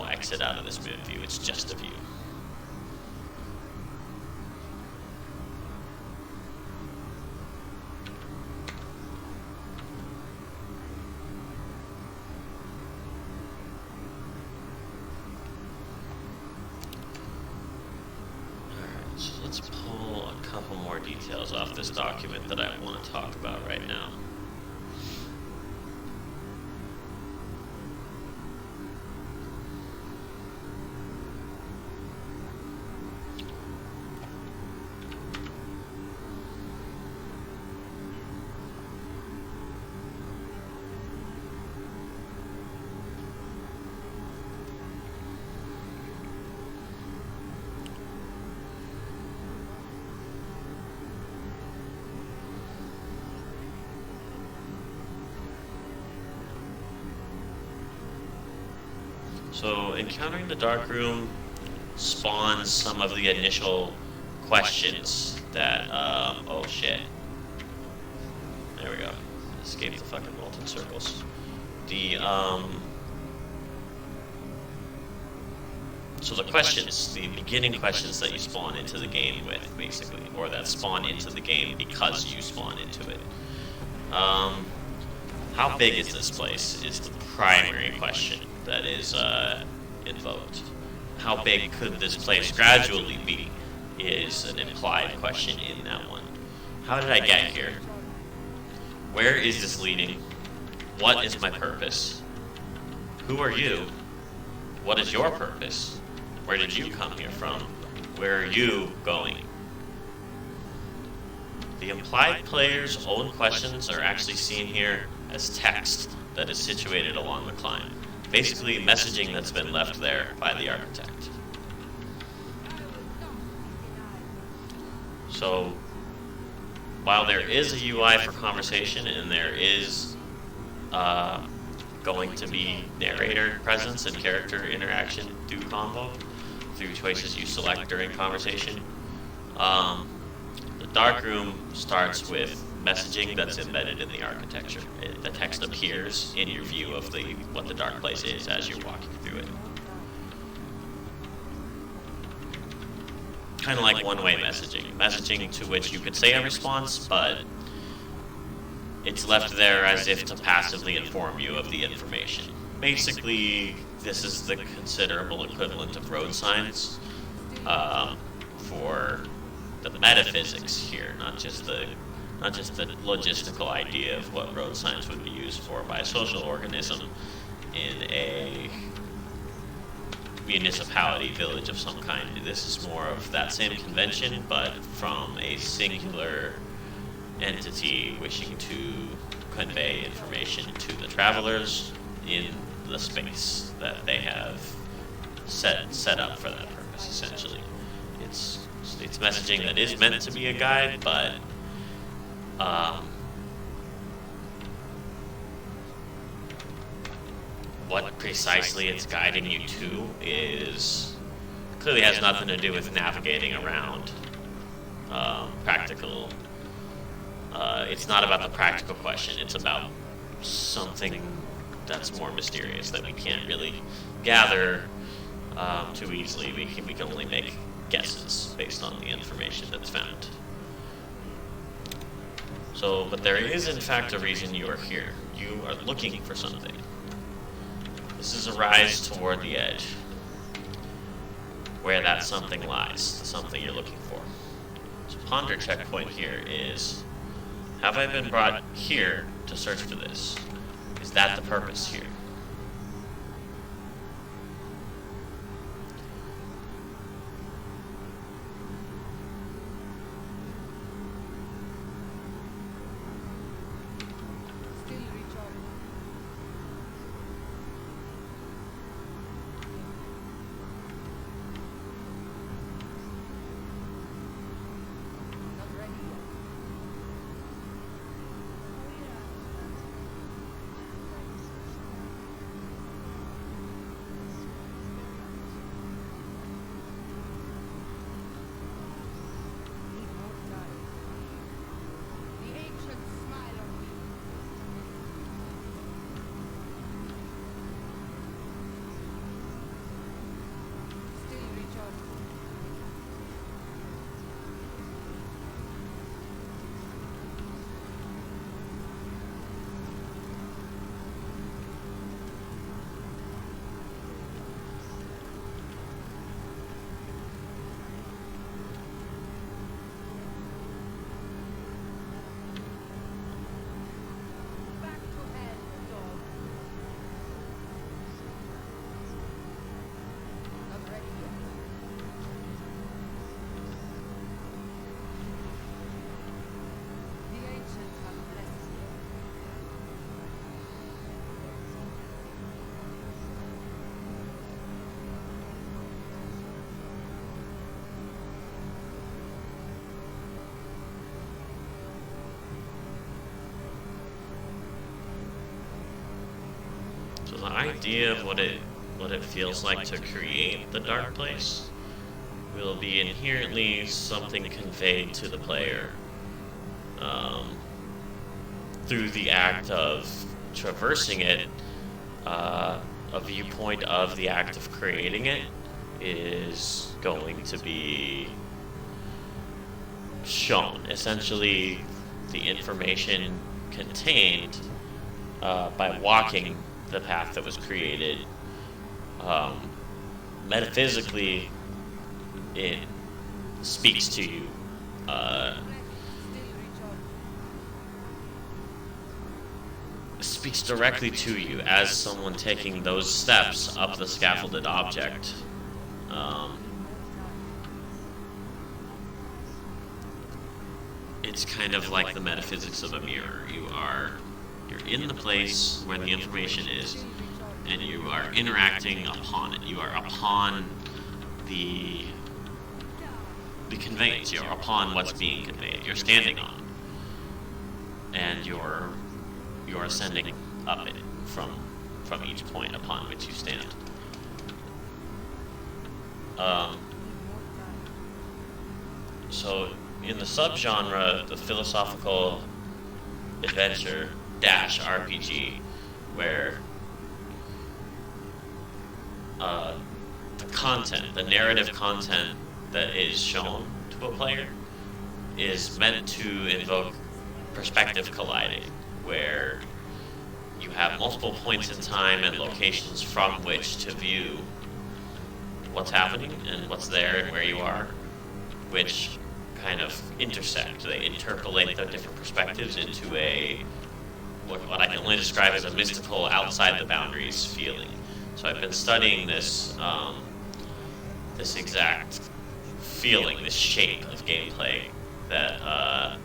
exit out of this moon view. It's just a view. So let's pull a couple more details off this document that I want to talk about right now. So encountering the dark room spawns some of the initial questions that, oh shit. There we go. Escape the fucking molten circles. So the questions, the beginning questions that you spawn into the game with, basically, or that spawn into the game because you spawn into it. How big is this place is the primary question that is invoked. How big could this place gradually be is an implied question in that one. How did I get here? Where is this leading? What is my purpose? Who are you? What is your purpose? Where did you come here from? Where are you going? The implied player's own questions are actually seen here as text that is situated along the climb. Basically, messaging that's been left there by the architect. So, while there is a UI for conversation and there is going to be narrator presence and character interaction through Convo, through choices you select during conversation, the dark room starts with messaging that's embedded in the architecture. The text appears in your view of what the dark place is as you're walking through it. Kind of like one-way messaging to which you could say a response, but it's left there as if to passively inform you of the information. Basically, this is the considerable equivalent of road signs for the metaphysics here, not just the logistical idea of what road signs would be used for by a social organism in a municipality, village of some kind. This is more of that same convention, but from a singular entity wishing to convey information to the travelers in the space that they have set up for that purpose, essentially. It's messaging that is meant to be a guide, but what precisely it's guiding you to is clearly has nothing to do with navigating around practical. It's not about the practical question. It's about something that's more mysterious that we can't really gather too easily. We can only make guesses based on the information that's found. So, but there is in fact a reason you are here. You are looking for something. This is a rise toward the edge, where that something lies, the something you're looking for. So ponder checkpoint here is, have I been brought here to search for this? Is that the purpose here? The idea of what it what it feels like to create the dark place will be inherently something conveyed to the player through the act of traversing it. A viewpoint of the act of creating it is going to be shown. Essentially, the information contained by walking the path that was created, metaphysically, it speaks to you. Speaks directly to you as someone taking those steps up the scaffolded object. It's kind of like the metaphysics of a mirror. You're in the place where the information is, and you are interacting upon it. You are upon the conveyance. You're upon what's being conveyed. You're standing on it, and you're ascending up it from each point upon which you stand. So in the subgenre, the philosophical adventure dash RPG, where the content, the narrative content that is shown to a player is meant to invoke perspective colliding, where you have multiple points in time and locations from which to view what's happening and what's there and where you are, which kind of intersect. They interpolate the different perspectives into what I can only describe as a mystical, outside the boundaries feeling. So I've been studying this this exact feeling, this shape of gameplay that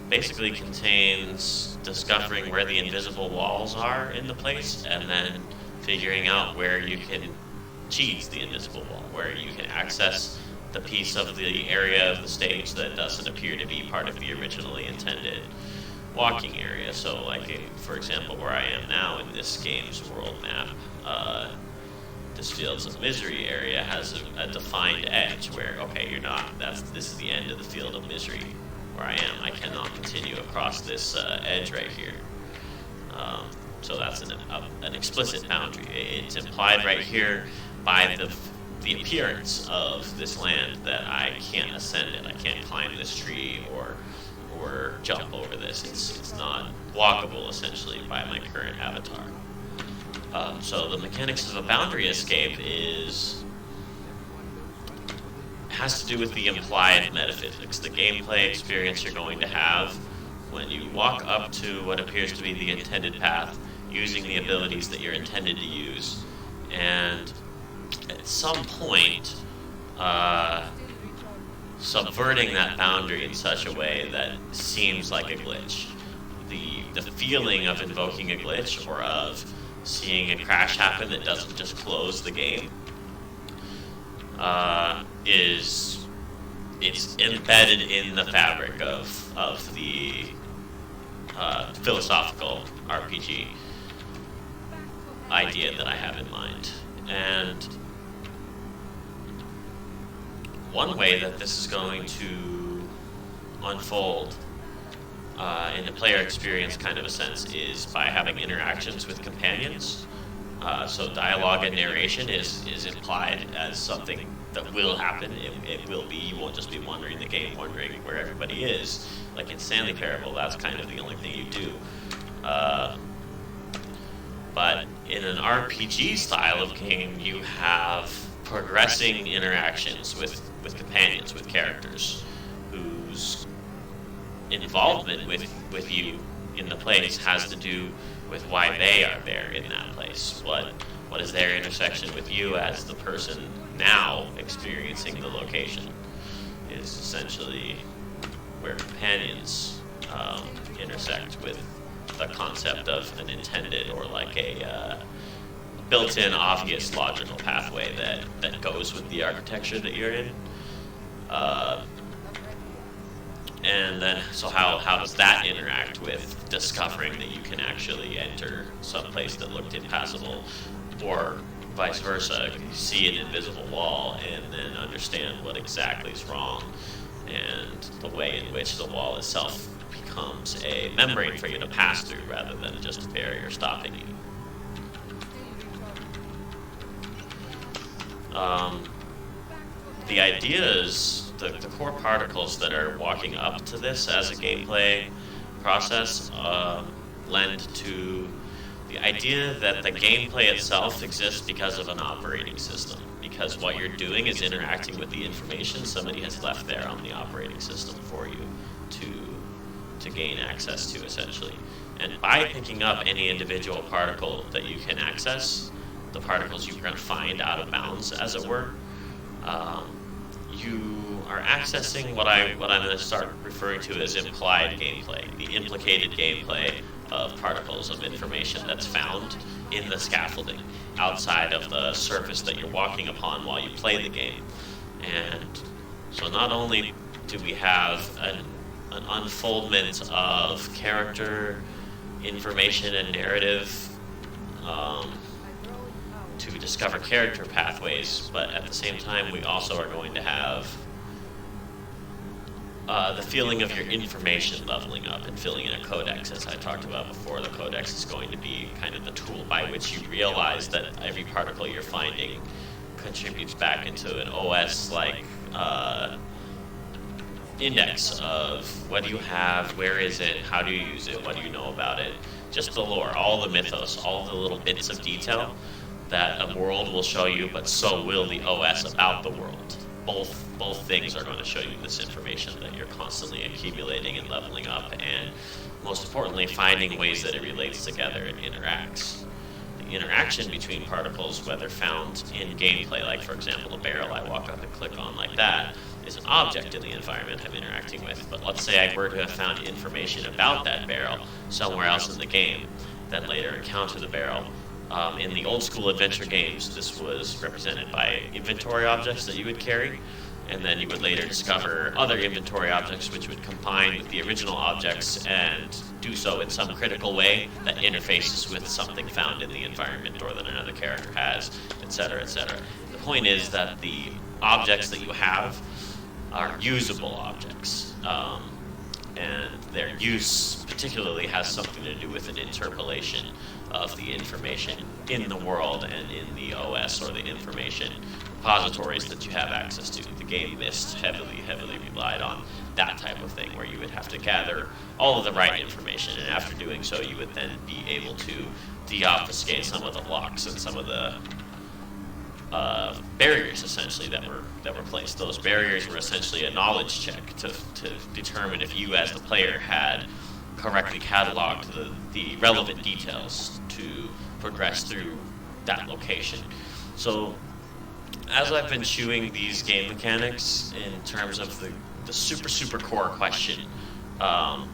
basically contains discovering where the invisible walls are in the place, and then figuring out where you can cheese the invisible wall, where you can access the piece of the area of the stage that doesn't appear to be part of the originally intended walking area. So, like, for example, where I am now in this game's world map, this Fields of Misery area has a defined edge where, okay, this is the end of the Field of Misery where I am. I cannot continue across this edge right here. So that's an explicit boundary. It's implied right here by the appearance of this land that I can't ascend it. I can't climb this tree or jump over this. It's not walkable, essentially, by my current avatar. So the mechanics of a boundary escape has to do with the implied metaphysics, the gameplay experience you're going to have when you walk up to what appears to be the intended path, using the abilities that you're intended to use, and at some point, subverting that boundary in such a way that seems like a glitch. The feeling of invoking a glitch or of seeing a crash happen that doesn't just close the game it's embedded in the fabric of the philosophical RPG idea that I have in mind. And one way that this is going to unfold in a player experience kind of a sense is by having interactions with companions. So dialogue and narration is implied as something that will happen. It will be. You won't just be wandering the game wondering where everybody is. Like in Stanley Parable, that's kind of the only thing you do. But in an RPG style of game, you have progressing interactions with companions, with characters, whose involvement with you in the place has to do with why they are there in that place. What is their intersection with you as the person now experiencing the location is essentially where companions intersect with the concept of an intended or like a built-in obvious logical pathway that goes with the architecture that you're in. And then, so how does that interact with discovering that you can actually enter some place that looked impassable, or vice versa. You see an invisible wall and then understand what exactly is wrong, and the way in which the wall itself becomes a membrane for you to pass through rather than just a barrier stopping you. The ideas, the core particles that are walking up to this as a gameplay process lend to the idea that the gameplay itself exists because of an operating system, because what you're doing is interacting with the information somebody has left there on the operating system for you to gain access to, essentially. And by picking up any individual particle that you can access, the particles you can find out of bounds, as it were, you are accessing what I'm going to start referring to as implied gameplay, the implicated gameplay of particles of information that's found in the scaffolding outside of the surface that you're walking upon while you play the game. And so not only do we have an unfoldment of character, information, and narrative to discover character pathways, but at the same time we also are going to have the feeling of your information leveling up and filling in a codex. As I talked about before, the codex is going to be kind of the tool by which you realize that every particle you're finding contributes back into an OS-like index of what do you have, where is it, how do you use it, what do you know about it, just the lore, all the mythos, all the little bits of detail that a world will show you, but so will the OS about the world. Both things are going to show you this information that you're constantly accumulating and leveling up, and most importantly, finding ways that it relates together and interacts. The interaction between particles, whether found in gameplay, like for example a barrel I walk up and click on like that, is an object in the environment I'm interacting with. But let's say I were to have found information about that barrel somewhere else in the game, then later encounter the barrel. In the old school adventure games, this was represented by inventory objects that you would carry, and then you would later discover other inventory objects which would combine with the original objects and do so in some critical way that interfaces with something found in the environment or that another character has, etc., etc. The point is that the objects that you have are usable objects, and their use particularly has something to do with an interpolation of the information in the world and in the OS or the information repositories that you have access to. The game Myst heavily relied on that type of thing, where you would have to gather all of the right information, and after doing so you would then be able to deobfuscate some of the blocks and some of the barriers essentially that were placed. Those barriers were essentially a knowledge check to determine if you as the player had correctly cataloged the relevant details to progress through that location. So as I've been chewing these game mechanics in terms of the super core question that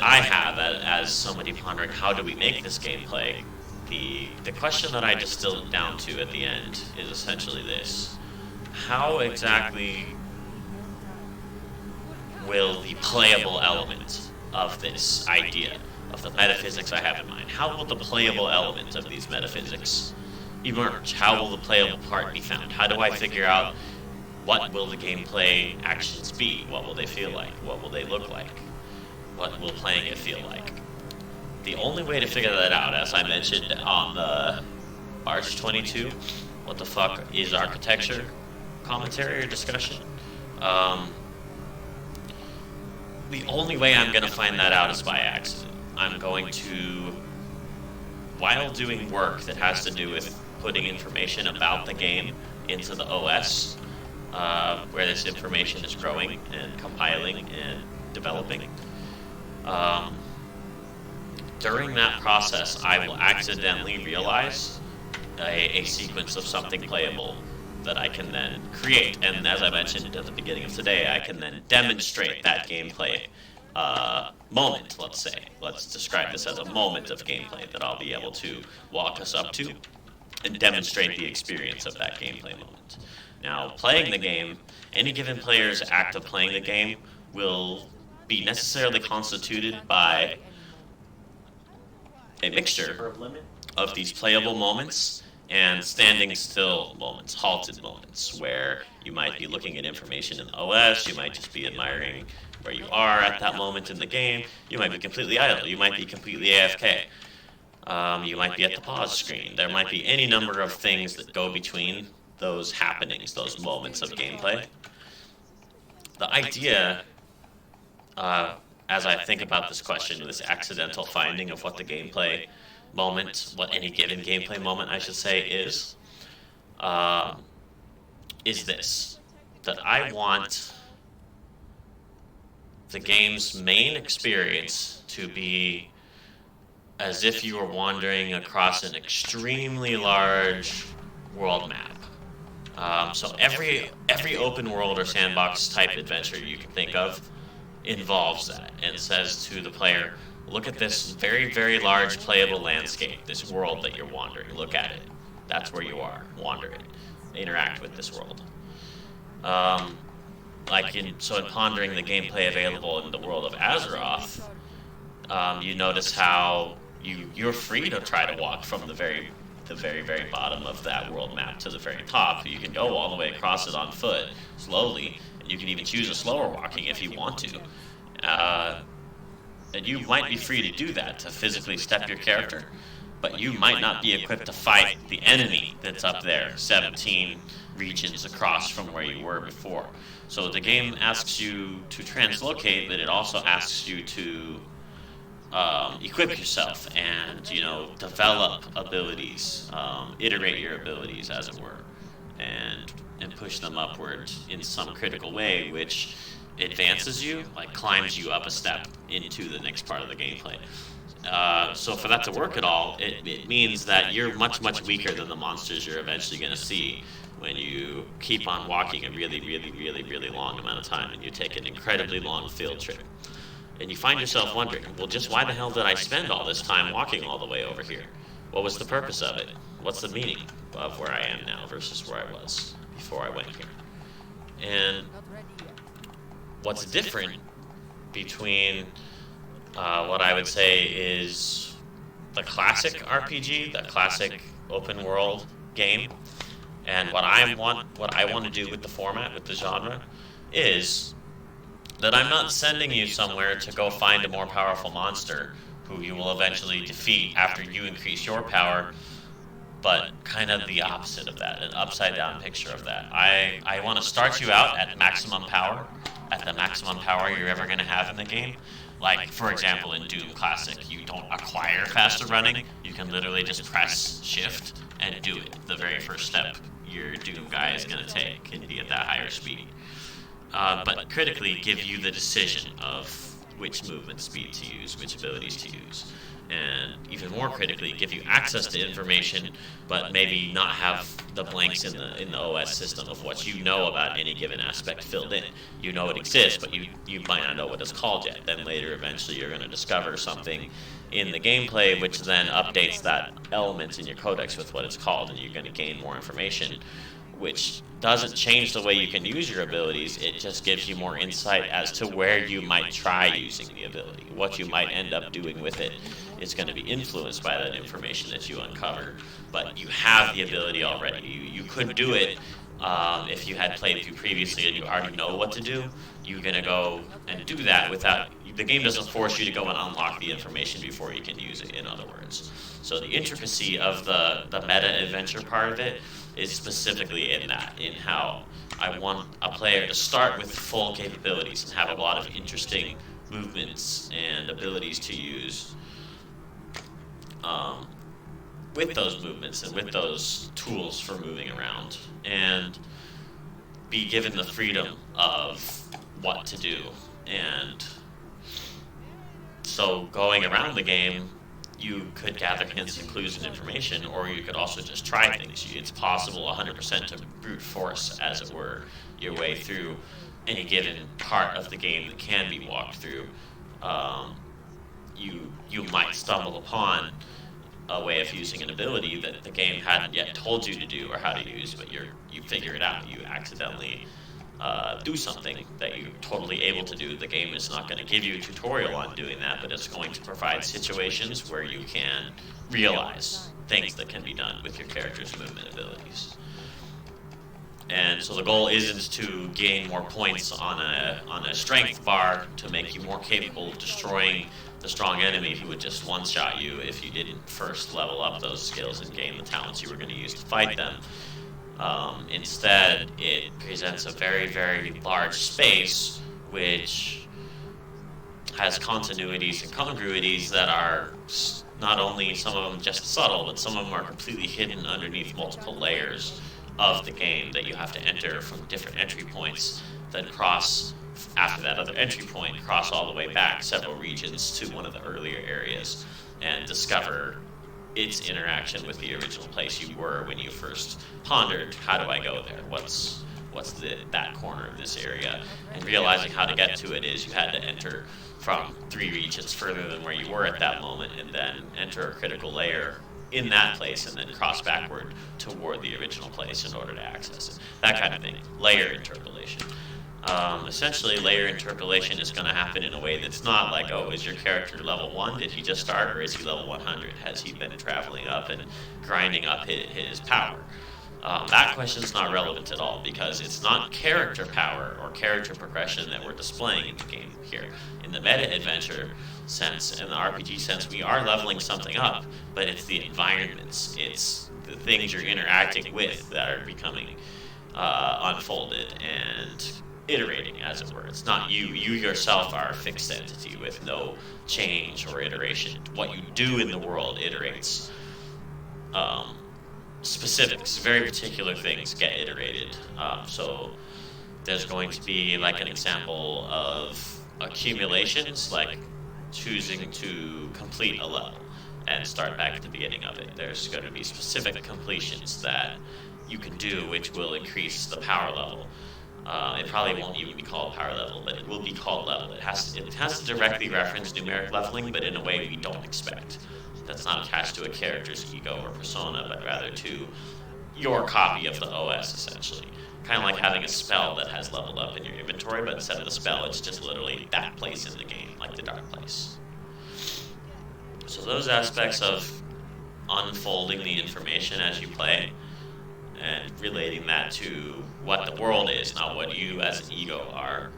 I have as somebody pondering how do we make this gameplay, the question that I distilled down to at the end is essentially this: how exactly will the playable element of this idea, of the metaphysics I have in mind, how will the playable element of these metaphysics emerge? How will the playable part be found? How do I figure out what will the gameplay actions be? What will they feel like? What will they look like? What will playing it feel like? The only way to figure that out, as I mentioned on the March 22, what the fuck is architecture commentary or discussion, the only way I'm going to find that out is by accident. I'm going to, while doing work that has to do with putting information about the game into the OS, where this information is growing and compiling and developing, during that process, I will accidentally realize a sequence of something playable that I can then create. And as I mentioned at the beginning of today, I can then demonstrate that gameplay moment, let's say. Let's describe this as a moment of gameplay that I'll be able to walk us up to and demonstrate the experience of that gameplay moment. Now, playing the game, any given player's act of playing the game will be necessarily constituted by a mixture of these playable moments and standing still moments, halted moments, where you might be looking at information in the OS, you might just be admiring where you are at that moment in the game, you might be completely idle, you might be completely AFK, you might be at the pause screen. There might be any number of things that go between those happenings, those moments of gameplay. The idea, as I think about this question, this accidental finding of what the gameplay moment, what any given gameplay moment, I should say, is this, that I want the game's main experience to be as if you were wandering across an extremely large world map. So every open world or sandbox type adventure you can think of involves that and says to the player, look at this very, very large playable landscape, this world that you're wandering. Look at it. That's where you are. Wander it. Interact with this world. So in pondering the gameplay available in the world of Azeroth, you notice how you're free to try to walk from the very, very bottom of that world map to the very top. You can go all the way across it on foot, slowly, and you can even choose a slower walking if you want to. And you might be free to do that, to physically step your character, but you might not be equipped to fight the enemy that's up there, 17 regions across from where you were before. So the game asks you to translocate, but it also asks you to equip yourself and, develop abilities, iterate your abilities, as it were, and push them upward in some critical way, which advances you, like climbs you up a step into the next part of the gameplay. So for that to work at all, it means that you're much, much weaker than the monsters you're eventually going to see when you keep on walking a really, really, really, really long amount of time and you take an incredibly long field trip. And you find yourself wondering, well, just why the hell did I spend all this time walking all the way over here? What was the purpose of it? What's the meaning of where I am now versus where I was before I went here? And what's different between what I would say is the classic RPG, the classic open world game, and what I want to do with the format, with the genre, is that I'm not sending you somewhere to go find a more powerful monster who you will eventually defeat after you increase your power, but kind of the opposite of that, an upside down picture of that. I want to start you out at maximum power, at the maximum power you're ever going to have in the game. Like, for example, in Doom Classic, you don't acquire faster running, you can literally just press shift and do it. The very first step your Doom guy is going to take can be at that higher speed. But critically give you the decision of which movement speed to use, which abilities to use. And even more critically, give you access to information, but maybe not have the blanks in the OS system of what you know about any given aspect filled in. You know it exists, but you might not know what it's called yet. Then later, eventually, you're going to discover something in the gameplay, which then updates that element in your codex with what it's called, and you're going to gain more information, which doesn't change the way you can use your abilities. It just gives you more insight as to where you might try using the ability. What you might end up doing with it is going to be influenced by that information that you uncover. But you have the ability already. You could do it if you had played through previously and you already know what to do. You're going to go and do that without... The game doesn't force you to go and unlock the information before you can use it, in other words. So the intricacy of the meta-adventure part of it is specifically in that, in how I want a player to start with full capabilities and have a lot of interesting movements and abilities to use with those movements and with those tools for moving around, and be given the freedom of what to do. And so going around the game, you could gather hints and clues and information, or you could also just try things. It's possible 100% to brute force, as it were, your way through any given part of the game that can be walked through. You might stumble upon a way of using an ability that the game hadn't yet told you to do or how to use, but you figure it out. You accidentally do something that you're totally able to do. The game is not going to give you a tutorial on doing that, but it's going to provide situations where you can realize things that can be done with your character's movement abilities. And so the goal isn't to gain more points on a strength bar to make you more capable of destroying the strong enemy who would just one-shot you if you didn't first level up those skills and gain the talents you were going to use to fight them. Instead, it presents a very, very large space which has continuities and congruities that are not only some of them just subtle, but some of them are completely hidden underneath multiple layers of the game that you have to enter from different entry points, then cross after that other entry point, cross all the way back several regions to one of the earlier areas and discover its interaction with the original place you were when you first pondered, how do I go there? What's that corner of this area? And realizing how to get to it is you had to enter from 3 regions further than where you were at that moment, and then enter a critical layer in that place, and then cross backward toward the original place in order to access it. That kind of thing. Layer interpolation. Essentially, layer interpolation is going to happen in a way that's not like, oh, is your character level 1? Did he just start, or is he level 100? Has he been traveling up and grinding up his power? That question's not relevant at all, because it's not character power or character progression that we're displaying in the game here. In the meta-adventure sense, in the RPG sense, we are leveling something up, but it's the environments, it's the things you're interacting with that are becoming unfolded and iterating, as it were. It's not you. You yourself are a fixed entity with no change or iteration. What you do in the world iterates. Specifics, very particular things get iterated. So there's going to be like an example of accumulations, like choosing to complete a level and start back at the beginning of it. There's going to be specific completions that you can do which will increase the power level. It probably won't even be called power level, but it will be called level. It has to directly reference numeric leveling, but in a way we don't expect. That's not attached to a character's ego or persona, but rather to your copy of the OS, essentially. Kind of like having a spell that has leveled up in your inventory, but instead of the spell, it's just literally that place in the game, like the dark place. So those aspects of unfolding the information as you play and relating that to what the world is, not what you as an ego are,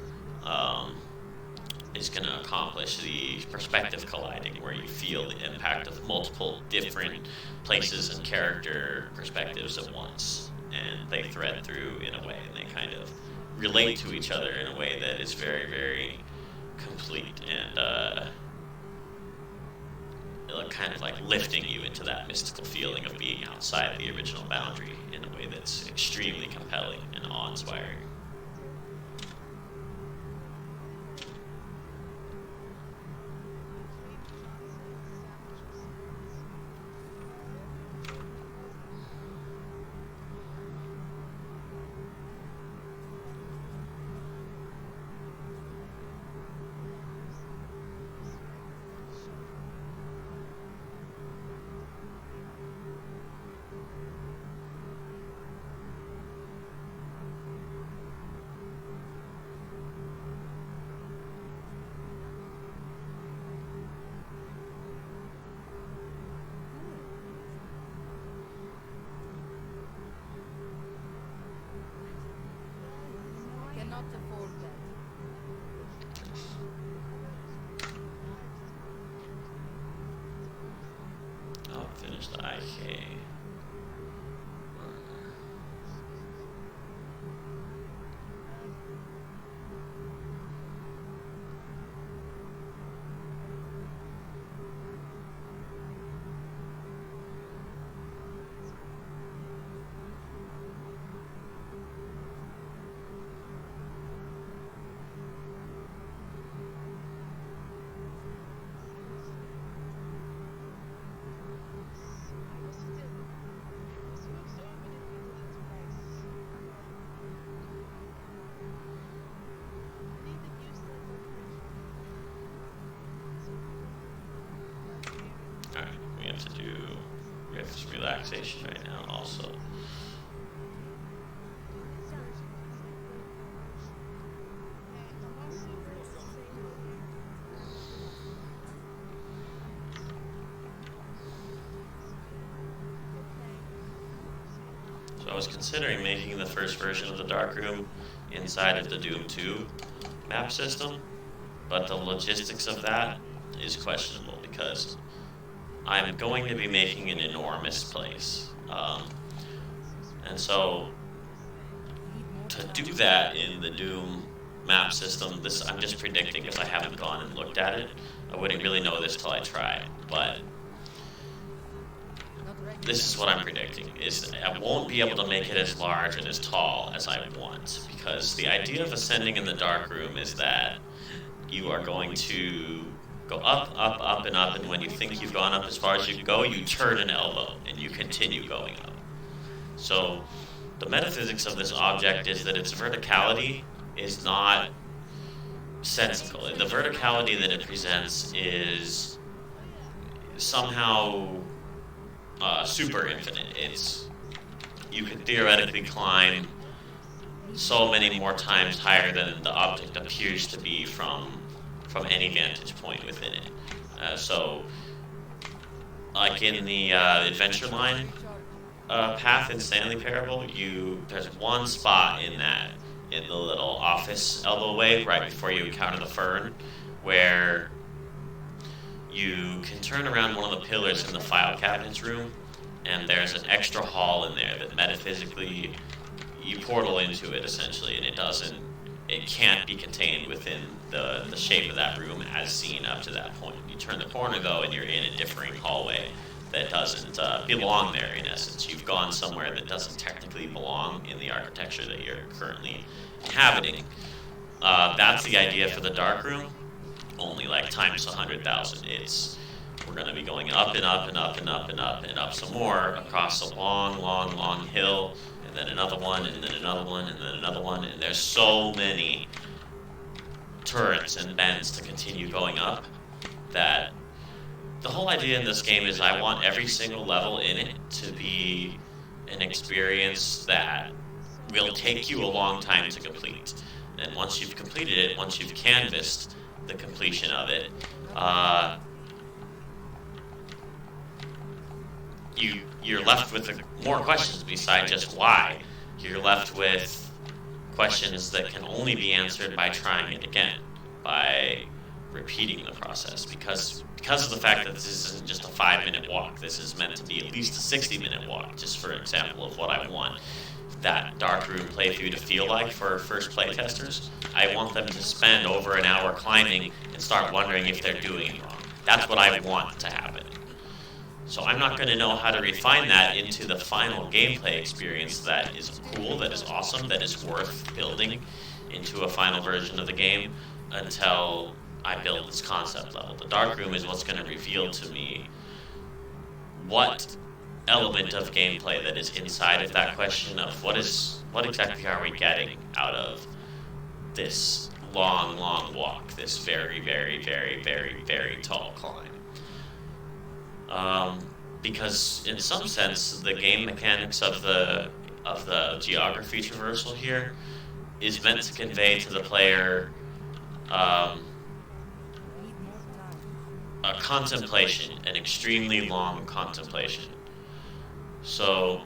is going to accomplish the perspective colliding, where you feel the impact of multiple different places and character perspectives at once, and they thread through in a way, and they kind of relate to each other in a way that is very, very complete and kind of like lifting you into that mystical feeling of being outside the original boundary in a way that's extremely compelling and awe-inspiring. Cannot afford that. I'll finish the IK. Alright, we have some relaxation right now also. So I was considering making the first version of the Darkroom inside of the Doom 2 map system, but the logistics of that is questionable because I'm going to be making an enormous place. And so to do that in the Doom map system, I'm just predicting because I haven't gone and looked at it. I wouldn't really know this till I try, but this is what I'm predicting, is I won't be able to make it as large and as tall as I want, because the idea of ascending in the Darkroom is that you are going to go up, up, up, and up, and when you think you've gone up as far as you can go, you turn an elbow, and you continue going up. So the metaphysics of this object is that its verticality is not sensical. The verticality that it presents is somehow super infinite. You could theoretically climb so many more times higher than the object appears to be from any vantage point within it. So, like in the Adventure Line path in Stanley Parable, there's one spot in the little office elbowway right before you encounter the fern, where you can turn around one of the pillars in the file cabinets room, and there's an extra hall in there that metaphysically you portal into it essentially, and it can't be contained within the shape of that room as seen up to that point. You turn the corner though, and you're in a differing hallway that doesn't belong there in essence. You've gone somewhere that doesn't technically belong in the architecture that you're currently inhabiting. That's the idea for the Darkroom, only like times 100,000. We're going to be going up and up and up and up and up and up some more across a long, long, long hill, and then another one, and then another one, and then another one, and there's so many turrets and bends to continue going up that the whole idea in this game is I want every single level in it to be an experience that will take you a long time to complete. And once you've completed it, once you've canvassed the completion of it, you're left with more questions besides just why. You're left with questions that can only be answered by trying it again, by repeating the process, because of the fact that this isn't just a 5-minute walk. This is meant to be at least a 60-minute walk, just for example of what I want that Darkroom playthrough to feel like for first playtesters. I want them to spend over an hour climbing and start wondering if they're doing it wrong. That's what I want to happen. So I'm not going to know how to refine that into the final gameplay experience that is cool, that is awesome, that is worth building into a final version of the game until I build this concept level. The Darkroom is what's going to reveal to me what element of gameplay that is inside of that question of what exactly are we getting out of this long, long walk, this very, very, very, very, very tall climb. Because in some sense, the game mechanics of the geography traversal here is meant to convey to the player a contemplation, an extremely long contemplation. So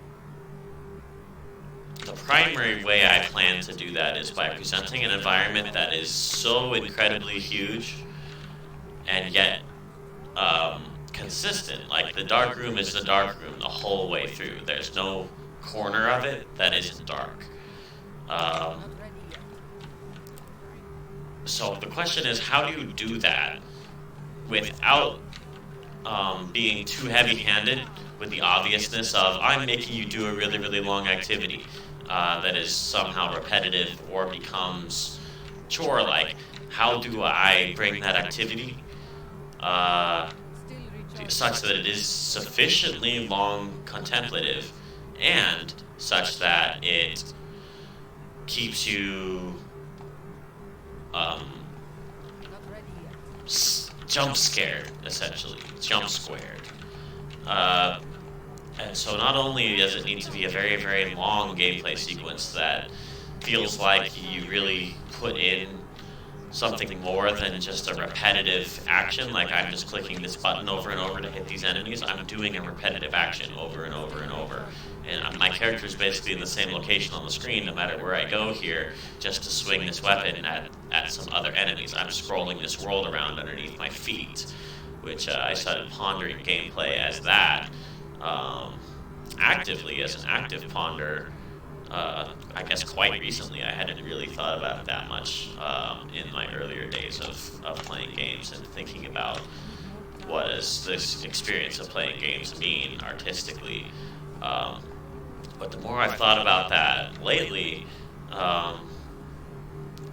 the primary way I plan to do that is by presenting an environment that is so incredibly huge and yet consistent. Like, the Darkroom is the Darkroom the whole way through. There's no corner of it that isn't dark. So the question is, how do you do that without being too heavy-handed with the obviousness of, I'm making you do a really, really long activity that is somehow repetitive or becomes chore-like? How do I bring that activity such that it is sufficiently long contemplative and such that it keeps you jump scared, essentially, jump squared. And so not only does it need to be a very, very long gameplay sequence that feels like you really put in something more than just a repetitive action, like I'm just clicking this button over and over to hit these enemies. I'm doing a repetitive action over and over and over. And my character is basically in the same location on the screen, no matter where I go here, just to swing this weapon at some other enemies. I'm scrolling this world around underneath my feet, which I started pondering gameplay as that, actively, as an active ponder. I guess quite recently. I hadn't really thought about it that much in my earlier days of playing games and thinking about what does this experience of playing games mean artistically. But the more I've thought about that lately,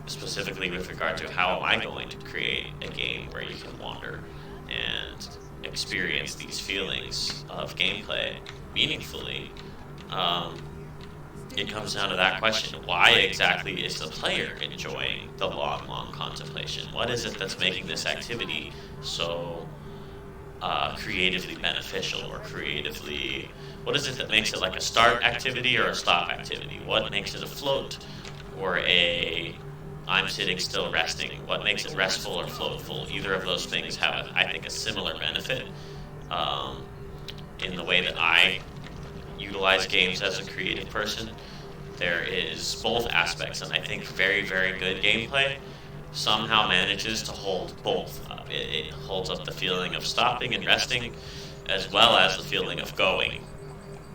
specifically with regard to how am I going to create a game where you can wander and experience these feelings of gameplay meaningfully, it comes down to that question. Why exactly is the player enjoying the long contemplation? What is it that's making this activity so creatively beneficial, or creatively... What is it that makes it like a start activity or a stop activity? What makes it a float or a I'm sitting still resting? What makes it restful or floatful? Either of those things have, I think, a similar benefit in the way that I utilize games as a creative person. There is both aspects, and I think very, very good gameplay somehow manages to hold both up. It holds up the feeling of stopping and resting, as well as the feeling of going,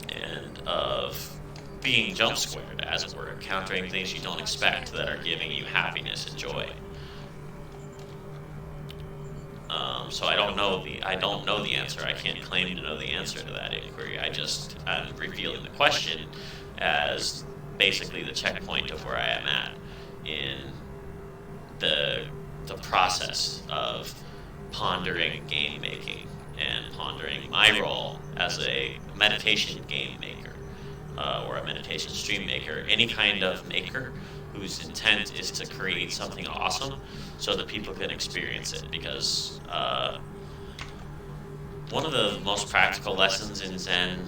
and of being jump squared, as it were, encountering things you don't expect that are giving you happiness and joy. So I don't know the answer. I can't claim to know the answer to that inquiry. I'm revealing the question as basically the checkpoint of where I am at in the process of pondering game making and pondering my role as a meditation game maker or a meditation stream maker, any kind of maker whose intent is to create something awesome so that people can experience it. Because one of the most practical lessons in Zen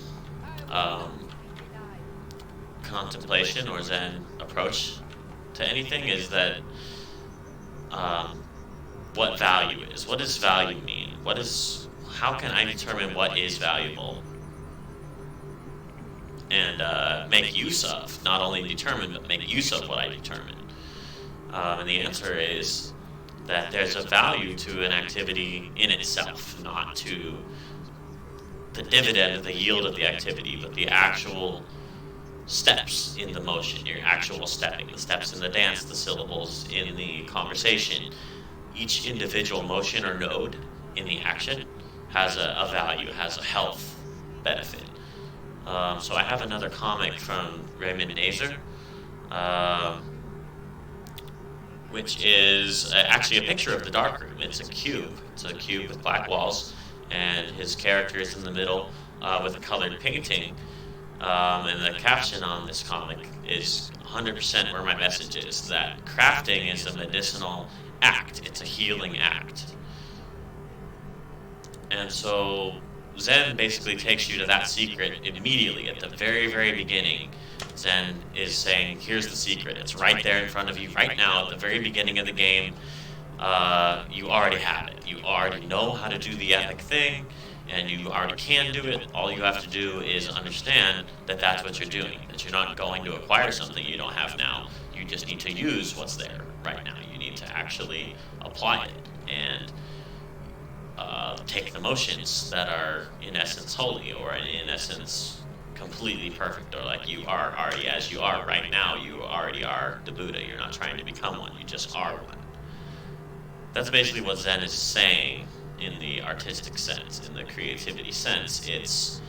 contemplation or Zen approach to anything is that what value is. What does value mean? How can I determine what is valuable and make use of, not only determine, but make use of what I determine? And the answer is that there's a value to an activity in itself, not to the dividend, the yield of the activity, but the actual steps in the motion, your actual stepping, the steps in the dance, the syllables in the conversation. Each individual motion or node in the action has a value, has a health benefit. So I have another comic from Raymond Nazer, which is actually a picture of the darkroom. It's a cube. It's a cube with black walls, and his character is in the middle with a colored painting. And the caption on this comic is 100% where my message is, that crafting is a medicinal act. It's a healing act. And so Zen basically takes you to that secret immediately at the very, very beginning. Zen is saying, here's the secret. It's right there in front of you right now at the very beginning of the game. You already have it. You already know how to do the epic thing, and you already can do it. All you have to do is understand that that's what you're doing, that you're not going to acquire something you don't have now. You just need to use what's there right now. You need to actually apply it and take the motions that are in essence holy, or in essence completely perfect, or like you are already as you are right now. You already are the Buddha. You're not trying to become one. You just are one. That's basically what Zen is saying in the artistic sense, in the creativity sense. It's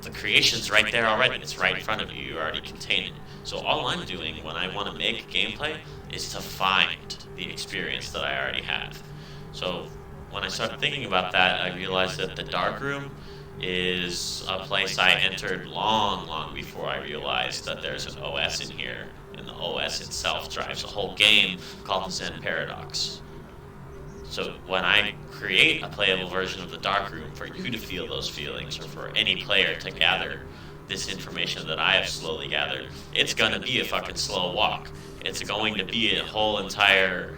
the creation's right there already. It's right in front of you. You already contain it. So all I'm doing when I want to make gameplay is to find the experience that I already have. So when I started thinking about that, I realized that the darkroom is a place I entered long before I realized that there's an OS in here, and the OS itself drives a whole game called the Zen Paradox. So when I create a playable version of the darkroom for you to feel those feelings, or for any player to gather this information that I have slowly gathered, it's gonna be a fucking slow walk. It's going to be a whole entire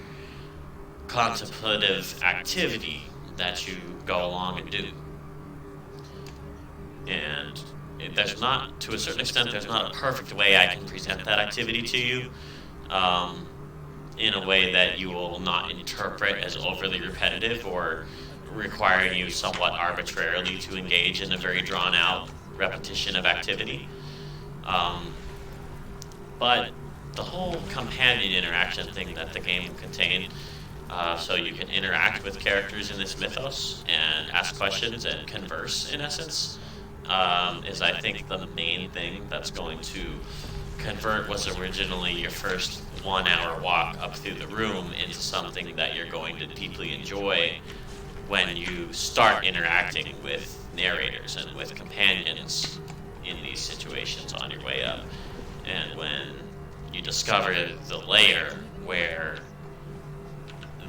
contemplative activity that you go along and do. And there's not, to a certain extent, there's not a perfect way I can present that activity to you in a way that you will not interpret as overly repetitive or requiring you somewhat arbitrarily to engage in a very drawn-out repetition of activity. But the whole companion interaction thing that the game contained, so you can interact with characters in this mythos and ask questions and converse, in essence, is, I think, the main thing that's going to convert what's originally your first 1 hour walk up through the room into something that you're going to deeply enjoy when you start interacting with narrators and with companions in these situations on your way up. And when you discover the layer where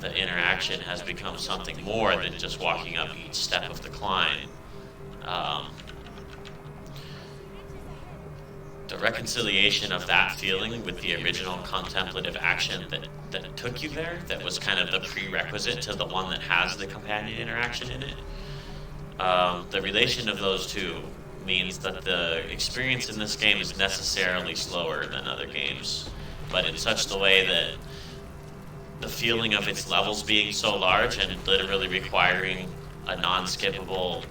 the interaction has become something more than just walking up each step of the climb, the reconciliation of that feeling with the original contemplative action that took you there, that was kind of the prerequisite to the one that has the companion interaction in it. The relation of those two means that the experience in this game is necessarily slower than other games, but in such the way that the feeling of its levels being so large and literally requiring a non-skippable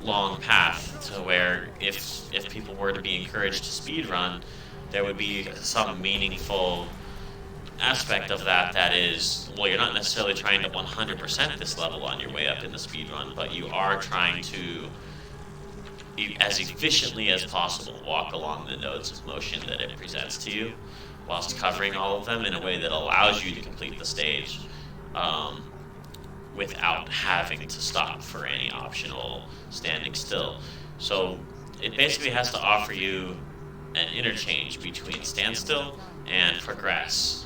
long path, to where if people were to be encouraged to speedrun, there would be some meaningful aspect of that is, well, you're not necessarily trying to 100% this level on your way up in the speedrun, but you are trying to, as efficiently as possible, walk along the nodes of motion that it presents to you, whilst covering all of them in a way that allows you to complete the stage without having to stop for any optional standing still. So it basically has to offer you an interchange between stand still and progress,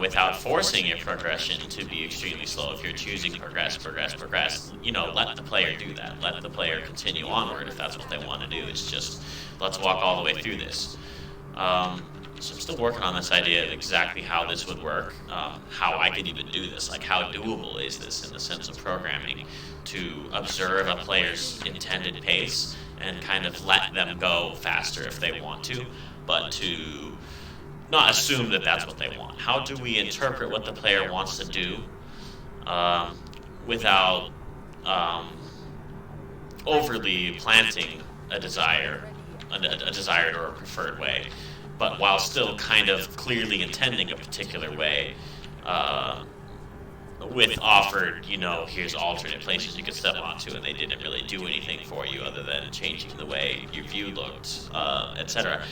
without forcing your progression to be extremely slow. If you're choosing progress, let the player do that. Let the player continue onward if that's what they want to do. It's just, let's walk all the way through this. So I'm still working on this idea of exactly how this would work, how I could even do this, like how doable is this in the sense of programming, to observe a player's intended pace and kind of let them go faster if they want to, but to not assume that that's what they want. How do we interpret what the player wants to do without overly planting a desired or a preferred way, but while still kind of clearly intending a particular way, with offered, here's alternate places you could step onto, and they didn't really do anything for you other than changing the way your view looked, etc.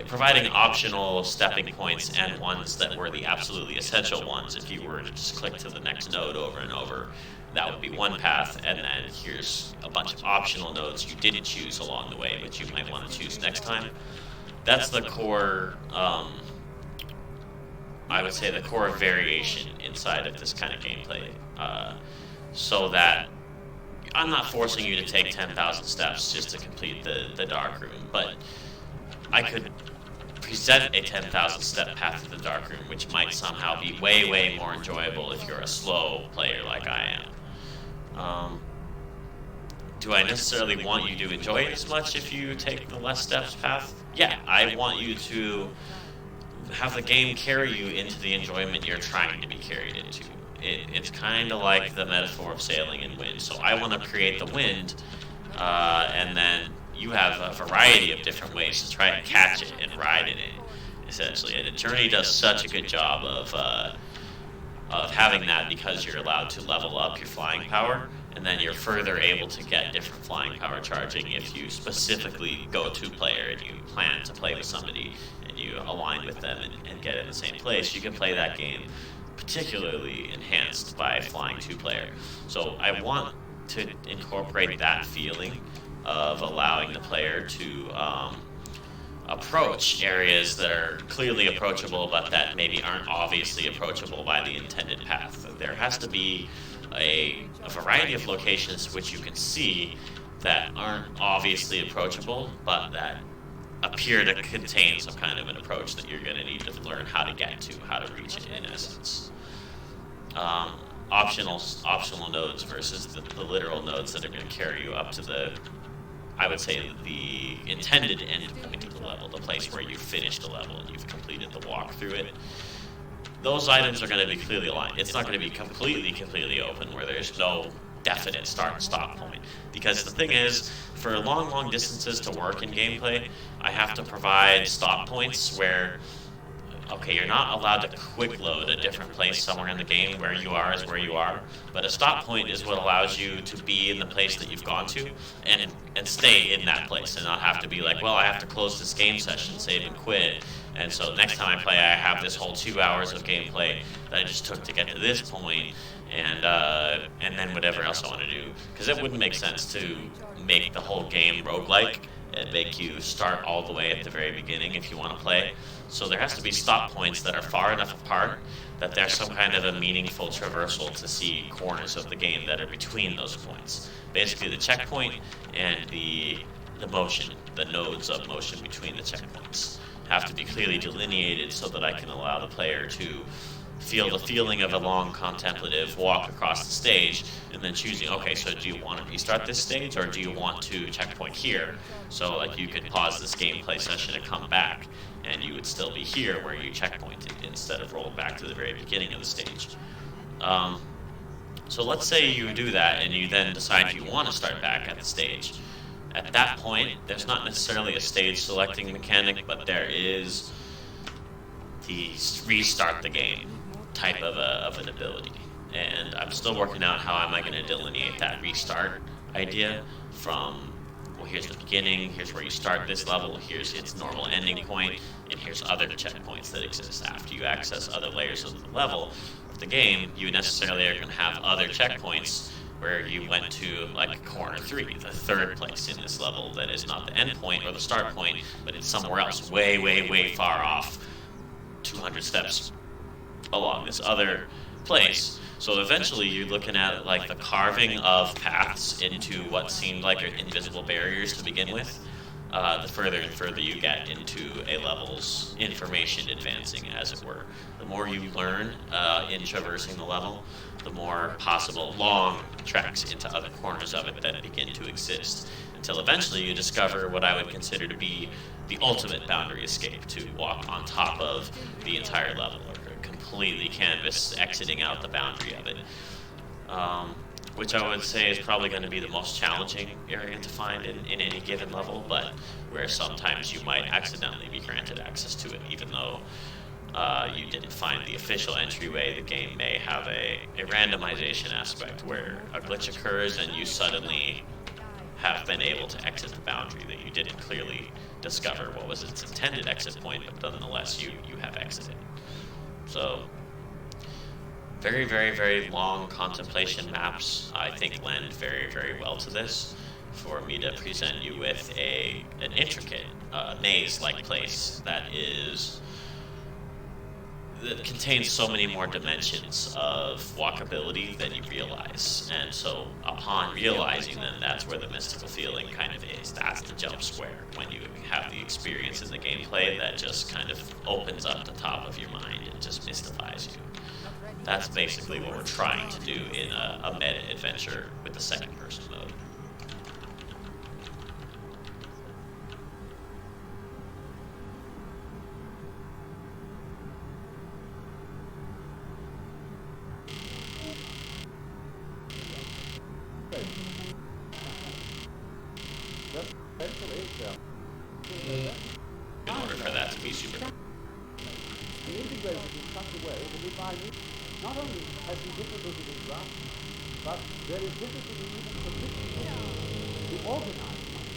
Providing optional stepping points and ones that were the absolutely essential ones. If you were to just click to the next node over and over, that would be one path, and then here's a bunch of optional nodes you didn't choose along the way, but you might want to choose next time. That's the core, I would say, the core variation inside of this kind of gameplay, so that I'm not forcing you to take 10,000 steps just to complete the dark room, but I could present a 10,000 step path to the dark room, which might somehow be way, way more enjoyable if you're a slow player like I am. Do I necessarily want you to enjoy it as much if you take the less steps path? Yeah, I want you to have the game carry you into the enjoyment you're trying to be carried into. It's kind of like the metaphor of sailing in wind. So I want to create the wind, and then you have a variety of different ways to try and catch it and ride in it, essentially. And Journey does such a good job of having that, because you're allowed to level up your flying power, and then you're further able to get different flying power charging if you specifically go two-player and you plan to play with somebody and you align with them and get in the same place. You can play that game particularly enhanced by flying two-player. So I want to incorporate that feeling of allowing the player to approach areas that are clearly approachable but that maybe aren't obviously approachable by the intended path. There has to be a variety of locations which you can see that aren't obviously approachable, but that appear to contain some kind of an approach that you're going to need to learn how to get to, how to reach it in essence. optional nodes versus the literal nodes that are going to carry you up to the, I would say, the intended end point of the level, the place where you finished the level and you've completed the walk through it. Those items are going to be clearly aligned. It's not going to be completely open where there's no definite start and stop point. Because the thing is, for long distances to work in gameplay, I have to provide stop points where, okay, you're not allowed to quick load a different place somewhere in the game. Where you are is where you are. But a stop point is what allows you to be in the place that you've gone to and stay in that place and not have to be like, well, I have to close this game session, save and quit. And so next time I play, I have this whole 2 hours of gameplay that I just took to get to this point, and then whatever else I want to do. Because it wouldn't make sense to make the whole game roguelike and make you start all the way at the very beginning if you want to play. So there has to be stop points that are far enough apart that there's some kind of a meaningful traversal to see corners of the game that are between those points. Basically the checkpoint and the motion, the nodes of motion between the checkpoints have to be clearly delineated so that I can allow the player to feel the feeling of a long contemplative walk across the stage and then choosing, okay, so do you want to restart this stage or do you want to checkpoint here? So like you could pause this gameplay session and come back and you would still be here where you checkpointed instead of rolled back to the very beginning of the stage. So let's say you do that and you then decide you want to start back at the stage. At that point, there's not necessarily a stage selecting mechanic, but there is the restart the game type of an ability. And I'm still working out how am I going to delineate that restart idea from, well, here's the beginning, here's where you start this level, here's its normal ending point, and here's other checkpoints that exist after you access other layers of the level of the game. You necessarily are going to have other checkpoints where you went to like corner 3, the third place in this level that is not the end point or the start point, but it's somewhere else way far off, 200 steps along this other place. So eventually you're looking at like the carving of paths into what seemed like invisible barriers to begin with. The further and further you get into a level's information advancing, as it were. The more you learn in traversing the level, the more possible long treks into other corners of it that begin to exist, until eventually you discover what I would consider to be the ultimate boundary escape, to walk on top of the entire level, or completely canvas exiting out the boundary of it. Which I would say is probably going to be the most challenging area to find in any given level, but where sometimes you might accidentally be granted access to it, even though you didn't find the official entryway. The game may have a randomization aspect where a glitch occurs and you suddenly have been able to exit the boundary that you didn't clearly discover what was its intended exit point, but nonetheless you have exited. So very long contemplation maps, I think, lend very well to this, for me to present you with an intricate maze-like place that contains so many more dimensions of walkability than you realize. And so upon realizing them, that's where the mystical feeling kind of is. That's the jump square, when you have the experience in the gameplay that just kind of opens up the top of your mind and just mystifies you. That's basically what we're trying to do in a meta adventure with the second person mode. In order for that to be super. The integration in such a way that we find it not only has some difficulty with grasp, but there is difficulty even for the organized mind.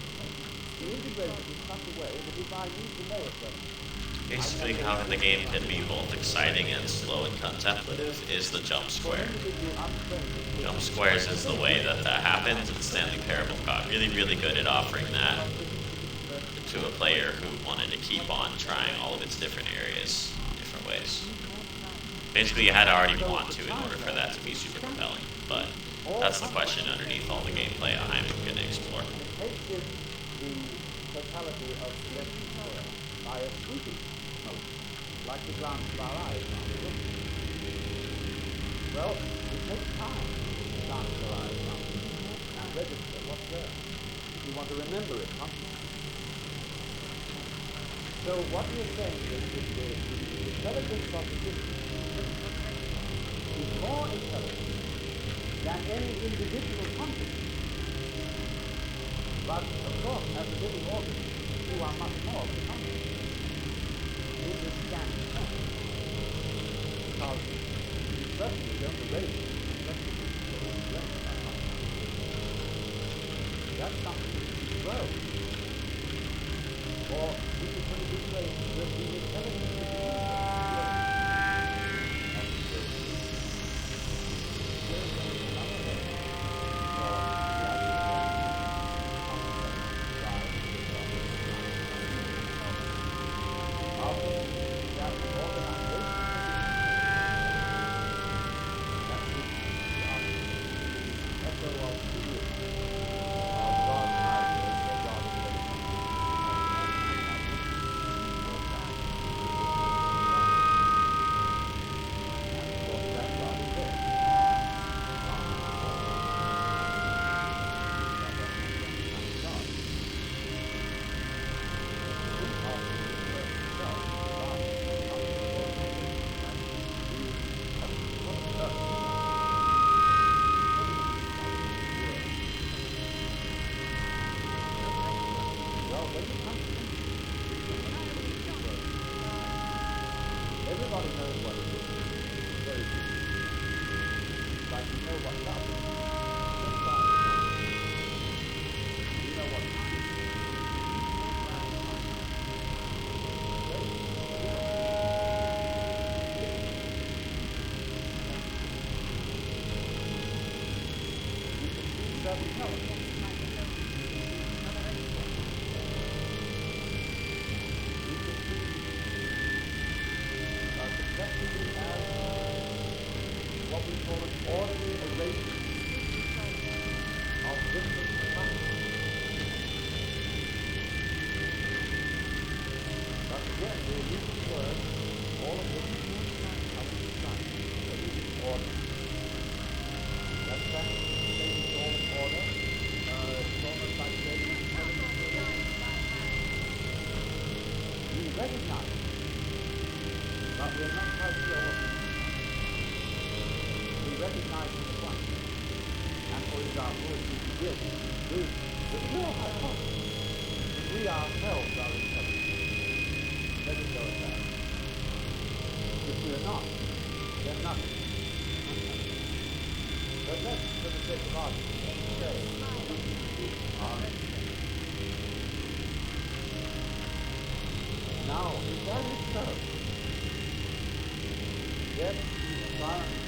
The integration in such a way that we find the layer system. Basically, how the game can be both exciting and slow and contemplative is the jump square. Jump squares is the way that happens, and Stanley Parable got really good at offering that to a player who wanted to keep on trying all of its different areas in different ways. Basically, you had to already want to in order for that to be super compelling, but that's the question underneath all the gameplay I'm going to explore. The totality of selection square by a sweeping motion, like the glance of our eyes. Well, it takes time to transferize something and register what's there. You want to remember it constantly. So what we're saying is that the intelligence of the system is more intelligent than any individual consciousness. But of course, as a living organism, you are much more of the consciousness in this scanning sense. Because you certainly don't erase it, especially if you don't explain it that much. That's something that you can grow. Or we could put it this way, that the intelligence is the everybody knows what it is. It's very good. But you know what love is. Just try it. You know what it is. You can see self-intelligence. Effectively as what we call an orderly arrangement of different assumptions. But again, we're using words, all of which are precise. We're using order. That's practically the same as all in order. It's almost like saying we recognize it. But we're not quite sure what it means. We recognize it at once. And for example, if we begin with the pure hypothesis that we ourselves are intelligent, let it go at that. If we are not, then nothing. But let's, for the sake of argument, say, now, if that is so, yes, the environment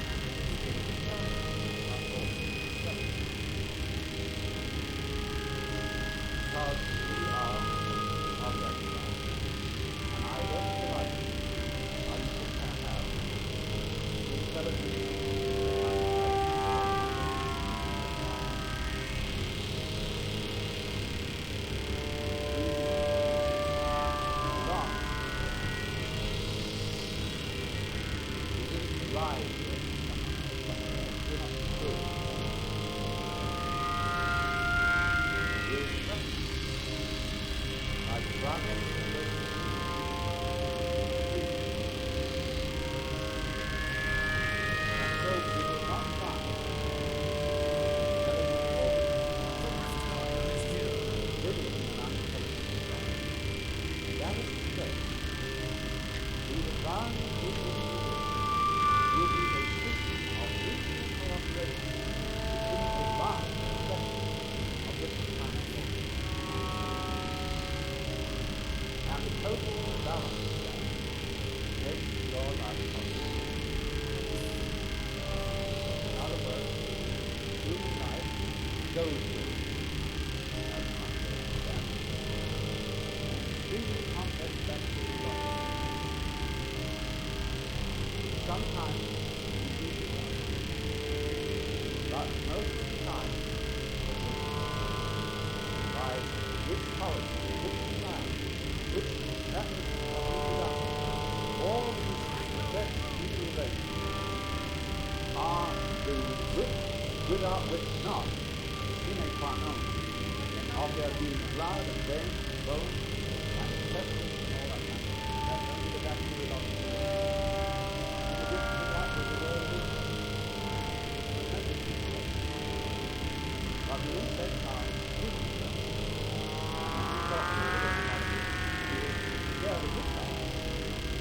because we are objects. And I don't feel like how you can have intelligence. Sometimes but most of the time, by which policy, which design, which methods of reproduction, all these best utilization are the with not sine qua non of there being blood and veins and bones and intestines and all that kind of thing. That's only the bacteriological in addition to that, there's a word of insect. But the insects are human cells. They are the good cells.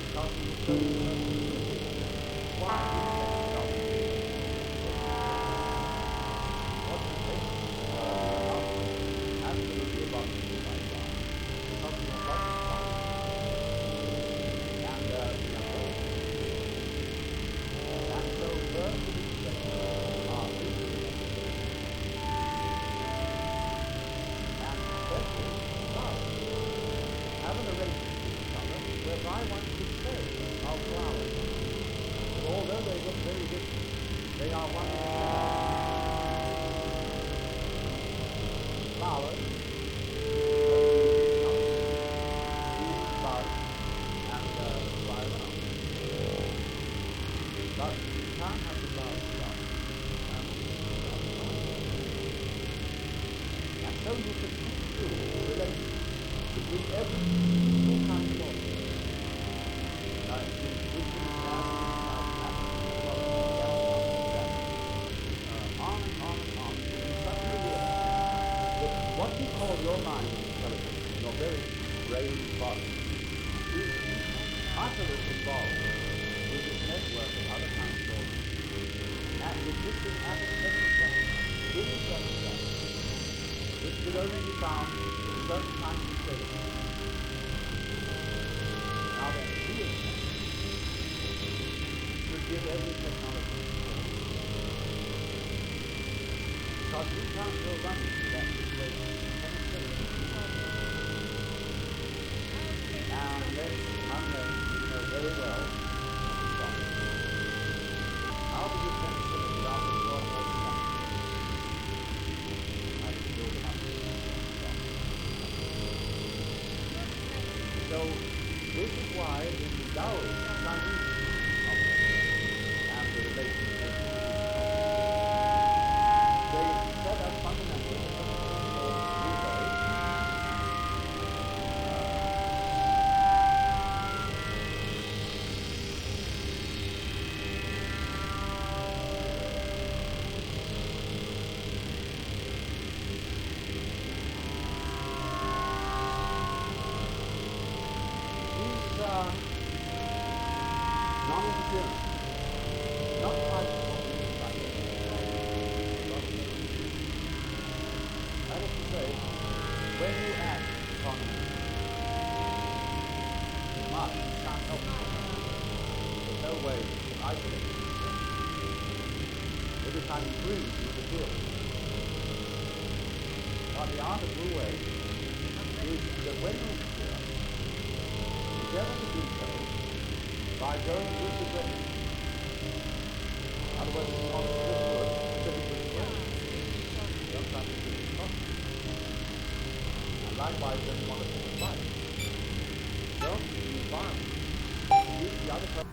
Because the why absolutely abundant by far. Because we have lots of fun. And we have both. And so birds and insects are beautiful. And especially flowers have an arrangement in each other whereby one could say of flowers. But although they look very different, they are one and the same. Flowers, buds, and fly around. But you can't have the flowers stop. And so you can see relations between every single kind of organism. On and on and on. Suddenly realize that what you call your mind intelligence, your very brain body, is utterly involved with this network of other kinds of organisms and existing at a special level, in a certain level, which could only be found in certain kinds of states. Now then, we should give every technology because we can't go running to that situation unless we know very well how to give penicillin without destroying all the plants. I can build them up. So this is why in the Taoist Chinese and the relationship they set up fundamentally something called non-interference, not quite what we mean by that. That is to say, when you act upon you can't help it. There's no way you can isolate yourself. Every time you breathe, you interfere. But the art of Wu Wei is that when you interfere, you endeavor to do so by going with the grain. Otherwise, it's not a good word, sitting with the grain. Sometimes it is possible. And likewise, when you want to take a fight, don't use violence. Use the other person.